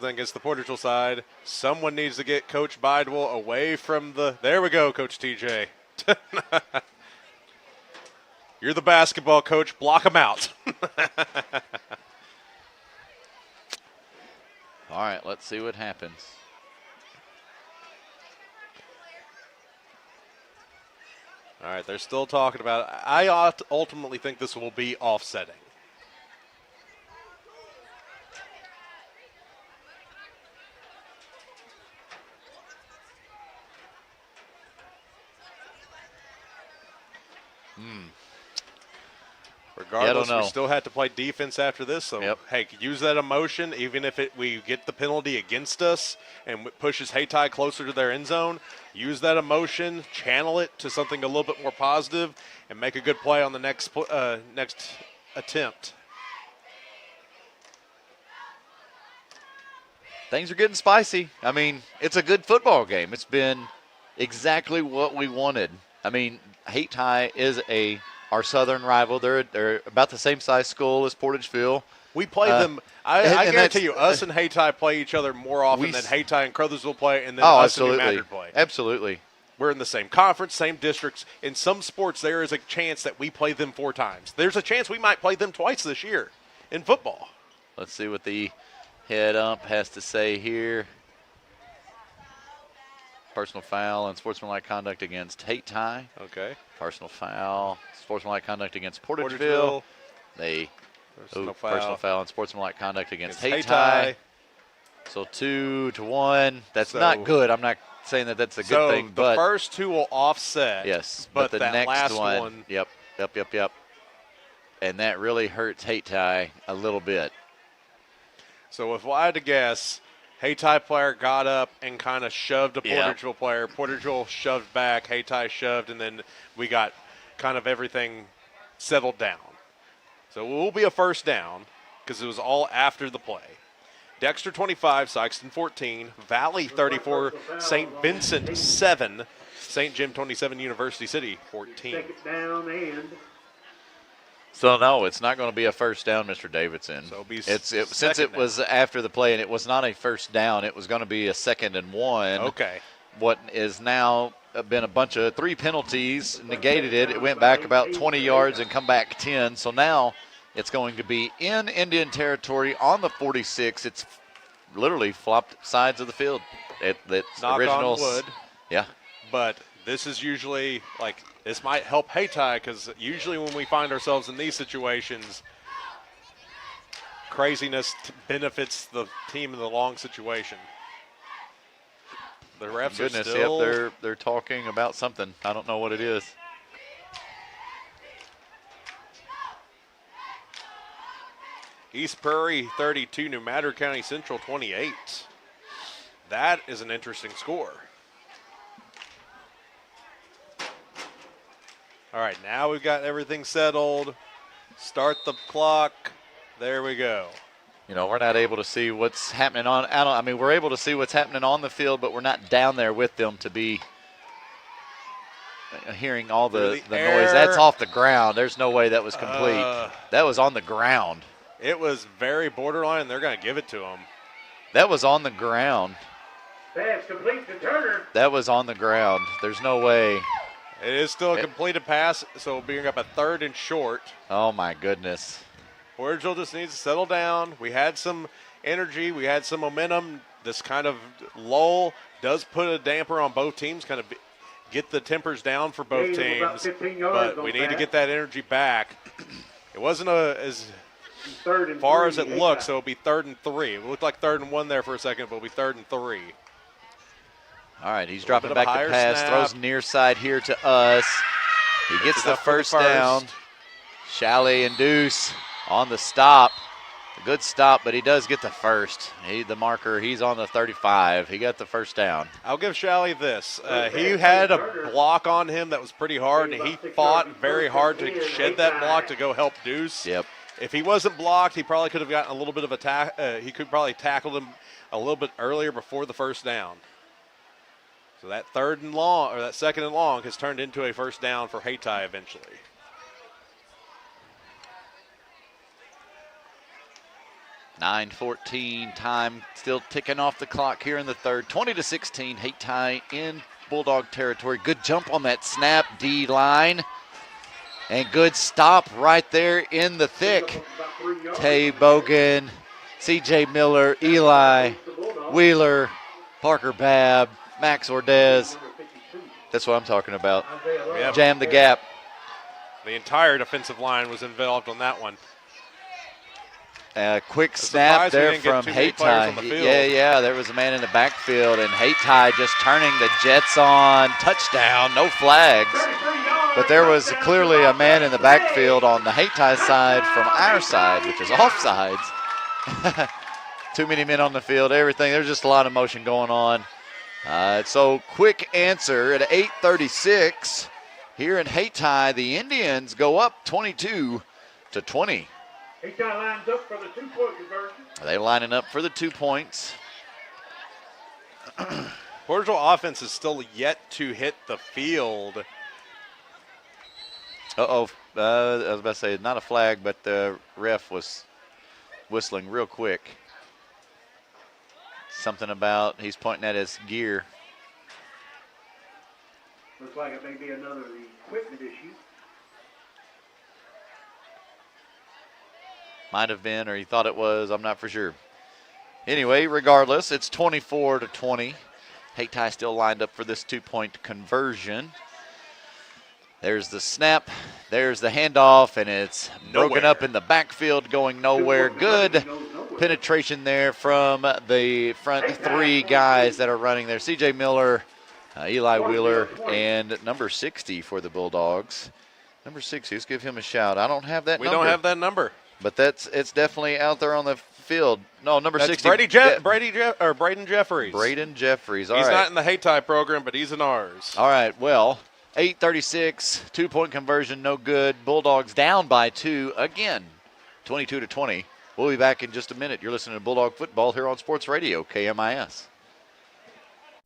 against the Portageville side. Someone needs to get Coach Bidwell away from the. There we go, Coach TJ. You're the basketball coach. Block him out. All right, let's see what happens. All right, they're still talking about it. I ultimately think this will be offsetting. Regardless, we still have to play defense after this. So, hey, use that emotion, even if we get the penalty against us and pushes Hayti closer to their end zone. Use that emotion, channel it to something a little bit more positive, and make a good play on the next attempt. Things are getting spicy. I mean, it's a good football game. It's been exactly what we wanted. I mean, Hayti is our southern rival. They're about the same size school as Portageville. We play them. I guarantee you, us and Hayti play each other more often than Hayti and Crothersville play, and then us and New Madrid play. Absolutely. We're in the same conference, same districts. In some sports, there is a chance that we play them 4 times. There's a chance we might play them twice this year in football. Let's see what the head ump has to say here. Personal foul and sportsmanlike conduct against Hayti. Okay. Personal foul, sportsmanlike conduct against Portageville. Personal foul and sportsmanlike conduct against Hayti. So 2-1. That's not good. I'm not saying that that's a good thing. So the first two will offset. Yes, but the that next last one. Yep. And that really hurts Hayti a little bit. So if I had to guess, Hayti player got up and kind of shoved a Portageville player. Portageville shoved back, Hayti shoved, and then we got kind of everything settled down. So it will be a first down because it was all after the play. Dexter 25, Sykeston 14, Valley 34, St. Vincent 7, St. Jim 27, University City 14. Second down and. So, no, it's not going to be a first down, Mr. Davidson. So since it was after the play and it was not a first down, it was going to be a 2nd and 1. Okay. What is now been a bunch of 3 penalties, negated it. It went back about 20 yards and come back 10. So now it's going to be in Indian territory on the 46. It's literally flopped sides of the field. It's knock originals. on wood. Yeah. But this is usually this might help Hayti because usually when we find ourselves in these situations, craziness benefits the team in the long situation. The refs are still. Yep, they're talking about something. I don't know what it is. East Prairie 32, New Madrid County Central 28. That is an interesting score. All right, now we've got everything settled. Start the clock. There we go. We're not able to see what's happening we're able to see what's happening on the field, but we're not down there with them to be hearing all the noise. That's off the ground. There's no way that was complete. That was on the ground. It was very borderline. They're going to give it to him. That was on the ground. Pass complete to Turner. That was on the ground. There's no way. It is still a completed pass, so we'll bring up a 3rd and short. Oh, my goodness. Portageville just needs to settle down. We had some energy. We had some momentum. This kind of lull does put a damper on both teams, kind of get the tempers down for both teams. But we need to get that energy back. It wasn't as far as it looked, so it'll be 3rd and 3. It looked like 3rd and 1 there for a second, but it'll be 3rd and 3. All right, he's dropping back the pass, throws near side here to us. He gets the first down. Shalley and Deuce on the stop. A good stop, but he does get the first. The marker, he's on the 35. He got the first down. I'll give Shalley this. He had a block on him that was pretty hard, and he fought very hard to shed that block to go help Deuce. Yep. If he wasn't blocked, he probably could have gotten a little bit of a he could probably tackled him a little bit earlier before the first down. So that 3rd and long, or that 2nd and long, has turned into a first down for Hayti eventually. .9:14 time still ticking off the clock here in the 3rd. 20-16, Hayti in Bulldog territory. Good jump on that snap, D-line. And good stop right there in the thick. Tay Bogan, C.J. Miller, Eli, Wheeler, Parker Babb, Max Ordez. That's what I'm talking about. Yep. Jam the gap. The entire defensive line was involved on that one. Quick snap there from Hayti. Yeah, there was a man in the backfield, and Hayti just turning the Jets on. Touchdown, no flags. But there was clearly a man in the backfield on the Hayti side from our side, which is offsides. Too many men on the field, everything. There's just a lot of motion going on. So quick answer at 8:36 here in Hayti. The Indians go up 22-20. Hayti lines up for the 2-point conversion. Are they lining up for the 2 points? Portageville offense is still yet to hit the field. I was about to say not a flag, but the ref was whistling real quick. Something about he's pointing at his gear. Looks like it may be another equipment issue. Might have been, or he thought it was. I'm not for sure. Anyway, regardless, it's 24-20. Hayti still lined up for this 2-point conversion. There's the snap. There's the handoff, and it's broken up in the backfield, going nowhere. Good penetration there from the front 3 guys that are running there. C.J. Miller, Eli Wheeler, and number 60 for the Bulldogs. Number 60, let's give him a shout. I don't have that number. We don't have that number. But it's definitely out there on the field. No, number That's 60. Braden Jeffries. Braden Jeffries. All he's right. not in the Hayti program, but he's in ours. All right, well, 8:36, 2-point conversion, no good. Bulldogs down by 2 again, 22-20. We'll be back in just a minute. You're listening to Bulldog Football here on Sports Radio, KMIS.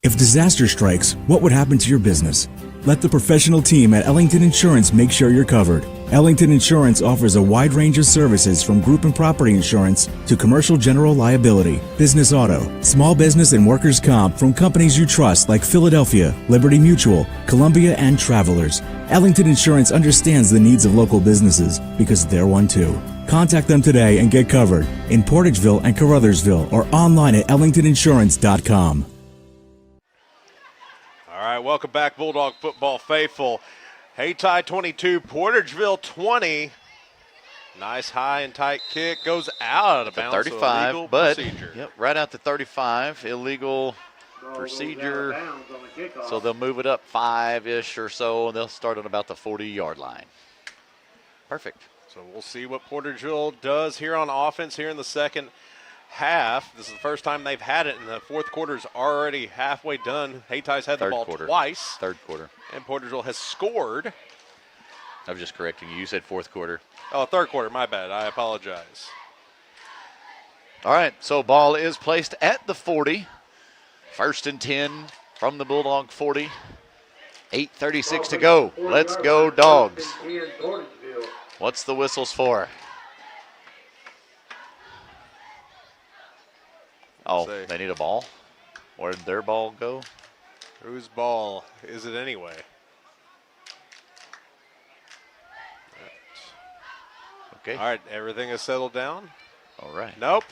If disaster strikes, what would happen to your business? Let the professional team at Ellington Insurance make sure you're covered. Ellington Insurance offers a wide range of services from group and property insurance to commercial general liability, business auto, small business and workers' comp from companies you trust like Philadelphia, Liberty Mutual, Columbia, and Travelers. Ellington Insurance understands the needs of local businesses because they're one too. Contact them today and get covered in Portageville and Caruthersville or online at ellingtoninsurance.com. All right, welcome back, Bulldog football faithful. Hayti 22, Portageville 20. Nice high and tight kick, goes out of bounds. 35, illegal but procedure. Yep, right out to 35, illegal procedure. So they'll move it up 5-ish or so, and they'll start on about the 40-yard line. Perfect. So we'll see what Portageville does here on offense here in the second half. This is the first time they've had it, and the fourth quarter is already halfway done. Hayty's had the ball twice. Third quarter. And Portageville has scored. I was just correcting you. You said fourth quarter. Oh, third quarter. My bad. I apologize. All right, so ball is placed at the 40. 1st and 10 from the Bulldog 40. 8:36 to go. Let's go, Dogs. What's the whistles for? Oh, they need a ball? Where did their ball go? Whose ball is it anyway? Okay. All right, everything is settled down. All right. Nope.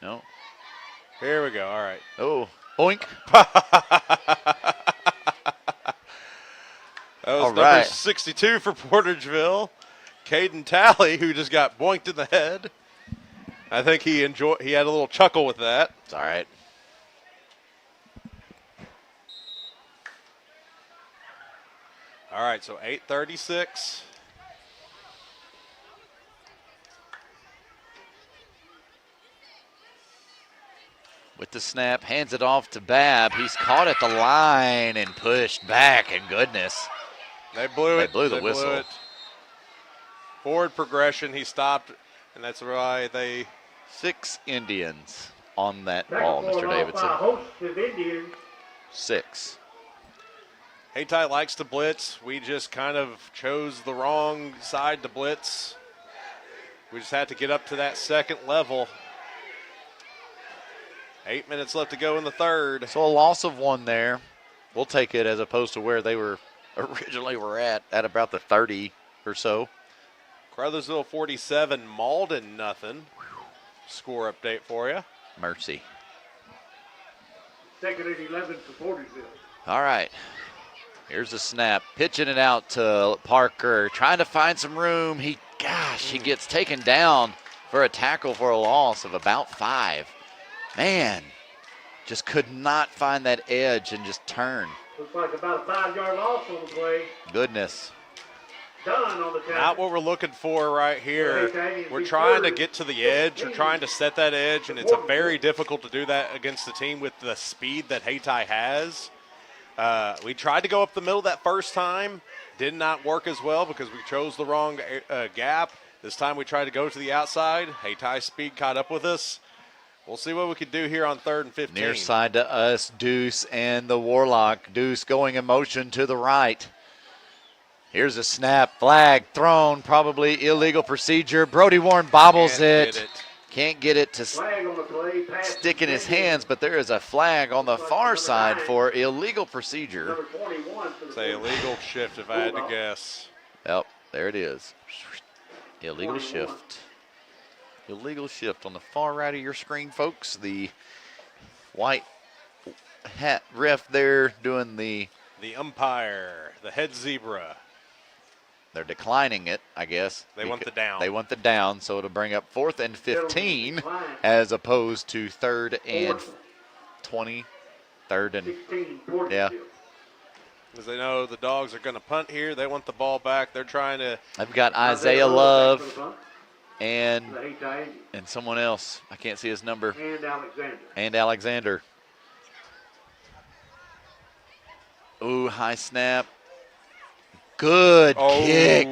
No. Here we go. All right. Oh, boink. That was All number right. 62 for Portageville. Caden Talley, who just got boinked in the head. I think he had a little chuckle with that. It's all right. All right, so 8:36. With the snap, hands it off to Babb. He's caught at the line and pushed back, and goodness. They blew it. They blew the whistle. Blew it. Forward progression, he stopped, and that's why they... 6 Indians on that ball, Mr. Davidson. 6. Hayti likes to blitz. We just kind of chose the wrong side to blitz. We just had to get up to that second level. 8 minutes left to go in the third. So a loss of 1 there. We'll take it as opposed to where they were originally at about the 30 or so. Caruthersville 47, Malden nothing. Score update for you. Mercy. 2nd and 11 for Portageville. All right. Here's the snap. Pitching it out to Parker. Trying to find some room. He gets taken down for a tackle for a loss of about 5. Man, just could not find that edge and just turn. Looks like about a 5-yard loss on the play. Goodness. Done on the tackle. Not what we're looking for right here. We're trying to get to the edge. We're trying to set that edge, and it's very difficult to do that against the team with the speed that Hayti has. We tried to go up the middle that first time. Did not work as well because we chose the wrong gap. This time we tried to go to the outside. Hayty's speed caught up with us. We'll see what we can do here on 3rd and 15. Near side to us, Deuce and the Warlock. Deuce going in motion to the right. Here's a snap, flag thrown, probably illegal procedure. Brody Warren bobbles it. Can't get it to stick in his hands, but there is a flag on the far side for illegal procedure. It's a illegal shift if I had to guess. Yep, there it is. Illegal shift. Illegal shift on the far right of your screen, folks. The white ref there doing the umpire, the head zebra. They're declining it, I guess. They want the down. They want the down, so it'll bring up 4th and 15 as opposed to 3rd and 20. 3rd and, yeah. Because they know the Dogs are going to punt here. They want the ball back. They're trying to. I've got Isaiah Love and someone else. I can't see his number. And Alexander. Ooh, high snap. Good kick.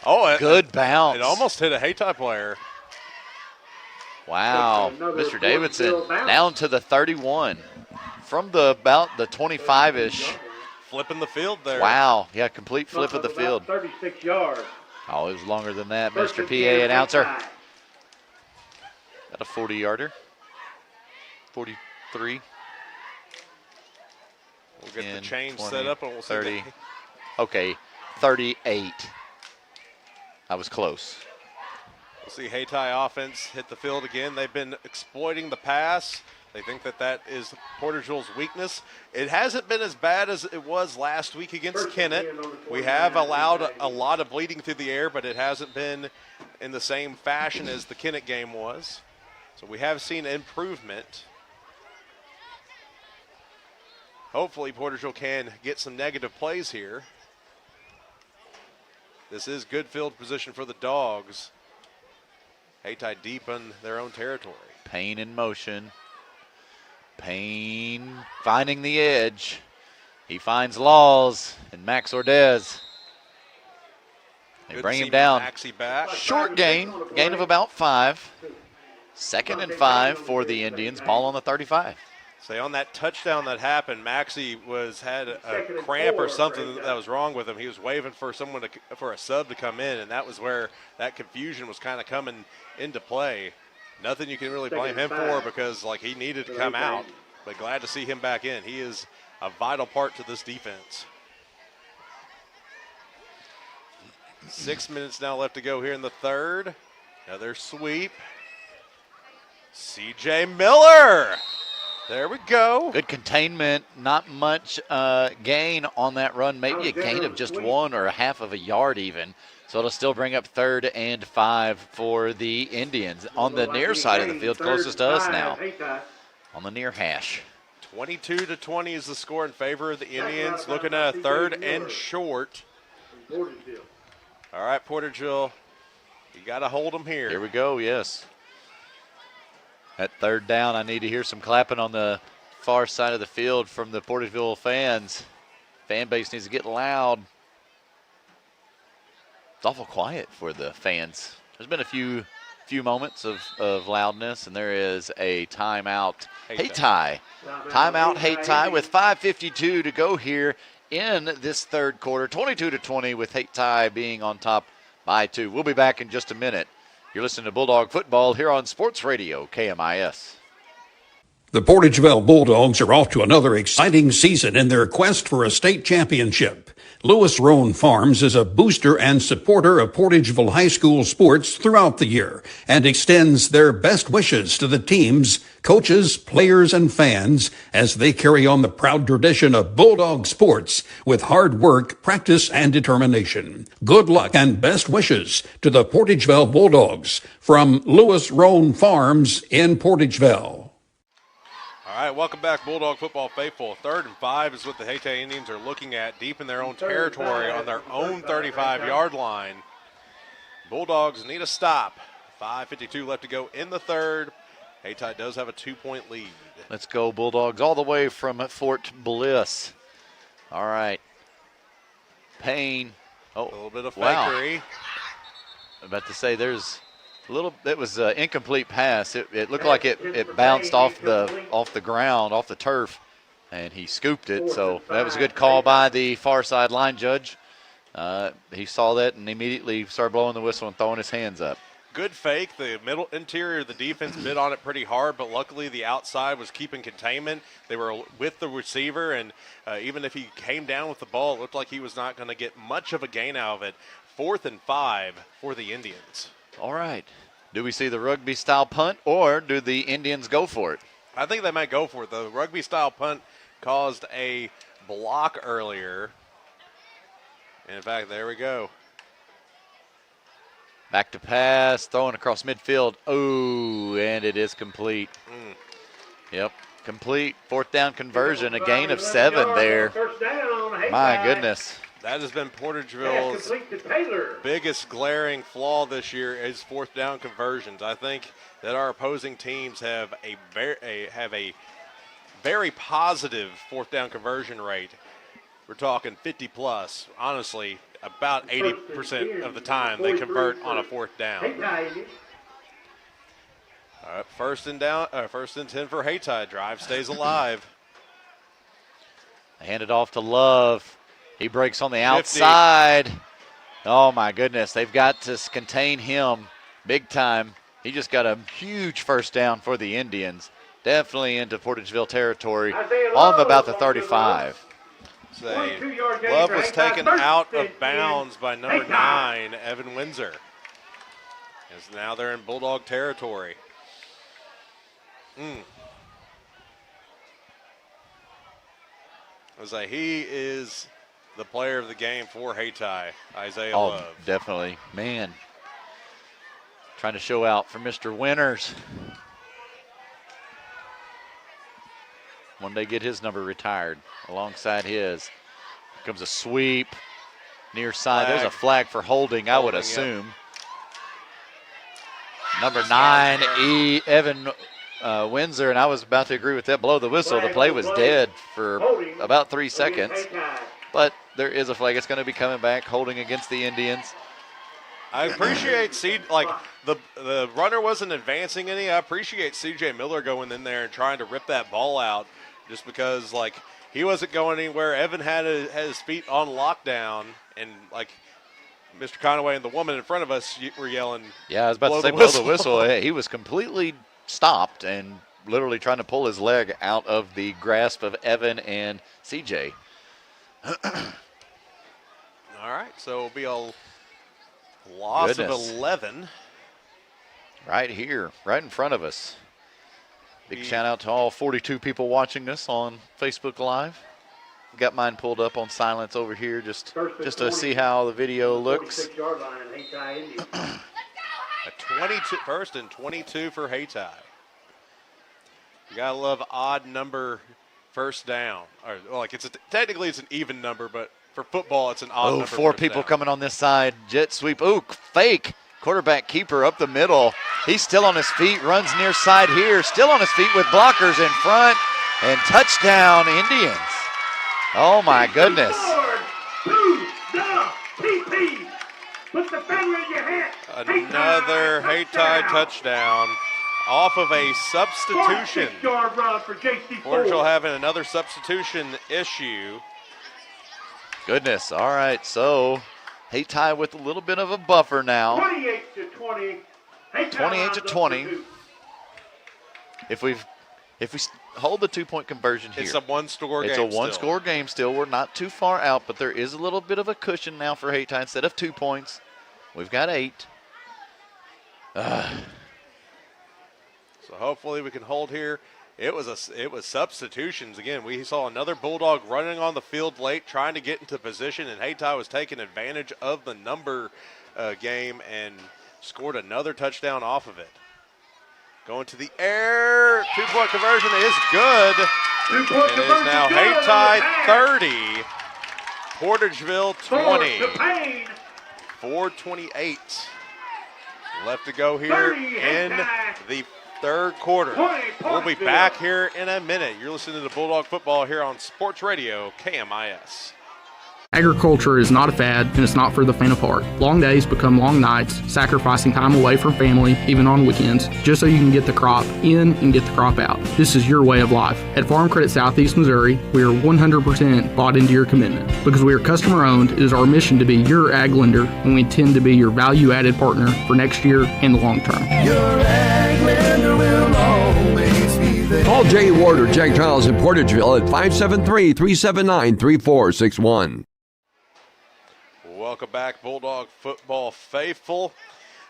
Oh, good bounce. It almost hit a Hayti player. Wow, Mr. Davidson down to the 31 from about the 25-ish. Flipping the field there. Wow, yeah, complete flip of the field. 36 yards. Oh, it was longer than that, Mr. PA announcer. Got a 40-yarder. 43. We'll get the chain set up and we'll see. 30. Okay, 38. I was close. We'll see Hayti offense hit the field again. They've been exploiting the pass. They think that is Portageville's weakness. It hasn't been as bad as it was last week against Kennett. We have allowed a lot of bleeding through the air, but it hasn't been in the same fashion as the Kennett game was. So we have seen improvement. Hopefully Portageville can get some negative plays here. This is good field position for the Dogs. Hayti deep in their own territory. Payne in motion. Payne finding the edge. He finds Laws and Max Ordez. They bring him down. Maxie back. Short gain of about 5. 2nd and 5 for the Indians. Ball on the 35. Say on that touchdown that happened, Maxie had a cramp or something that was wrong with him. He was waving for for a sub to come in, and that was where that confusion was kind of coming into play. Nothing you can really blame him for because he needed to come out, but glad to see him back in. He is a vital part to this defense. 6 minutes now left to go here in the third. Another sweep. C.J. Miller. There we go. Good containment. Not much gain on that run. Maybe a gain of just 1 or a half of a yard even. So it'll still bring up 3rd and 5 for the Indians. On the near side of the field, closest to us now. On the near hash. 22-20 is the score in favor of the Indians. Looking at a 3rd and short. All right, Portageville, you got to hold them here. Here we go, yes. At 3rd down, I need to hear some clapping on the far side of the field from the Portageville fans. Fan base needs to get loud. It's awful quiet for the fans. There's been a few moments of loudness, and there is a timeout. Hayti. Timeout Hayti with 5:52 to go here in this third quarter. 22-20 with Hayti being on top by 2. We'll be back in just a minute. You're listening to Bulldog Football here on Sports Radio KMIS. The Portageville Bulldogs are off to another exciting season in their quest for a state championship. Lewis Roan Farms is a booster and supporter of Portageville High School sports throughout the year and extends their best wishes to the teams, coaches, players, and fans as they carry on the proud tradition of Bulldog sports with hard work, practice, and determination. Good luck and best wishes to the Portageville Bulldogs from Lewis Roan Farms in Portageville. All right, welcome back, Bulldog football faithful. 3rd and 5 is what the Hayti Indians are looking at deep in their own territory on their own 35-yard line. Bulldogs need a stop. 5:52 left to go in the third. Hayti does have a 2-point lead. Let's go, Bulldogs, all the way from Fort Bliss. All right. Payne. Oh, a little bit of Wow. fakery. I'm about to say there's it was an incomplete pass. It looked like it bounced off the ground, off the turf, and he scooped it. So that was a good call by the far side line judge. He saw that and immediately started blowing the whistle and throwing his hands up. Good fake. The middle interior of the defense bit on it pretty hard, but luckily the outside was keeping containment. They were with the receiver, and even if he came down with the ball, it looked like he was not going to get much of a gain out of it. 4th and 5 for the Indians. All right. Do we see the rugby-style punt, or do the Indians go for it? I think they might go for it. The rugby-style punt caused a block earlier. In fact, there we go. Back to pass, throwing across midfield. Oh, and it is complete. Yep, complete. 4th down conversion, a gain of 7 there. My goodness. That has been Portageville's biggest glaring flaw this year is 4th down conversions. I think that our opposing teams have a very positive 4th down conversion rate. We're talking 50 plus. Honestly, about 80% of the time they convert on a 4th down. All right, first and 10 for Hayti. Drive stays alive. Hand it off to Love. He breaks on the outside. Oh, my goodness. They've got to contain him big time. He just got a huge first down for the Indians. Definitely into Portageville territory on about the 35. Love was taken out of bounds by number 9, Evan Windsor. As now they're in Bulldog territory. He is the player of the game for Hayti, Isaiah Love. Definitely. Man, trying to show out for Mr. Winters. One day get his number retired alongside his. Here comes a sweep near side. There's a flag for holding, I would assume. Number 9, Evan Windsor, and I was about to agree with that. Blow the whistle. The play was dead for about 3 seconds. But there is a flag. It's going to be coming back, holding against the Indians. I appreciate the runner wasn't advancing any. I appreciate C.J. Miller going in there and trying to rip that ball out, just because he wasn't going anywhere. Evan had his feet on lockdown, and Mr. Conaway and the woman in front of us were yelling. Yeah, I was about to say blow the whistle. He was completely stopped and literally trying to pull his leg out of the grasp of Evan and C.J. All right, so it'll be a loss of 11. Right here, right in front of us. Big shout out to all 42 people watching us on Facebook Live. Got mine pulled up on silence over here just to see how the video looks. First and 22 for Hayti. You gotta love odd number first down. Technically it's an even number, but for football it's an odd number. 4 people coming on this side. Jet sweep. Ooh, fake. Quarterback keeper up the middle. He's still on his feet, runs near side here. Still on his feet with blockers in front. And touchdown, Indians. Oh, my goodness. Another Hayti touchdown off of a substitution. Portageville having another substitution issue. Goodness. All right, so Hayti with a little bit of a buffer now. 28-20. If we hold the 2-point conversion here. It's a one-score game. It's a one-score game still. We're not too far out, but there is a little bit of a cushion now for Hayti. Instead of 2 points, we've got 8. So hopefully we can hold here. It was substitutions again. We saw another Bulldog running on the field late, trying to get into position, and Hayti was taking advantage of the number game and scored another touchdown off of it. Going to the air, 2-point conversion is good. It is now Hayti 30, Portageville 20. 4:28 left to go here in the third quarter. We'll be back here in a minute. You're listening to Bulldog Football here on Sports Radio KMIS. Agriculture is not a fad, and it's not for the faint of heart. Long days become long nights, sacrificing time away from family, even on weekends, just so you can get the crop in and get the crop out. This is your way of life. At Farm Credit Southeast Missouri, we are 100% bought into your commitment. Because we are customer-owned, it is our mission to be your ag lender, and we intend to be your value-added partner for next year and the long term. Your ag lender will always be there. Call Jay Ward or Jack Giles in Portageville at 573-379-3461. Welcome back, Bulldog football faithful.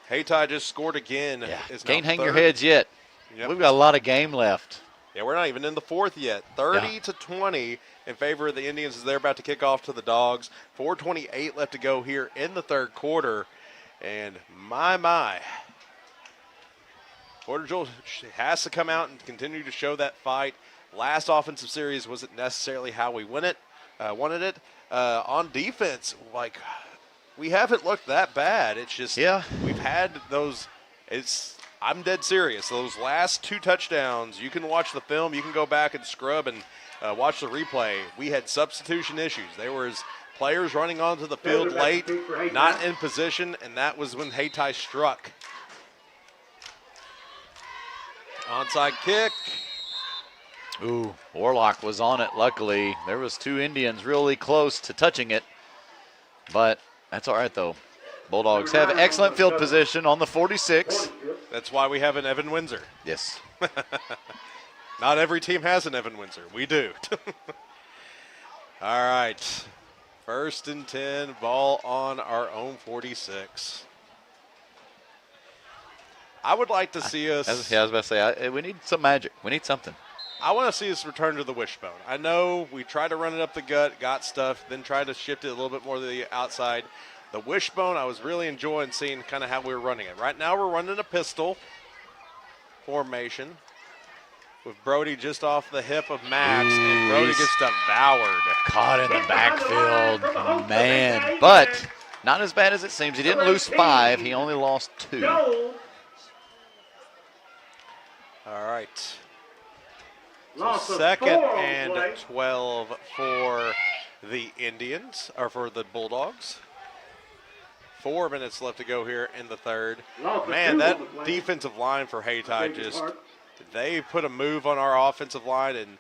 Hayti just scored again. Can't hang your heads yet. Yep. We've got a lot of game left. Yeah, we're not even in the fourth yet. 30-20 in favor of the Indians as they're about to kick off to the Dogs. 4:28 left to go here in the third quarter. And my. Portageville has to come out and continue to show that fight. Last offensive series wasn't necessarily how we wanted it. On defense, like, we haven't looked that bad. It's just we've had those – I'm dead serious. Those last 2 touchdowns, you can watch the film. You can go back and scrub and watch the replay. We had substitution issues. There was players running onto the field late, not in position, and that was when Hayti struck. Onside kick. Ooh, Warlock was on it, luckily. There was 2 Indians really close to touching it, but that's all right, though. Bulldogs have excellent field position on the 46. That's why we have an Evan Windsor. Yes. Not every team has an Evan Windsor. We do. All right. 1st and 10, ball on our own 46. I would like to see us. I was about to say, we need some magic. We need something. I want to see us return to the wishbone. I know we tried to run it up the gut, got stuff, then tried to shift it a little bit more to the outside. The wishbone, I was really enjoying seeing kind of how we were running it. Right now we're running a pistol formation with Brody just off the hip of Max, and Brody gets devoured. Caught in the backfield, man. But not as bad as it seems. He didn't lose 5. He only lost 2. All right. So 2nd and 12 for the Indians, or for the Bulldogs. 4 minutes left to go here in the third. Man, that defensive line for Hayti they put a move on our offensive line, and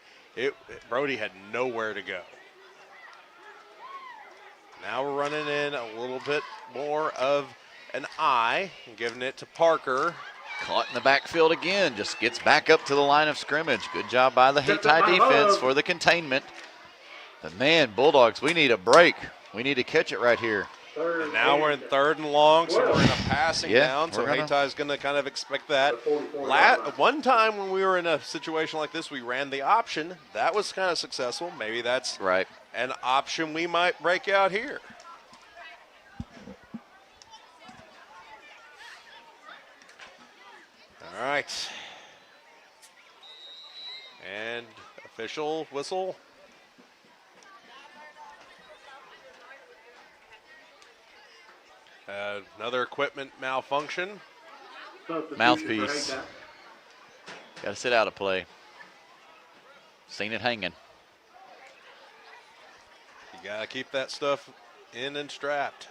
Brody had nowhere to go. Now we're running in a little bit more of an I and giving it to Parker. Caught in the backfield again, just gets back up to the line of scrimmage. Good job by the Hayti defense for the containment. But man, Bulldogs, we need a break. We need to catch it right here. And now we're in 3rd and long, so we're in a passing down, so Hayty's going to kind of expect that. One time when we were in a situation like this, we ran the option. That was kind of successful. Maybe that's an option we might break out here. All right. And official whistle. Another equipment malfunction. Mouthpiece. Got to sit out of play. Seen it hanging. You got to keep that stuff in and strapped.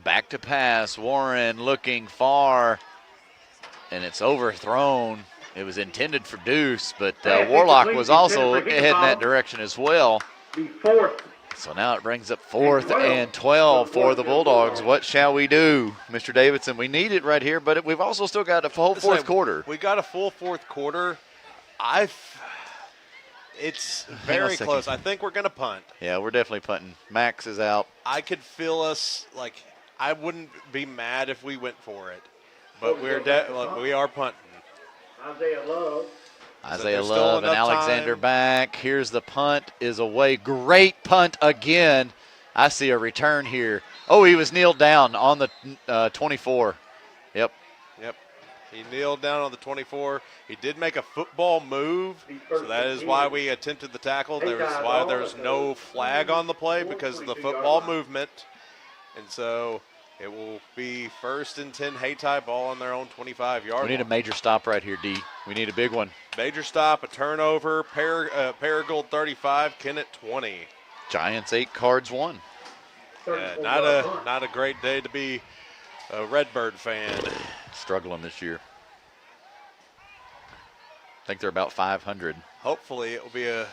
Back to pass. Warren looking far. And it's overthrown. It was intended for Deuce, but Warlock was also heading that direction as well. So now it brings up 4th and 12 for the Bulldogs. What shall we do, Mr. Davidson? We need it right here, but we've also still got a full 4th quarter. We got a full 4th quarter. It's very close. I think we're going to punt. Yeah, we're definitely punting. Max is out. I could feel us, I wouldn't be mad if we went for it. But we are punting. Isaiah Love and Alexander back. Here's the punt is away. Great punt again. I see a return here. Oh, he was kneeled down on the 24. Yep. He kneeled down on the 24. He did make a football move, so that is why we attempted the tackle. That's why there's no flag on the play, because of the football movement. And so it will be 1st and 10 Hayti, ball on their own 25-yard line. We need a major stop right here, D. We need a big one. Major stop, a turnover. Paragould 35, Kennett 20. Giants 8, Cards 1. Not a great day to be a Redbird fan. Struggling this year. I think they're about 500. Hopefully it will be a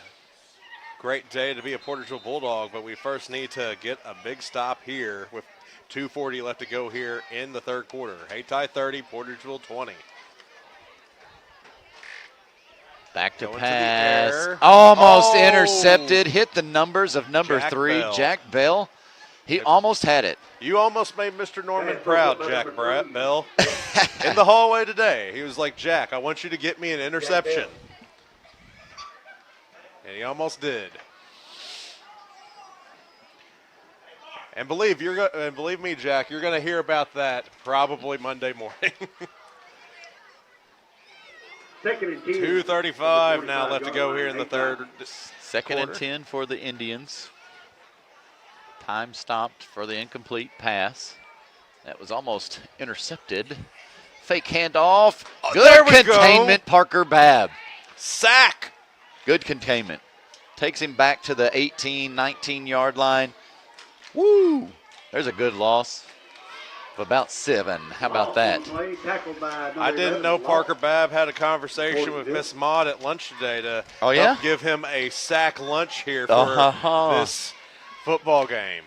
great day to be a Portageville Bulldog, but we first need to get a big stop here with 2:40 left to go here in the third quarter. Hayti 30, Portageville 20. Back to pass. Almost intercepted. Hit the numbers of number 3, Jack Bell. He almost had it. You almost made Mr. Norman proud, Jack Bell. In the hallway today, he was like, Jack, I want you to get me an interception. And he almost did. And believe me, Jack, you're going to hear about that probably Monday morning. 2:35 now left to go here in the third. Second and 10 for the Indians. Time stopped for the incomplete pass. That was almost intercepted. Fake handoff. Good containment, Parker Babb. Sack. Good containment. Takes him back to the 18, 19-yard line. Woo! There's a good loss of about 7. How about that? I didn't know Parker Babb had a conversation with Miss Maud at lunch today to help give him a sack lunch here for this football game.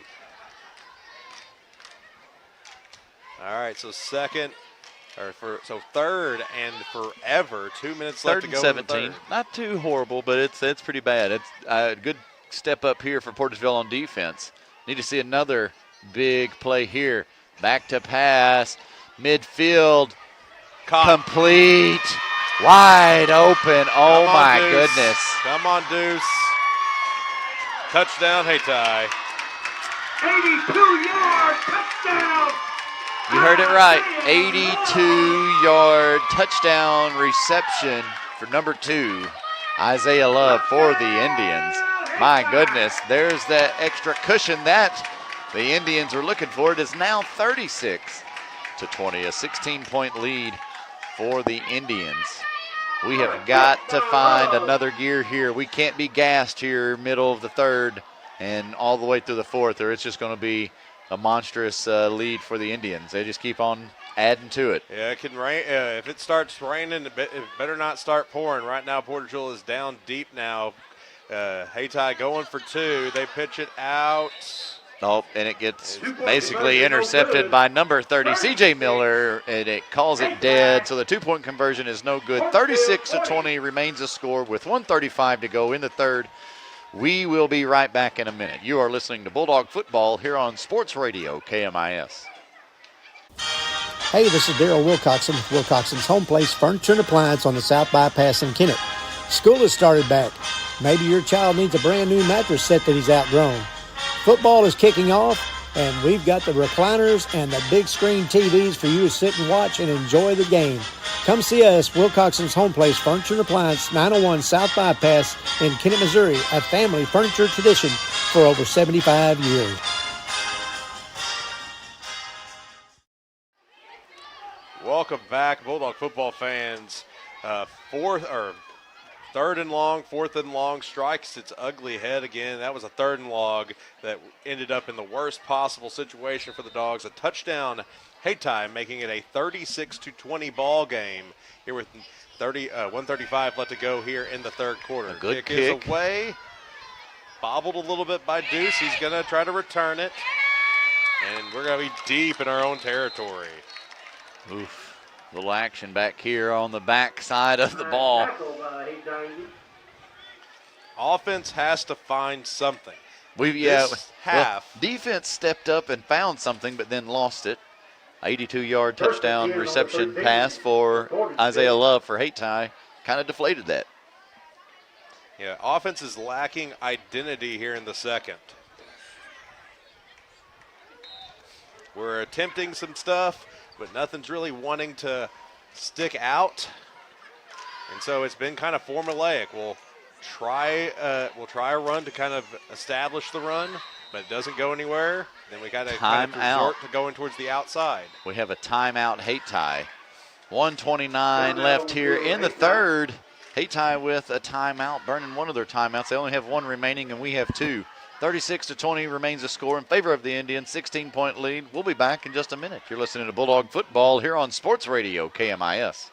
All right, so third and forever. 2 minutes left to go. 17. Not too horrible, but it's pretty bad. It's a good step up here for Portageville on defense. Need to see another big play here. Back to pass, midfield, complete, wide open. Oh my goodness! Come on, Deuce. Touchdown, Hayti. 82-yard touchdown. You heard it right. 82-yard touchdown reception for number 2, Isaiah Love for the Indians. My goodness, there's that extra cushion that the Indians are looking for. It is now 36-20, a 16-point lead for the Indians. We have got to find another gear here. We can't be gassed here middle of the third and all the way through the fourth, or it's just going to be a monstrous lead for the Indians. They just keep on adding to it. Yeah, it can rain. If it starts raining, it better not start pouring. Right now, Portageville is down deep now. Hayti going for 2. They pitch it out. Oh, and it gets basically intercepted by number 30, C.J. Miller, and it calls it dead. So the 2-point conversion is no good. 36-20 remains the score with 1:35 to go in the third. We will be right back in a minute. You are listening to Bulldog Football here on Sports Radio KMIS. Hey, this is Daryl Wilcoxon with Wilcoxon's Home Place Furniture and Appliance on the South Bypass in Kennett. School has started back. Maybe your child needs a brand new mattress set that he's outgrown. Football is kicking off, and we've got the recliners and the big screen TVs for you to sit and watch and enjoy the game. Come see us, Wilcoxon's Home Place Furniture and Appliance, 901 South Bypass in Kennett, Missouri, a family furniture tradition for over 75 years. Welcome back, Bulldog football fans. Third and long, fourth and long, strikes its ugly head again. That was a third and long that ended up in the worst possible situation for the Dogs. A touchdown, Hayti, making it a 36-20 ball game here with 1:35 left to go here in the third quarter. A good kick is away, bobbled a little bit by Deuce. He's going to try to return it, and we're going to be deep in our own territory. Oof. Little action back here on the back side of the ball. Offense has to find something. Defense stepped up and found something, but then lost it. 82-yard touchdown reception pass for Isaiah Love for Hayti kind of deflated that. Yeah, offense is lacking identity here in the second. We're attempting some stuff, but nothing's really wanting to stick out. And so it's been kind of formulaic. We'll try a run to kind of establish the run, but it doesn't go anywhere. Then we got to kind of resort to going towards the outside. We have a timeout, Hayti. 1:29 left here in the third. Hayti with a timeout, burning one of their timeouts. They only have one remaining, and we have 2. 36-20 remains the score in favor of the Indians. 16-point lead. We'll be back in just a minute. You're listening to Bulldog Football here on Sports Radio KMIS.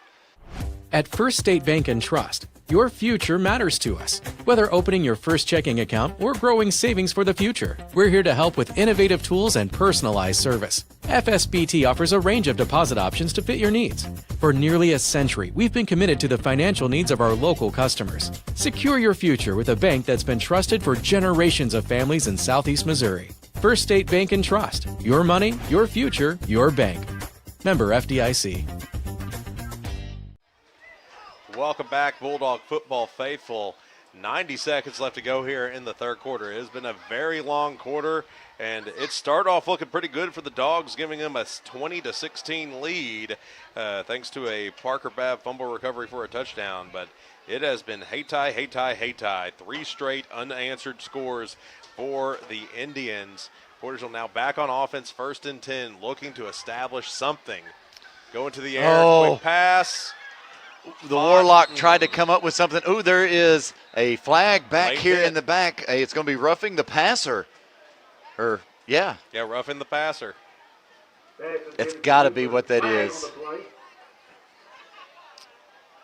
At First State Bank and Trust, your future matters to us. Whether opening your first checking account or growing savings for the future, we're here to help with innovative tools and personalized service. FSBT offers a range of deposit options to fit your needs. For nearly a century, we've been committed to the financial needs of our local customers. Secure your future with a bank that's been trusted for generations of families in Southeast Missouri. First State Bank and Trust. Your money, your future, your bank. Member FDIC. Welcome back, Bulldog football faithful. 90 seconds left to go here in the third quarter. It has been a very long quarter, and it started off looking pretty good for the Dogs, giving them a 20-16 lead thanks to a Parker Babb fumble recovery for a touchdown. But it has been Hayti, Hayti, Hayti. 3 straight unanswered scores for the Indians. Portageville now back on offense, 1st and 10, looking to establish something. Going to the air, quick pass. The Warlock tried to come up with something. Ooh, there is a flag back Late here hit. in the back. Hey, it's going to be roughing the passer. Yeah, roughing the passer. it's got to be what that is.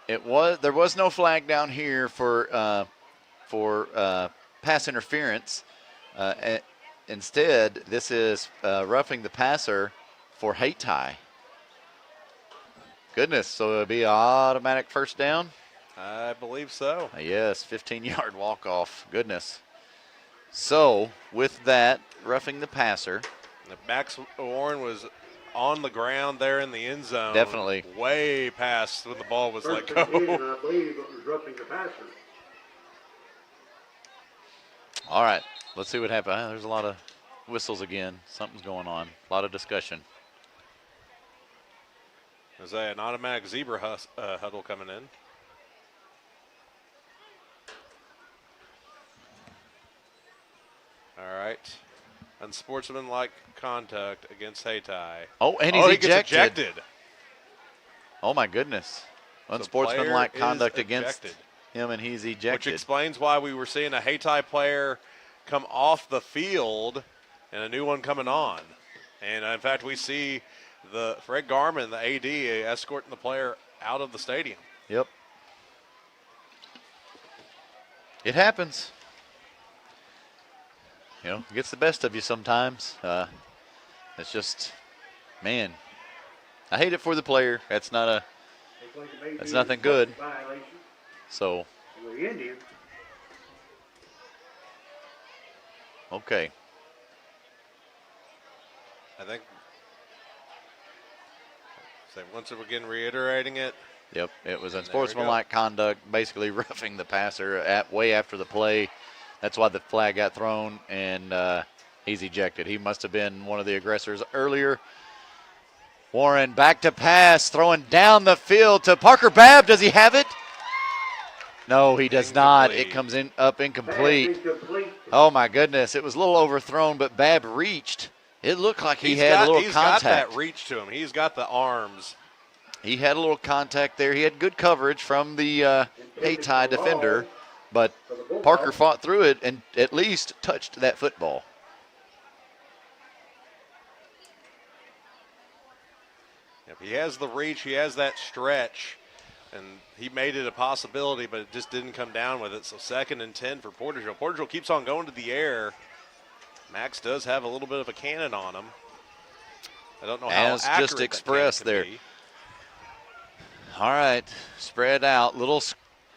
There was no flag down here for pass interference. Instead, this is roughing the passer for Hayti. Goodness, so it'll be an automatic first down? I believe so. Yes, 15-yard walk-off. Goodness. So, with that, roughing the passer. Max Warren was on the ground there in the end zone. Definitely. Way past when the ball was let First go. and 10, I believe it was roughing the passer. All right, let's see what happens. There's a lot of whistles again. Something's going on. A lot of discussion. There's an automatic zebra huddle coming in. All right. Unsportsmanlike conduct against Hayti. Oh, and he's he gets ejected. ejected. Oh, my goodness. So Unsportsmanlike player conduct is against ejected. him, and he's ejected. Which explains why we were seeing a Hayti player come off the field and a new one coming on. And, in fact, we see Fred Garman, the AD, escorting the player out of the stadium. Yep. It happens. You know, it gets the best of you sometimes. It's just, man, I hate it for the player. That's nothing good. So, The Indians. okay. I think, once again reiterating it. Yep, it was unsportsmanlike conduct, basically roughing the passer way after the play. That's why the flag got thrown, and he's ejected. He must have been one of the aggressors earlier. Warren back to pass, throwing down the field to Parker Babb. Does he have it? No, he does not. It comes in up incomplete. Oh, my goodness. It was a little overthrown, but Babb reached. It looked like he had a little contact. He's got that reach to him. He's got the arms. He had a little contact there. He had good coverage from the Hayti defender, but Parker fought through it and at least touched that football. If he has the reach, he has that stretch, and he made it a possibility, but it just didn't come down with it. So 2nd and 10 for Portageville. Portageville keeps on going to the air. Max does have a little bit of a cannon on him. I don't know how As accurate just expressed there. be. All right, spread out. Little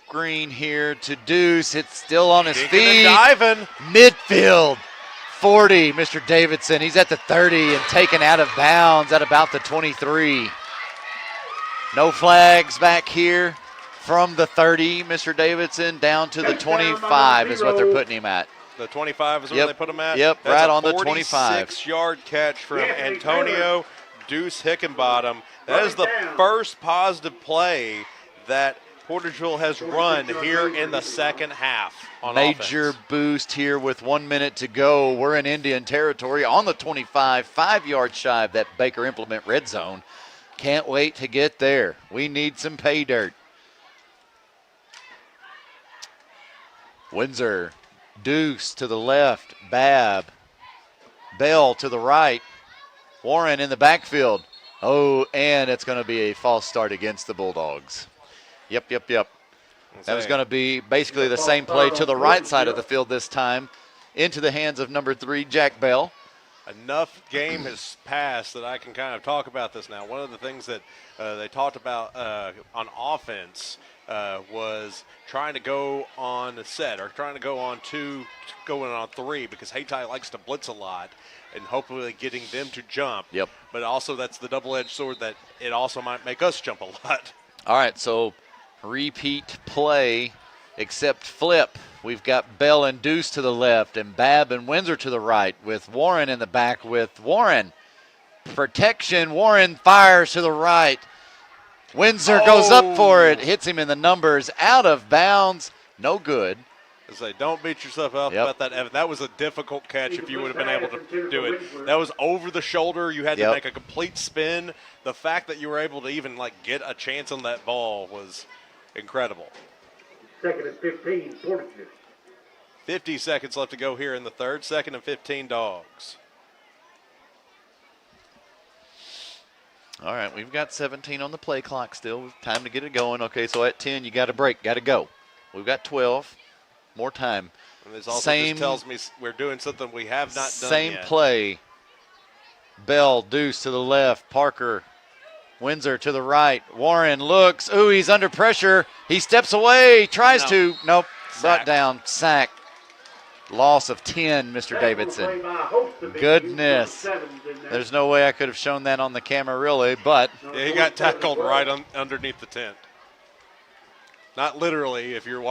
screen here to Deuce. It's still on his Kicking feet. and diving. Midfield, 40, Mr. Davidson. He's at the 30 and taken out of bounds at about the 23. No flags back here from the 30, Mr. Davidson, down to the 25 is what they're putting him at. The 25 is where they put him at? Yep, That's right a on the 25. 46-yard catch from Antonio Deuce Hickenbottom. That is the first positive play that Portageville has run here in the second half on Major offense. boost here with 1 minute to go. We're in Indian territory on the 25, 5 yards shy of that Baker Implement red zone. Can't wait to get there. We need some pay dirt. Windsor, Deuce to the left, Babb, Bell to the right, Warren in the backfield. Oh, and it's going to be a false start against the Bulldogs. Yep. That was going to be basically the same play to the right side of the field this time, into the hands of number 3, Jack Bell. Enough game has passed that I can kind of talk about this now. One of the things that they talked about on offense was trying to go on a set or trying to go on 2, going on 3, because Hayti likes to blitz a lot and hopefully getting them to jump. Yep. But also that's the double-edged sword that it also might make us jump a lot. All right, so repeat play except flip. We've got Bell and Deuce to the left and Babb and Windsor to the right with Warren in the back with Warren. Protection, Warren fires to the right. Windsor goes up for it, hits him in the numbers, out of bounds, no good. I say, don't beat yourself up about that, Evan. That was a difficult catch if you would have been able to do it. That was over the shoulder. You had to make a complete spin. The fact that you were able to even get a chance on that ball was incredible. Second and 15, Portageville. 50 seconds left to go here in the third. Second and 15, Dogs. All right, we've got 17 on the play clock still. Time to get it going. Okay, so at 10, you got to break, got to go. We've got 12. More time. And this also just tells me we're doing something we have not done Same yet. play. Bell, Deuce to the left. Parker, Windsor to the right. Warren looks. Ooh, he's under pressure. He steps away. Tries to. Nope. Brought down. Sack. Loss of 10, Mr. Davidson. Goodness. There's no way I could have shown that on the camera, really, but. Yeah, he got tackled right underneath the tent. Not literally, if you're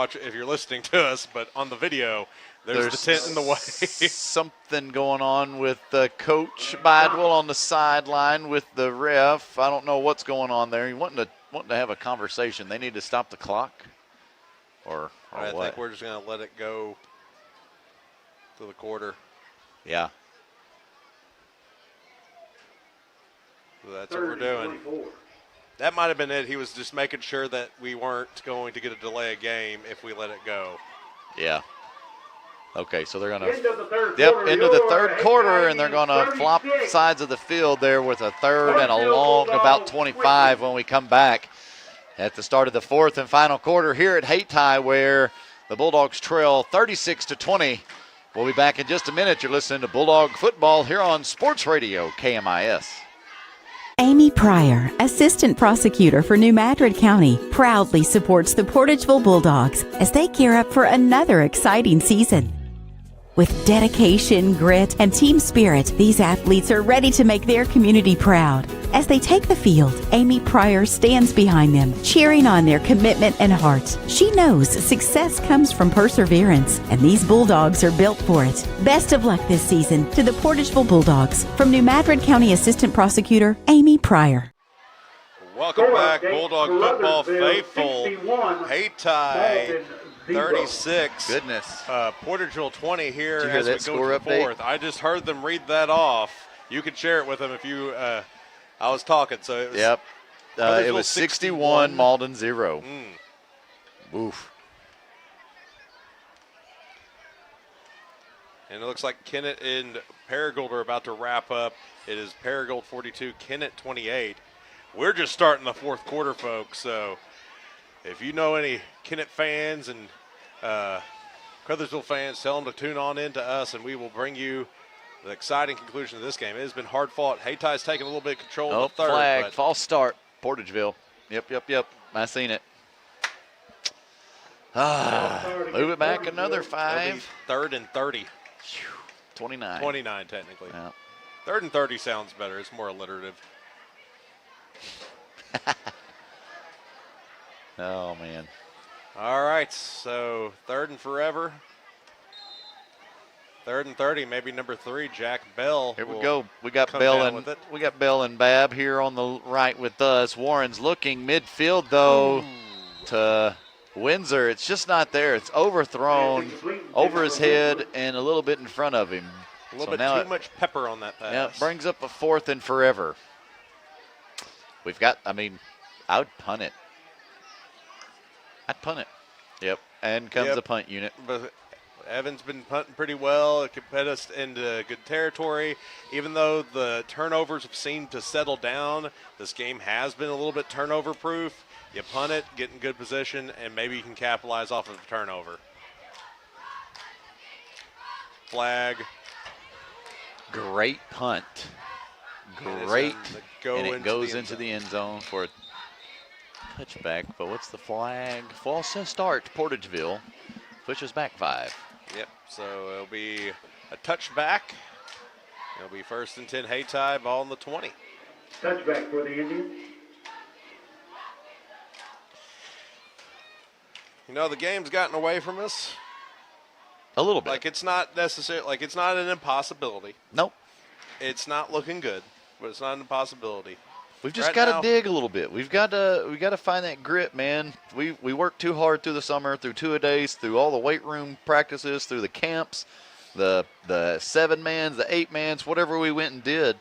listening to us, but on the video, there's the tent in the way. Something going on with Coach Bidwell on the sideline with the ref. I don't know what's going on there. He's wanting to have a conversation. They need to stop the clock, or I what? think we're just going to let it go to the quarter. Yeah. So that's what we're doing. That might have been it. He was just making sure that we weren't going to get a delay of game if we let it go. Yeah. Okay, so they're going to End of the third quarter, and they're going to flop sides of the field there with a third and a long about 25 when we come back at the start of the fourth and final quarter here at Hayti, where the Bulldogs trail 36-20. We'll be back in just a minute. You're listening to Bulldog Football here on Sports Radio KMIS. Amy Pryor, Assistant Prosecutor for New Madrid County, proudly supports the Portageville Bulldogs as they gear up for another exciting season. With dedication, grit, and team spirit, these athletes are ready to make their community proud. As they take the field, Amy Pryor stands behind them, cheering on their commitment and heart. She knows success comes from perseverance, and these Bulldogs are built for it. Best of luck this season to the Portageville Bulldogs. From New Madrid County Assistant Prosecutor Amy Pryor. Welcome back, Bulldog football faithful. Hayti 36. Goodness. Portageville 20 here Did you hear as that we go score to the update? fourth. I just heard them read that off. You can share it with them if you. I was talking, so it was. Yep. It was 61, Malden 0. Oof. And it looks like Kennett and Paragould are about to wrap up. It is Paragould 42, Kennett 28. We're just starting the fourth quarter, folks. So if you know any Kennett fans and Crothersville fans, tell them to tune on in to us, and we will bring you the exciting conclusion of this game. It has been hard fought. Hayti's taking a little bit of control in the third. Flag, false start, Portageville. Yep. I seen it. Move it back another 5. Third and 30. 29. 29, technically. Yeah. Third and 30 sounds better. It's more alliterative. Oh, man. All right, so third and forever. Third and 30, maybe number 3, Jack Bell. Here we go. We got Bell and Babb here on the right with us. Warren's looking midfield though to Windsor. It's just not there. It's overthrown over his head and a little bit in front of him. A little bit too much pepper on that pass. Yeah, it brings up a fourth and forever. We've got, I would punt it. I'd punt it. Yep, and comes the punt unit. But Evan's been punting pretty well. It could put us into good territory. Even though the turnovers have seemed to settle down, this game has been a little bit turnover-proof. You punt it, get in good position, and maybe you can capitalize off of a turnover. Flag. Great punt. Great. And it goes into the end zone for a touchback. But what's the flag? False start, Portageville. Pushes back 5. Yep, so it'll be a touchback. It'll be first and 10 Hayti, ball on the 20. Touchback for the Indians. You know, the game's gotten away from us. A little bit. Like, it's not necessary. Like, it's not an impossibility. Nope. It's not looking good, but it's not an impossibility. We've just Right got to now- dig a little bit. We got to find that grit, man. We worked too hard through the summer, through 2-a-days, through all the weight room practices, through the camps, the 7-mans, the 8-mans, whatever we went and did.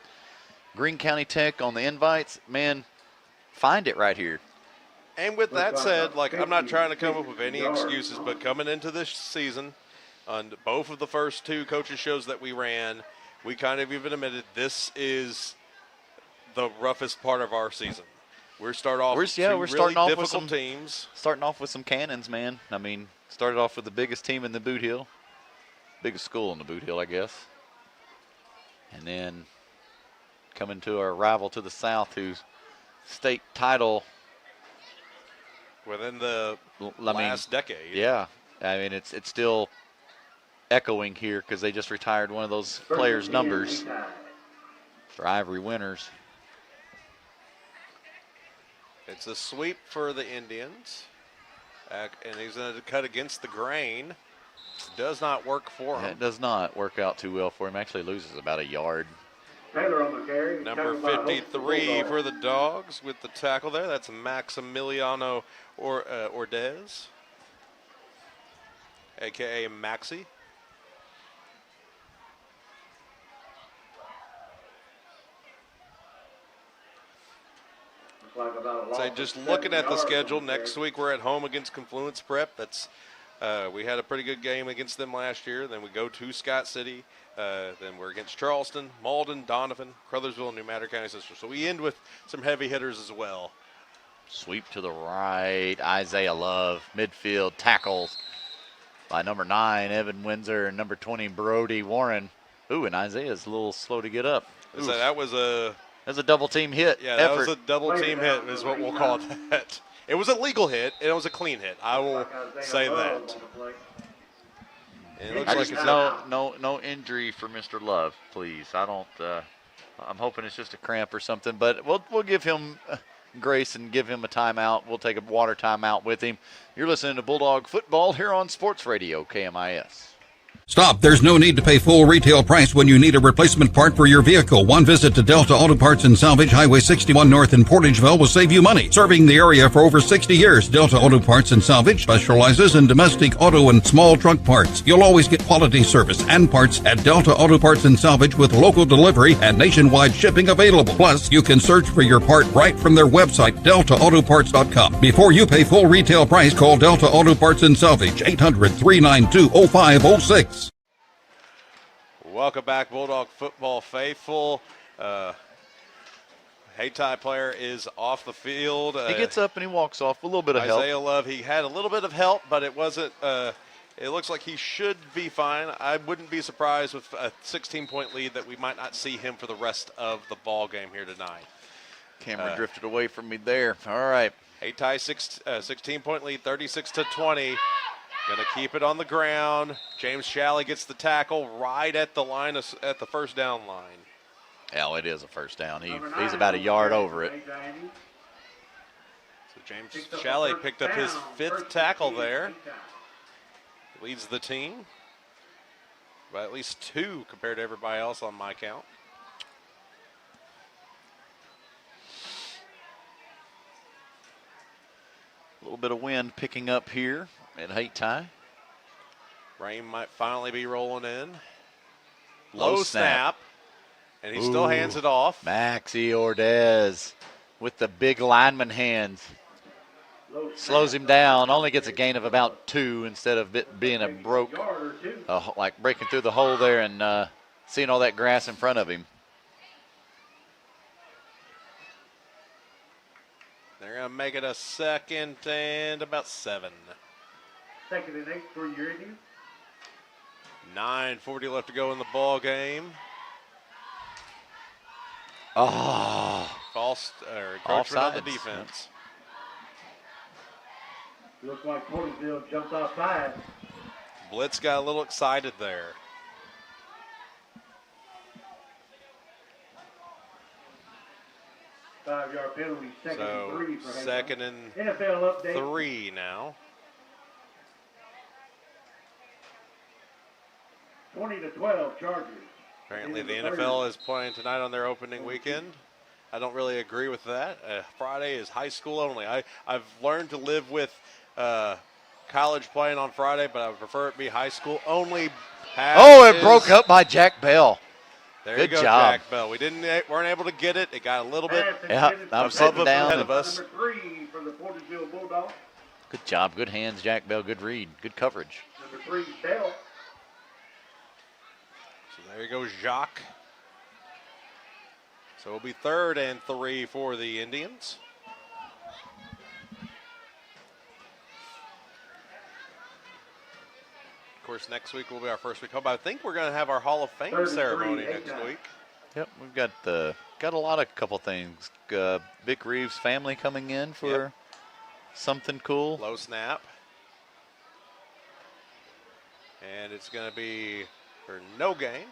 Greene County Tech on the invites, man, find it right here. And with that said, like, I'm not trying to come up with any excuses, but coming into this season, on both of the first 2 coaches shows that we ran, we kind of even admitted this is the roughest part of our season. We're starting off with we're starting off with difficult some teams. Starting off with some cannons, man. I mean, started off with the biggest team in the Boot Hill, biggest school in the Boot Hill, I guess. And then coming to our rival to the south, whose state title within the last decade. Yeah, I mean it's still echoing here because they just retired one of those players' numbers for Ivory Winters. It's a sweep for the Indians, and he's going to cut against the grain. Does not work for him. It does not work out too well for him. Actually loses about a yard. Taylor on the carry. Number 53 for the Dogs with the tackle there. That's Maximiliano Ordez, a.k.a. Maxi. So just looking at the schedule, next week we're at home against Confluence Prep. That's we had a pretty good game against them last year. Then we go to Scott City. Then we're against Charleston, Malden, Donovan, Crothersville, and New Madrid County Sisters. So we end with some heavy hitters as well. Sweep to the right. Isaiah Love, midfield, tackles by number 9, Evan Windsor, and number 20, Brody Warren. Ooh, and Isaiah's a little slow to get up. So that was a double team hit. Yeah, that was a double team hit is what we'll call that. It was a legal hit, and it was a clean hit. I will say that. And it looks like it's no injury for Mr. Love, please. I'm hoping it's just a cramp or something, but we'll give him grace and give him a timeout. We'll take a water timeout with him. You're listening to Bulldog Football here on Sports Radio KMIS. Stop. There's no need to pay full retail price when you need a replacement part for your vehicle. One visit to Delta Auto Parts and Salvage, Highway 61 North in Portageville will save you money. Serving the area for over 60 years, Delta Auto Parts and Salvage specializes in domestic auto and small truck parts. You'll always get quality service and parts at Delta Auto Parts and Salvage with local delivery and nationwide shipping available. Plus, you can search for your part right from their website, deltaautoparts.com. Before you pay full retail price, call Delta Auto Parts and Salvage, 800-392-0506. Welcome back, Bulldog football faithful. Hayti player is off the field. He gets up and he walks off with a little bit of help. Isaiah Love, he had a little bit of help, but it wasn't. It looks like he should be fine. I wouldn't be surprised with a 16-point lead that we might not see him for the rest of the ball game here tonight. Camera drifted away from me there. All right. Hayti 16-point lead, 36-20. Going to keep it on the ground. James Shalley gets the tackle right at the line at the first down line. Yeah, it is a first down. He's about a yard over it. So James Shalley picked up his 5th tackle there. Leads the team by at least 2 compared to everybody else on my count. A little bit of wind picking up here at Hayti. Rain might finally be rolling in. Low snap. And he still hands it off. Maxi Ordez with the big lineman hands. Slows him down. Only gets a gain of about 2 instead of it being a like breaking through the hole there and seeing all that grass in front of him. They're going to make it a 2nd and about 7. 2nd and 8 for your Indians. 9:40 left to go in the ball game. Oh. False encroachment on the defense. Looks like Portageville jumped offside. Blitz got a little excited there. Five-yard penalty, 2nd and 3 for Hayti. 2nd and NFL update. 3 now. 20-12 Chargers. Apparently the NFL is playing tonight on their opening weekend. I don't really agree with that. Friday is high school only. I've learned to live with college playing on Friday, but I would prefer it be high school only. It broke up by Jack Bell. There Good you go, job. Jack Bell. We weren't able to get it. It got a little bit I'm sitting down ahead of us. Number 3 for the Portageville Bulldogs. Good job. Good hands, Jack Bell. Good read. Good coverage. Number 3, Bell. So there goes Jacques. So it'll be 3rd and 3 for the Indians. Of course, next week will be our first week home. I think we're going to have our Hall of Fame ceremony next week. Yep, we've got a lot of couple things. Vic Reeves' family coming in for something cool. Low snap. And it's going to be for no gain.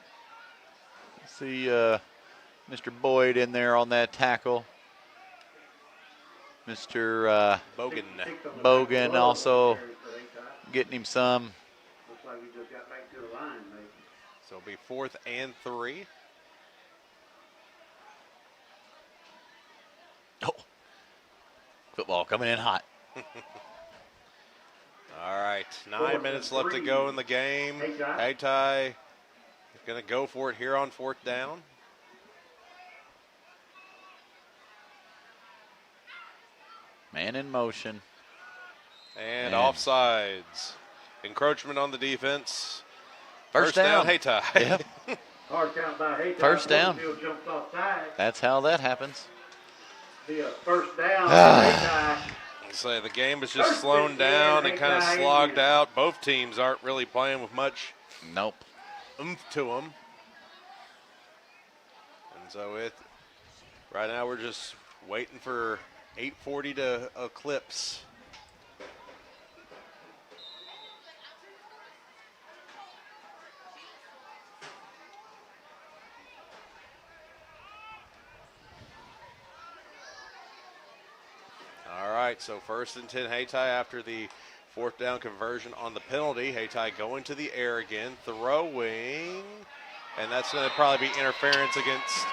See Mr. Boyd in there on that tackle. Mr. Bogan also getting him some. Looks like we just got back to the line, maybe. So it'll be 4th and 3. Football coming in hot. All right, 9 minutes left to go in the game. Hayti is going to go for it here on 4th down. Man in motion. And offsides. Encroachment on the defense. First down. Hayti. Yep. Hard count by Hayti. First down. Jumped offside. That's how that happens. Be a first down. Hayti. So the game is just slowing down and kind of slogged out. Both teams aren't really playing with much oomph to them. And so right now we're just waiting for 8:40 to eclipse. All right, so 1st and 10 Hayti after the 4th down conversion on the penalty. Hayti going to the air again, throwing, and that's going to probably be interference against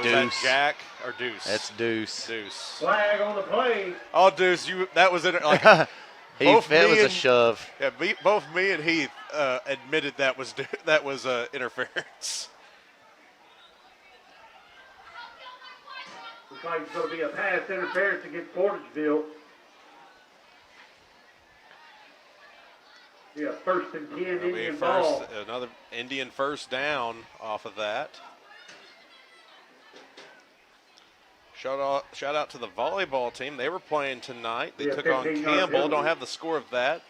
that Jack or Deuce. That's Deuce. Deuce. Flag on the play. Oh, Deuce, that was it. Like, that was a shove. Yeah, both me and Heath admitted that was interference. Looks like it's going to be a pass interference against Portageville. Yeah, 1st and 10 Indian ball. Another Indian first down off of that. Shout out to the volleyball team. They were playing tonight. They took on Campbell. Don't have the score of that,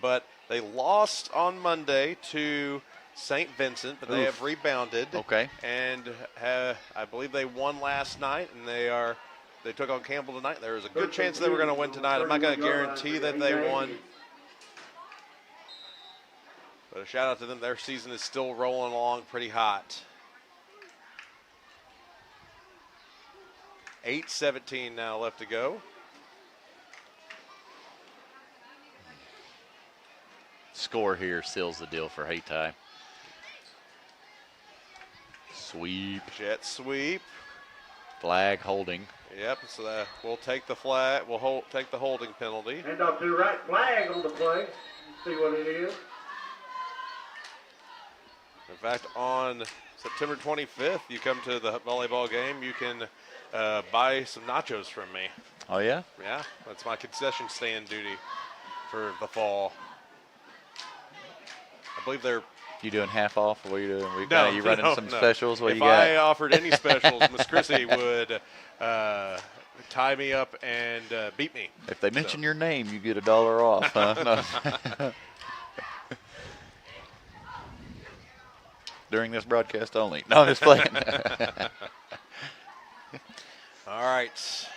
but they lost on Monday to St. Vincent, but they have rebounded. Okay. And I believe they won last night, and they took on Campbell tonight. There was a good chance they were going to win tonight. I'm not going to guarantee that they won. But a shout out to them. Their season is still rolling along pretty hot. 8:17 now left to go. Score here seals the deal for Hayti. Sweep. Jet sweep. Flag holding. Yep, so we'll take the flag. We'll take the holding penalty. Hand off to the right, flag on the play. Let's see what it is. In fact, on September 25th, you come to the volleyball game, you can buy some nachos from me. Oh, yeah? Yeah, that's my concession stand duty for the fall. I believe they're... You doing half off? Or what are you doing? You running some no. specials? What if you got? I offered any specials, Miss Chrissy would tie me up and beat me. If they mention your name, you get $1 off. Huh? No. During this broadcast only. No, I'm just playing. All right.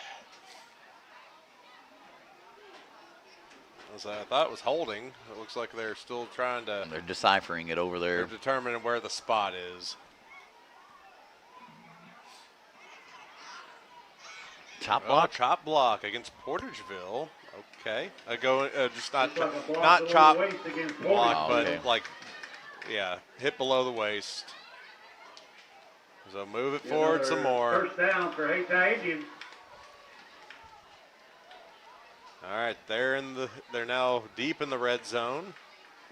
As I thought it was holding. It looks like they're still trying to. They're deciphering it over there. They're determining where the spot is. Chop block. Chop block against Portageville. Okay. Just not chop block, but like yeah, hip below the waist. So move it forward some more. First down for Hayti Indians. All right, they're now deep in the red zone.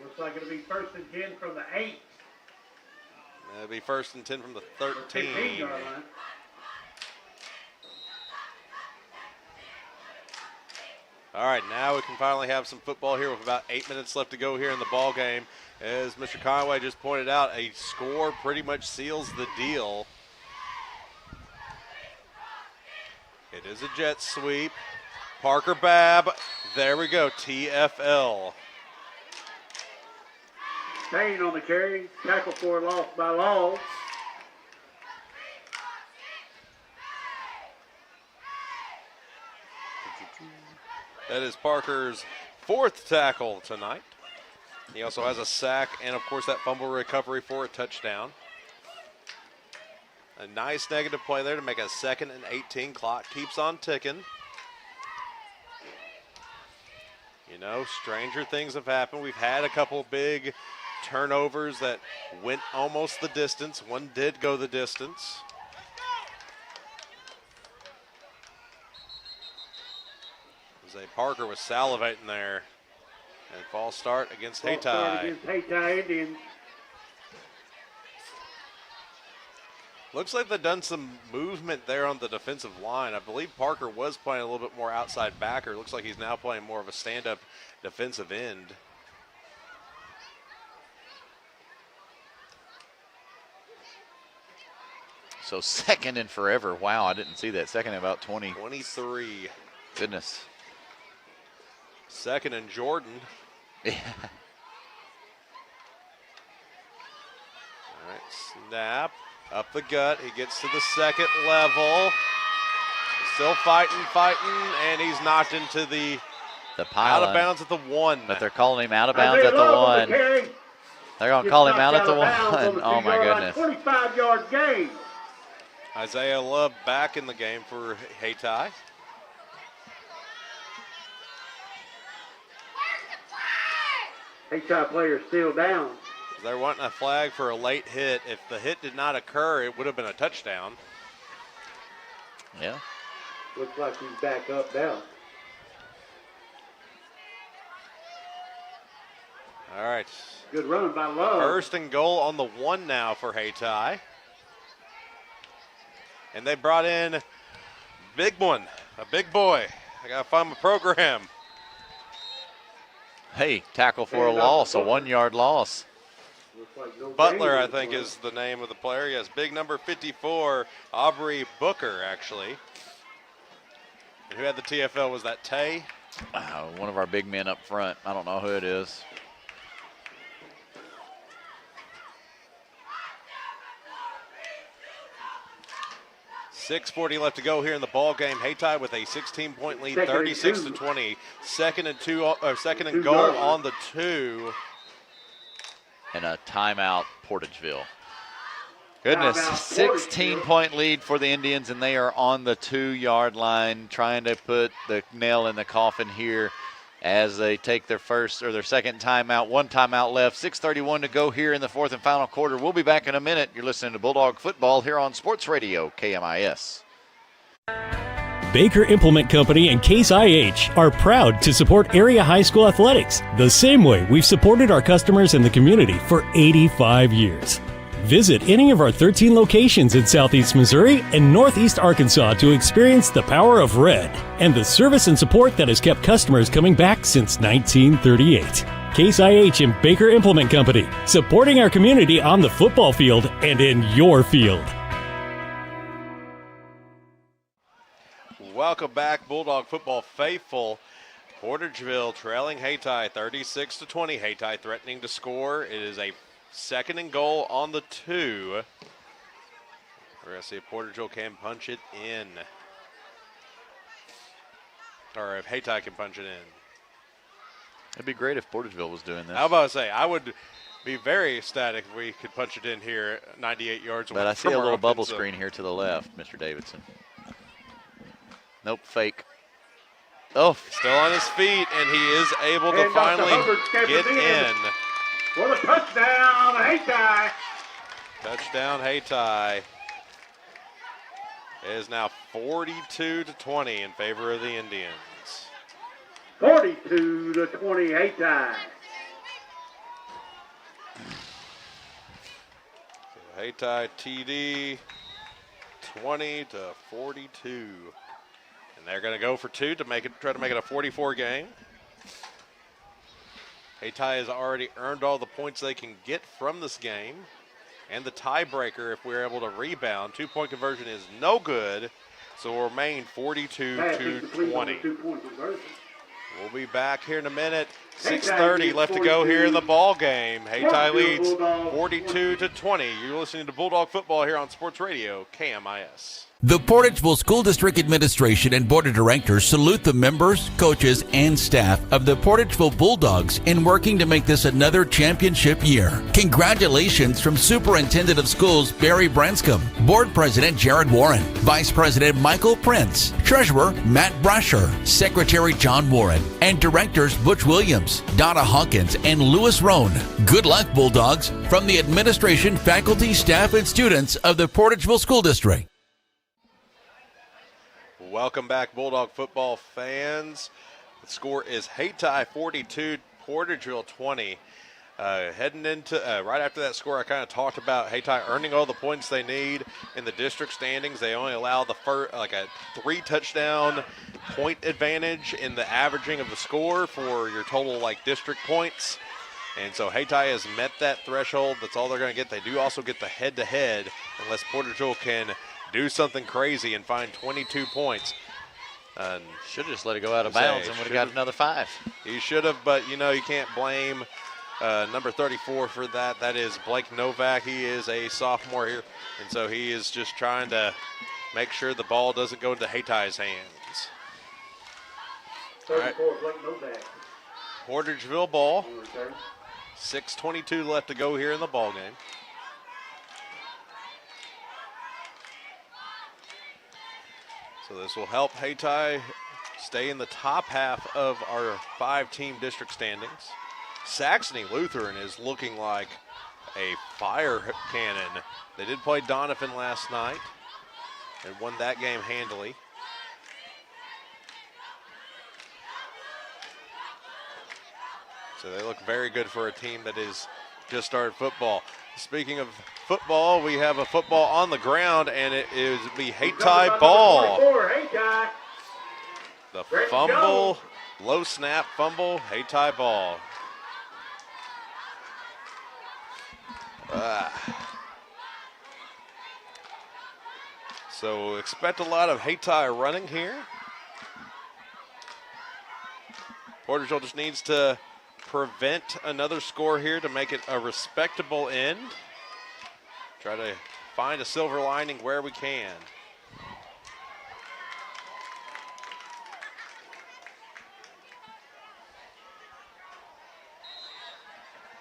Looks like it'll be 1st and 10 from the 8. It'll be 1st and 10 from the 13. 15-yard line. All right, now we can finally have some football here with about 8 minutes left to go here in the ball game. As Mr. Conway just pointed out, a score pretty much seals the deal. It is a jet sweep. Parker Babb, there we go, TFL. Staying on the carry, tackle for loss by Law. That is Parker's 4th tackle tonight. He also has a sack and, of course, that fumble recovery for a touchdown. A nice negative play there to make a 2nd and 18. Clock keeps on ticking. You know, stranger things have happened. We've had a couple big turnovers that went almost the distance. One did go the distance. Parker was salivating there. And false start against Hayti. Hayti Indians. Looks like they've done some movement there on the defensive line. I believe Parker was playing a little bit more outside backer. Looks like he's now playing more of a stand-up defensive end. So 2nd and forever. Wow, I didn't see that. 2nd and about 20. 23. Goodness. 2nd and Jordan. Yeah. All right, snap. Up the gut. He gets to the 2nd level. Still fighting, and he's knocked into the pylon. Out of bounds at the 1. But they're calling him out of bounds at the 1. They're going to call him out at the 1. Oh, my goodness. 25-yard gain. Isaiah Love back in the game for Hayti. Hayti player still down. They're wanting a flag for a late hit. If the hit did not occur, it would have been a touchdown. Yeah. Looks like he's back up now. All right. Good run by Love. 1st and goal on the 1 now for Hayti. And they brought in big one, a big boy. I got to find my program. Hey, tackle for a loss, a 1-yard loss. Butler, I think, is the name of the player. Yes, big number 54, Aubrey Booker, actually. And who had the TFL? Was that Tay? One of our big men up front. I don't know who it is. .640 left to go here in the ball game. Hayti with a 16-point lead, 36-20. 2nd and goal on the 2. And a timeout, Portageville. Goodness, 16-point lead for the Indians, and they are on the 2-yard line trying to put the nail in the coffin here as they take their 2nd timeout. 1 timeout left, 6:31 to go here in the 4th and final quarter. We'll be back in a minute. You're listening to Bulldog Football here on Sports Radio, KMIS. Baker Implement Company and Case IH are proud to support area high school athletics the same way we've supported our customers in the community for 85 years. Visit any of our 13 locations in Southeast Missouri and Northeast Arkansas to experience the power of red and the service and support that has kept customers coming back since 1938. Case IH and Baker Implement Company, supporting our community on the football field and in your field. Welcome back, Bulldog football faithful. Portageville trailing Hayti 36-20. Hayti threatening to score. It is a 2nd and goal on the 2. We're going to see if Portageville can punch it in. Or if Hayti can punch it in. It'd be great if Portageville was doing this. I was about to say, I would be very ecstatic if we could punch it in here 98 yards away. But I see a little bubble screen here to the left, Mr. Davidson. Nope, fake. Oh. Still on his feet, and he is able to finally get in. For the touchdown, Hayti. Touchdown, Hayti. It is now 42-20 in favor of the Indians. 42-20, Hayti. Hayti TD, 20-42. And they're going to go for two to try to make it a 44 game. Hayti has already earned all the points they can get from this game. And the tiebreaker, if we're able to rebound, 2-point conversion is no good. So we'll remain 42-20. We'll be back here in a minute. 6:30 left to go here in the ball game. Hayti leads 42-20. You're listening to Bulldog Football here on Sports Radio, KMIS. The Portageville School District Administration and Board of Directors salute the members, coaches, and staff of the Portageville Bulldogs in working to make this another championship year. Congratulations from Superintendent of Schools Barry Branscombe, Board President Jared Warren, Vice President Michael Prince, Treasurer Matt Brasher, Secretary John Warren, and Directors Butch Williams, Donna Hawkins, and Lewis Roan. Good luck, Bulldogs, from the administration, faculty, staff, and students of the Portageville School District. Welcome back, Bulldog football fans. The score is Hayti 42, Portageville 20. Heading into right after that score, I kind of talked about Hayti earning all the points they need in the district standings. They only allow the a 3-touchdown point advantage in the averaging of the score for your total district points. And so Hayti has met that threshold. That's all they're going to get. They do also get the head-to-head unless Portageville can do something crazy and find 22 points. Should have just let it go out of bounds and would have got another 5. He should have, but you can't blame number 34 for that. That is Blake Novak. He is a sophomore here, and so he is just trying to make sure the ball doesn't go into Haty's hands. 34, Blake Novak. Portageville ball. 6:22 left to go here in the ball game. So this will help Hayti stay in the top half of our 5-team district standings. Saxony Lutheran is looking like a fire cannon. They did play Donovan last night and won that game handily. So they look very good for a team that is just started football. Speaking of football, we have a football on the ground, and it is the Hayti ball. The fumble, low snap fumble, Hayti ball. So expect a lot of Hayti running here. Portageville just needs to prevent another score here to make it a respectable end. Try to find a silver lining where we can.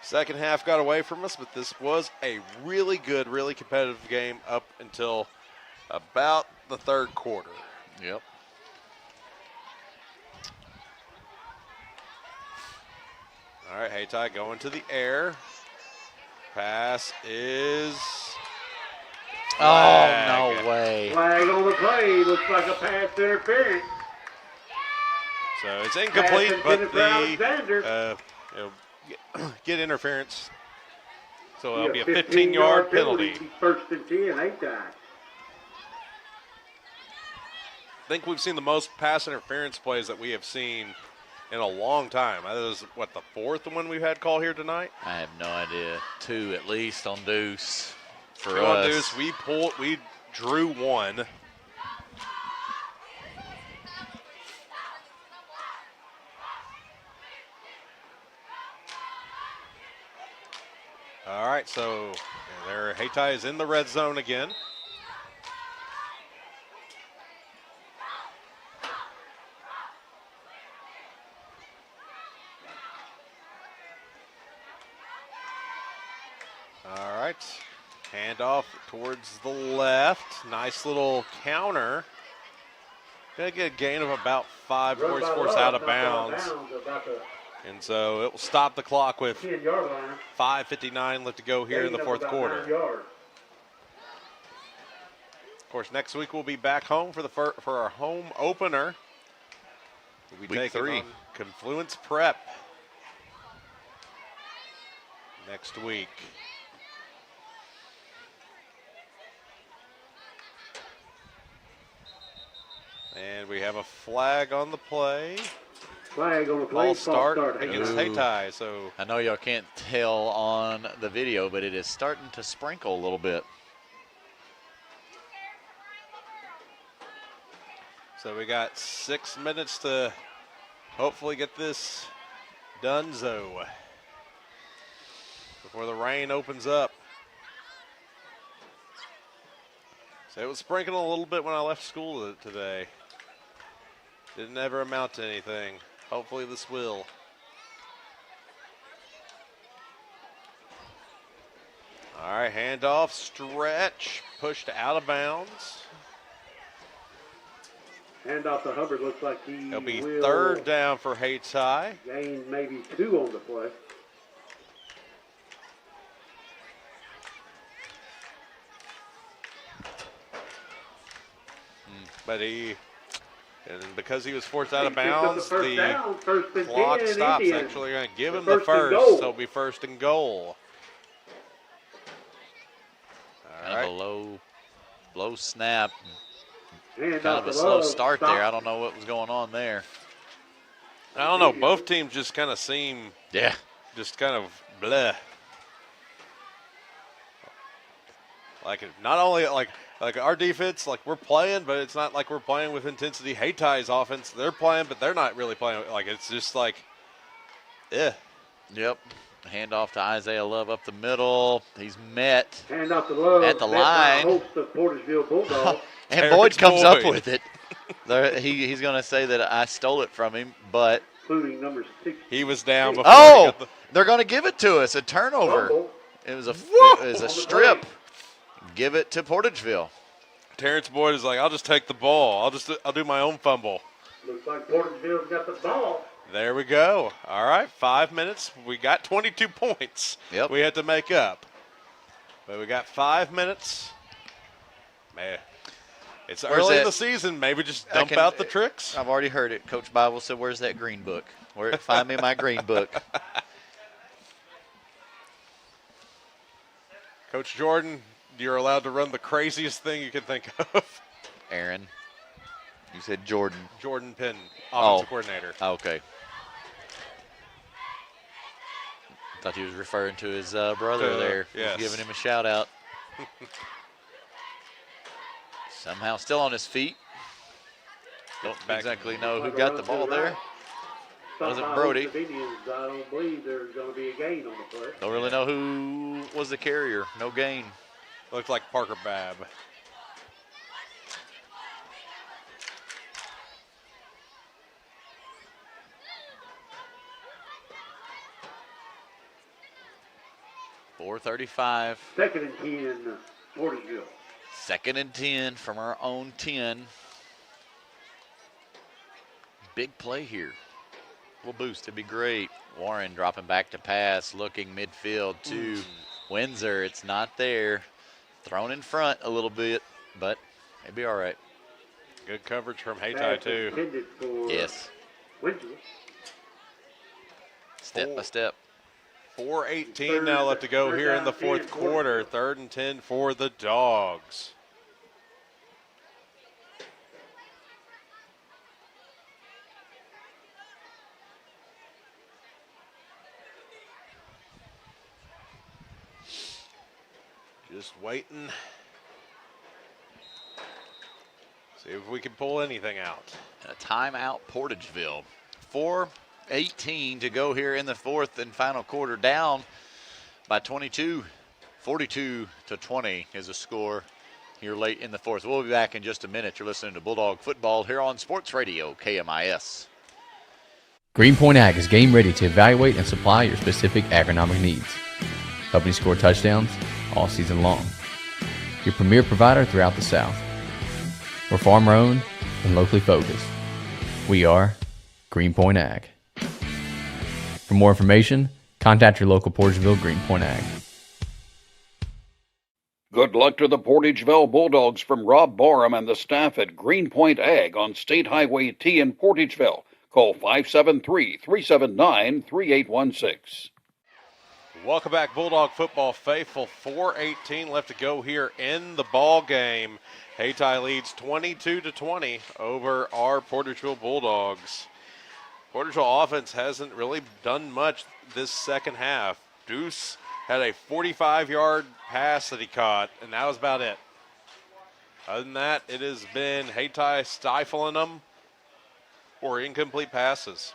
Second half got away from us, but this was a really good, really competitive game up until about the third quarter. Yep. All right, Hayti going to the air. Pass is flag. Oh, no way. Flag on the play. Looks like a pass interference. So it's incomplete, but the get interference. So it'll be a 15-yard penalty. First and 10, Hayti. I think we've seen the most pass interference plays that we have seen in a long time. That was, what, the fourth one we've had call here tonight? I have no idea. 2 at least on Deuce for Two us. on Deuce. We drew one. All right, so there Hayti is in the red zone again. All right, handoff towards the left. Nice little counter. Gonna get a gain of about 5 before he's forced out of bounds. About the And so it will stop the clock with 10-yard line. 5:59 left to go here in the fourth quarter. 9 yards. Of course, next week we'll be back home for our home opener. We'll be Week taking 3. on Confluence Prep next week. And we have a flag on the play. Flag on the play. False start against Hayti. So I know y'all can't tell on the video, but it is starting to sprinkle a little bit. So we got 6 minutes to hopefully get this donezo before the rain opens up. So it was sprinkling a little bit when I left school today. Didn't ever amount to anything. Hopefully this will. All right, handoff, stretch, pushed out of bounds. Handoff to Hubbard. Looks like It'll be will third down for Hayti. gain maybe 2 on the play. But because he was forced out of He picked up bounds, first down, first and clock 10, stops. Indians. Actually, going to give The him the first and first, goal. so it'll be first and goal. All right. Kind of a low snap. Hand Kind off of a the slow Love. start Stop. there. I don't know what was going on there. I don't know. Both teams just kind of seem, just kind of bleh. Like not only like our defense, like we're playing, but it's not like we're playing with intensity. Hayti's offense, they're playing, but they're not really playing. Like it's just like, Yep. Handoff to Isaiah Love up the middle. He's met Hand off the Love. at the met by line. host of Portageville Bulldogs. And Terrence Boyd comes up Boyd. with it. He's going to say that I stole it from him, but Including number 6. he was down before. He got the, they're going to give it to us. A turnover. Fumble. It was a On the strip. play. Give it to Portageville. Terrence Boyd is like, I'll just take the ball. I'll do my own fumble. Looks like Portageville's got the ball. There we go. All right, 5 minutes. We got 22 points. Yep. We had to make up. But we got 5 minutes. Man, it's Where's early in that- the season. Maybe just dump out the tricks. I've already heard it. Coach Bible said, where's that green book? Find me my green book. Coach Jordan, you're allowed to run the craziest thing you can think of. Aaron. You said Jordan. Jordan Penn, offensive coordinator. Okay. Thought he was referring to his brother there. yes. Giving him a shout out. Somehow still on his feet. Don't exactly know who got the ball there. Wasn't Brody. Host of Indians, I don't believe there's going to be a gain on the play. Don't really know who was the carrier. No gain. Looks like Parker Babb. .435. Second and 10, Portageville. 2nd and 10 from our own 10. Big play here. Little boost, it'd be great. Warren dropping back to pass, looking midfield to Windsor. It's not there. Thrown in front a little bit, but it'd be all right. Good coverage from Hayti, Pass too. intended for Yes. Windsor. Step by step. 4:18 now left to go here in the fourth quarter. 3rd and 10 for the Dogs. Just waiting. See if we can pull anything out. A timeout, Portageville. 4:18 to go here in the fourth and final quarter. Down by 22. 42-20 is the score here late in the fourth. We'll be back in just a minute. You're listening to Bulldog Football here on Sports Radio, KMIS. Greenpoint Ag is game ready to evaluate and supply your specific agronomic needs, helping you score touchdowns all season long. Your premier provider throughout the South. We're farmer-owned and locally focused. We are Greenpoint Ag. For more information, contact your local Portageville Greenpoint Ag. Good luck to the Portageville Bulldogs from Rob Barham and the staff at Greenpoint Ag on State Highway T in Portageville. Call 573-379-3816. Welcome back, Bulldog football faithful. 4:18 left to go here in the ball game. Hayti leads 22-20 over our Portageville Bulldogs. Portageville offense hasn't really done much this second half. Deuce had a 45-yard pass that he caught, and that was about it. Other than that, it has been Hayti stifling them or incomplete passes.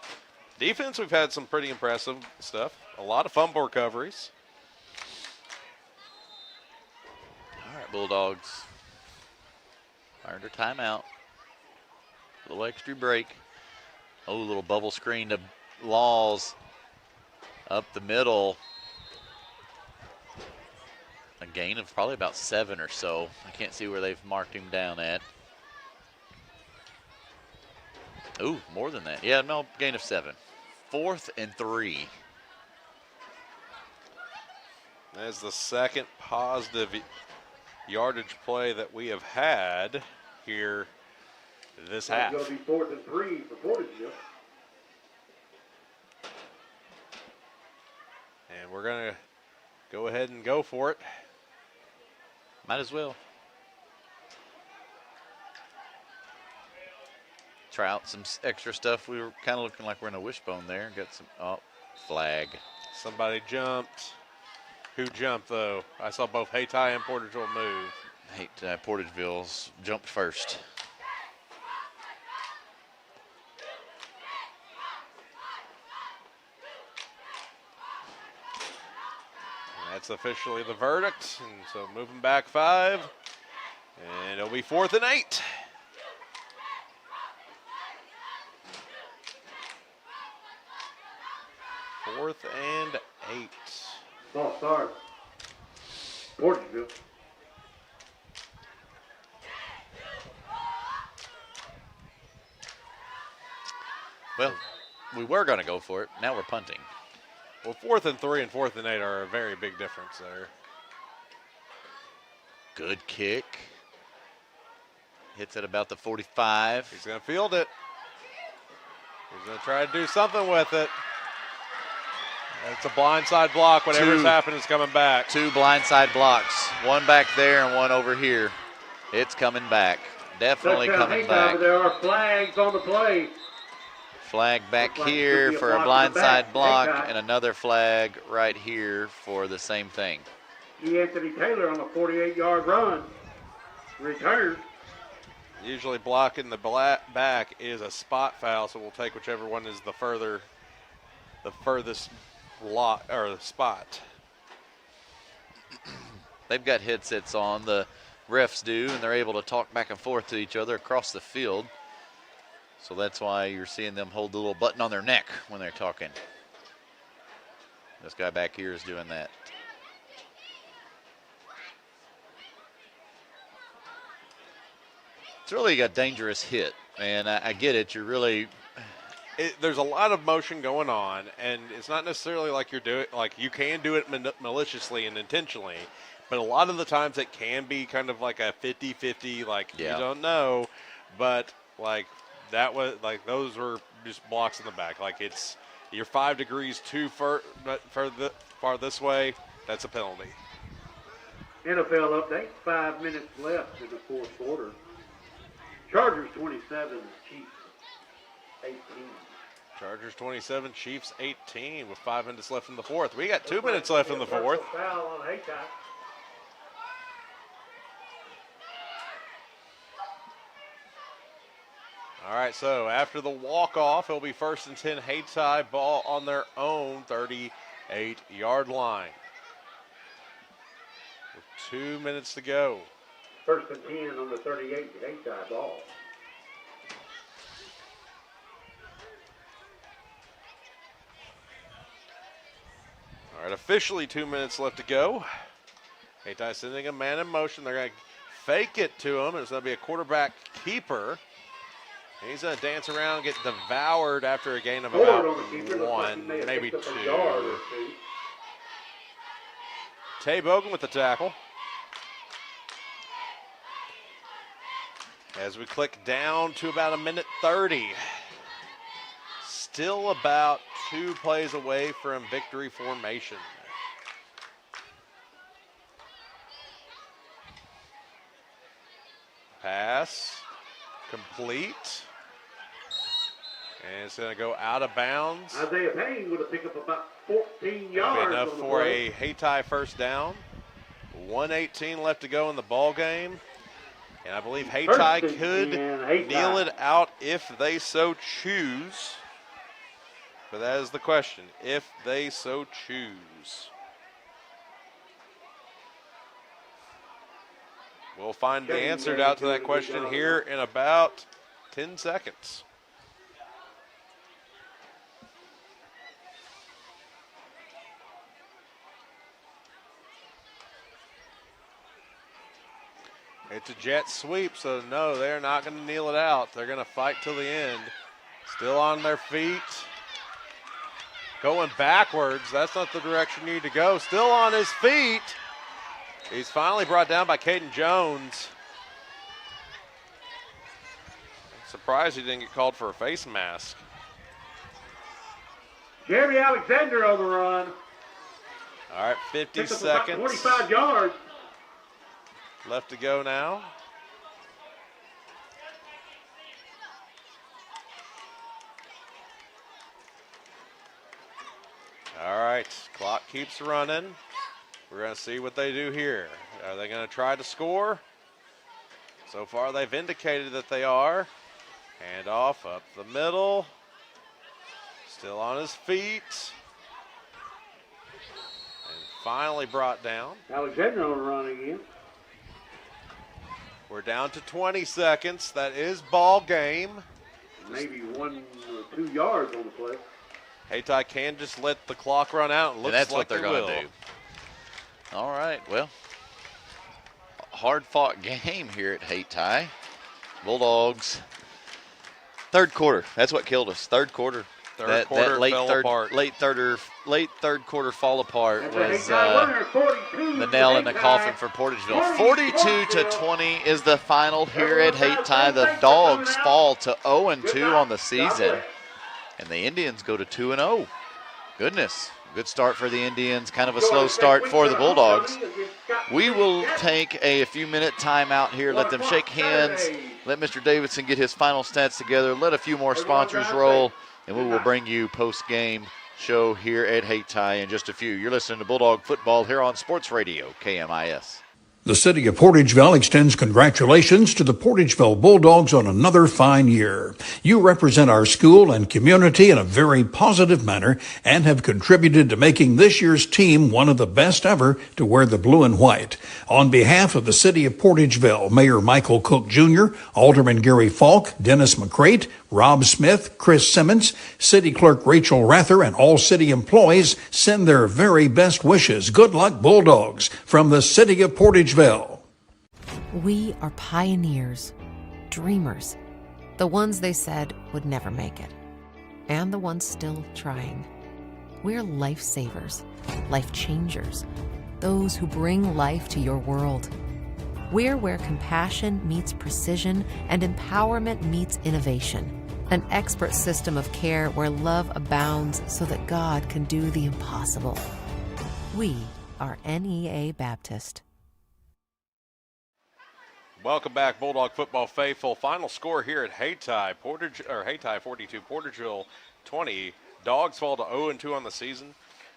Defense, we've had some pretty impressive stuff. A lot of fumble recoveries. All right, Bulldogs. Earned a timeout. A little extra break. Oh, little bubble screen to Laws up the middle. A gain of probably about 7 or so. I can't see where they've marked him down at. Ooh, more than that. Yeah, no, gain of 7. 4th and 3. That's the second positive yardage play that we have had here this half. It's going to be 4th and 3 for Portageville. And we're going to go ahead and go for it. Might as well. Try out some extra stuff. We were kind of looking like we're in a wishbone there. Got some, flag. Somebody jumped. Who jumped, though? I saw both Hayti and Portageville move. Portageville's jumped first. And that's officially the verdict. And so moving back 5. And it'll be 4th and 8. Fourth and 8. False start. Portageville. Well, we were going to go for it. Now we're punting. Well, 4th and 3 and 4th and 8 are a very big difference there. Good kick. Hits at about the 45. He's going to field it. He's going to try to do something with it. It's a blindside block. Whatever's happening is coming back. 2 blindside blocks. One back there and one over here. It's coming back. Definitely coming back. There are flags on the play. Flag back here for a blindside block and another flag right here for the same thing. Anthony Taylor on a 48-yard run. Return. Usually blocking the back is a spot foul, so we'll take whichever one is the furthest block or the spot. They've got headsets on, the refs do, and they're able to talk back and forth to each other across the field. So that's why you're seeing them hold the little button on their neck when they're talking. This guy back here is doing that. It's really a dangerous hit, and I get it. You're really... There's a lot of motion going on, and it's not necessarily like you can do it maliciously and intentionally, but a lot of the times it can be kind of like a 50-50, you don't know, but those were just blocks in the back. You're 5 degrees too far this way, that's a penalty. NFL update, 5 minutes left in the fourth quarter. Chargers 27, Chiefs 18. Chargers 27, Chiefs 18 with 5 minutes left in the fourth. We got 2 minutes left in the fourth. Foul on Hayti. All right, so after the walk-off, it'll be 1st and 10, Hayti ball on their own 38-yard line. With 2 minutes to go. 1st and 10 on the 38, Hayti ball. All right, officially 2 minutes left to go. Hayti sending a man in motion. They're going to fake it to him. It's going to be a quarterback keeper. He's going to dance around, get devoured after a gain of Forward about on the keeper. Looks like he one, may have maybe picked up a two. yard or two. Tay Bogan with the tackle. As we click down to about 1:30. Still about 2 plays away from victory formation. Pass complete. And it's going to go out of bounds. Isaiah Payne with a pick up about 14 That'll yards. be enough on the for play. a Hayti first down. 1:18 left to go in the ball game. And I believe Hayti could kneel it out if they so choose. But that is the question, if they so choose. We'll find the answer out to that question here in about 10 seconds. It's a jet sweep, so no, they're not going to kneel it out. They're going to fight till the end. Still on their feet. Going backwards. That's not the direction you need to go. Still on his feet. He's finally brought down by Caden Jones. I'm surprised he didn't get called for a face mask. Jeremy Alexander on the run. All right, 50 Picked up about seconds. 25 yards. Left to go now. All right, clock keeps running. We're going to see what they do here. Are they going to try to score? So far, they've indicated that they are. Hand off up the middle. Still on his feet. And finally brought down. Alexander on the run again. We're down to 20 seconds. That is ball game. Maybe 1 or 2 yards on the play. Hayti can just let the clock run out, and looks that's like what they're going to do. All right, well, hard-fought game here at Hayti. Bulldogs, third quarter. That's what killed us. Third quarter. Third quarter late fell apart. Late third quarter fall apart was the nail in the coffin for Portageville. 42-20 is the final here at Hayti. The Dogs fall to 0-2 on the season, and the Indians go to 2-0. Goodness. Good start for the Indians, kind of a slow start for the Bulldogs. We will take a few-minute timeout here, let them shake hands, let Mr. Davidson get his final stats together, let a few more sponsors roll, and we will bring you post-game show here at Hayti in just a few. You're listening to Bulldog Football here on Sports Radio, KMIS. The city of Portageville extends congratulations to the Portageville Bulldogs on another fine year. You represent our school and community in a very positive manner and have contributed to making this year's team one of the best ever to wear the blue and white. On behalf of the city of Portageville, Mayor Michael Cook Jr., Alderman Gary Falk, Dennis McCrate, Rob Smith, Chris Simmons, City Clerk Rachel Rather, and all city employees send their very best wishes. Good luck, Bulldogs, from the city of Portageville. We are pioneers, dreamers, the ones they said would never make it, and the ones still trying. We're lifesavers, life changers, those who bring life to your world. We're where compassion meets precision and empowerment meets innovation. An expert system of care where love abounds so that God can do the impossible. We are NEA Baptist. Welcome back, Bulldog football faithful. Final score here at Hayti. Hayti 42, Portageville 20. Dogs fall to 0-2 on the season.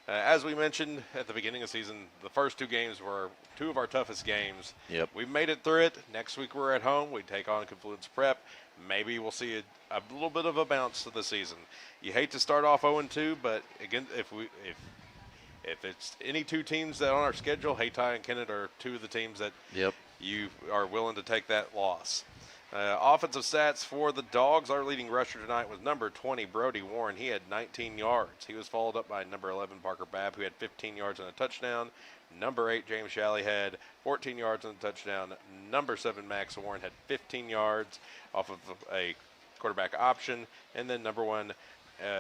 As we mentioned at the beginning of the season, the first 2 games were 2 of our toughest games. Yep. We've made it through it. Next week we're at home. We take on Confluence Prep. Maybe we'll see a little bit of a bounce to the season. You hate to start off 0-2, but again, if it's any 2 teams that are on our schedule, Hayti and Kennett are 2 of the teams that you are willing to take that loss. Offensive stats for the Dogs. Our leading rusher tonight was number 20, Brody Warren. He had 19 yards. He was followed up by number 11, Parker Babb, who had 15 yards and a touchdown. Number 8, James Shalley, had 14 yards and a touchdown. Number 7, Max Warren, had 15 yards off of a quarterback option. And then number 1,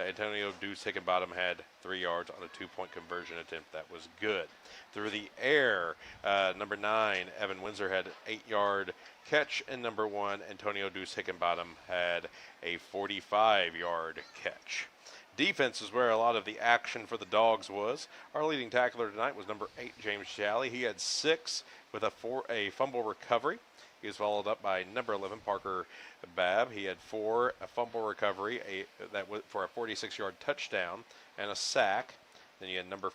Antonio Deuce Hickenbottom had 3 yards on a 2-point conversion attempt. That was good. Through the air, number 9, Evan Windsor had an 8-yard catch, and number 1, Antonio Deuce Hickenbottom had a 45-yard catch. Defense is where a lot of the action for the Dogs was. Our leading tackler tonight was number 8, James Shalley. He had 6 with a fumble recovery. He was followed up by number 11, Parker Babb. He had 4, a fumble recovery, for a 46-yard touchdown and a sack. Then you had number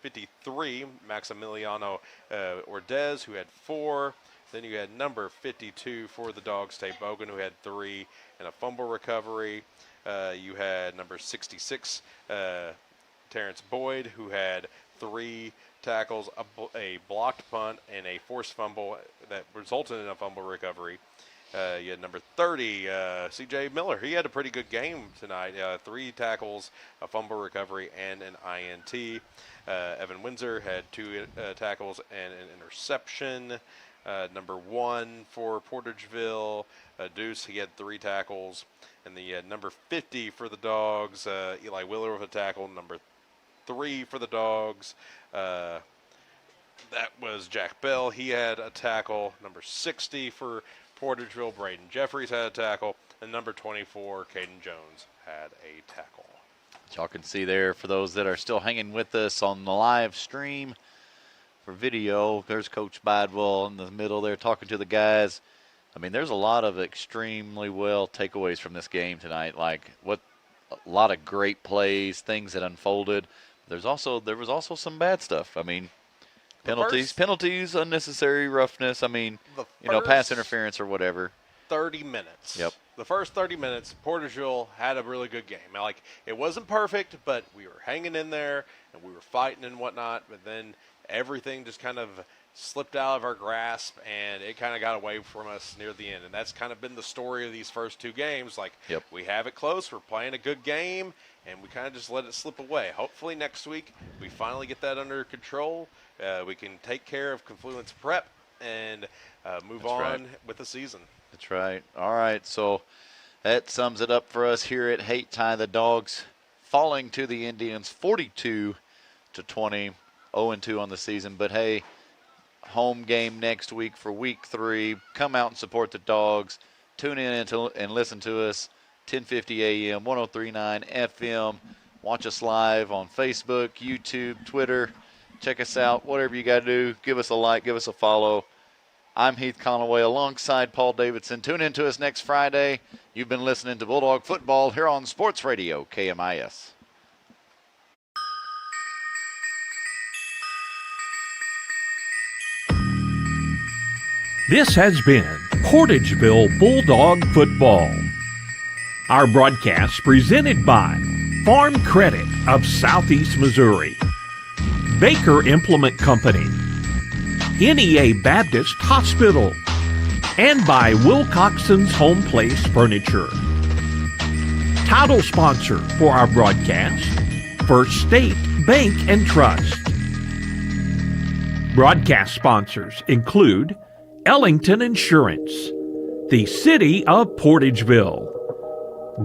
53, Maximiliano Ordez, who had 4. Then you had number 52 for the Dogs, Tate Bogan, who had 3 and a fumble recovery. You had number 66, Terrence Boyd, who had 3 tackles, a blocked punt, and a forced fumble that resulted in a fumble recovery. You had number 30, C.J. Miller. He had a pretty good game tonight. 3 tackles, a fumble recovery, and an INT. Evan Windsor had 2 tackles and an interception. Number 1 for Portageville, Deuce, he had 3 tackles. And the number 50 for the Dogs, Eli Wheeler with a tackle. Number 3 for the Dogs, that was Jack Bell. He had a tackle. Number 60 for Portageville, Braden Jeffries had a tackle. And number 24, Caden Jones, had a tackle. Y'all can see there, for those that are still hanging with us on the live stream for video, there's Coach Bidwell in the middle there talking to the guys. I mean, there's a lot of extremely well takeaways from this game tonight. Like, a lot of great plays, things that unfolded. There was also some bad stuff. I mean, penalties, unnecessary roughness. I mean, pass interference or whatever. 30 minutes. Yep. The first 30 minutes, Portageville had a really good game. Like, it wasn't perfect, but we were hanging in there and we were fighting and whatnot. But then everything just kind of slipped out of our grasp, and it kind of got away from us near the end. And that's kind of been the story of these first 2 games. Like, we have it close, we're playing a good game, and we kind of just let it slip away. Hopefully next week we finally get that under control. We can take care of Confluence Prep and move on with the season. That's right. All right, so that sums it up for us here at Hayti. The Dogs falling to the Indians 42-20, 0-2 on the season. But, hey, home game next week for week 3. Come out and support the Dogs. Tune in and listen to us, 1050 AM, 1039 FM. Watch us live on Facebook, YouTube, Twitter. Check us out. Whatever you got to do, give us a like, give us a follow. I'm Heath Conaway alongside Paul Davidson. Tune in to us next Friday. You've been listening to Bulldog Football here on Sports Radio, KMIS. This has been Portageville Bulldog Football. Our broadcast presented by Farm Credit of Southeast Missouri, Baker Implement Company, NEA Baptist Hospital, and by Wilcoxon's Home Place Furniture. Title sponsor for our broadcast, First State Bank and Trust. Broadcast sponsors include Ellington Insurance, the City of Portageville,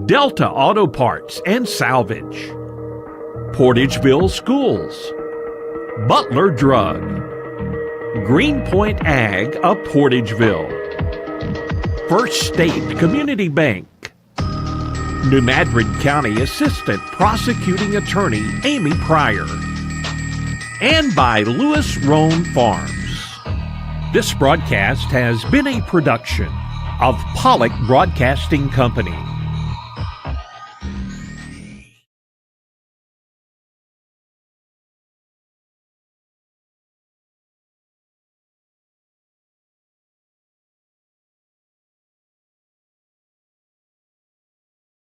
Delta Auto Parts and Salvage, Portageville Schools, Butler Drug, Greenpoint Ag of Portageville, First State Community Bank, New Madrid County Assistant Prosecuting Attorney Amy Pryor, and by Lewis Roan Farms. This broadcast has been a production of Pollock Broadcasting Company.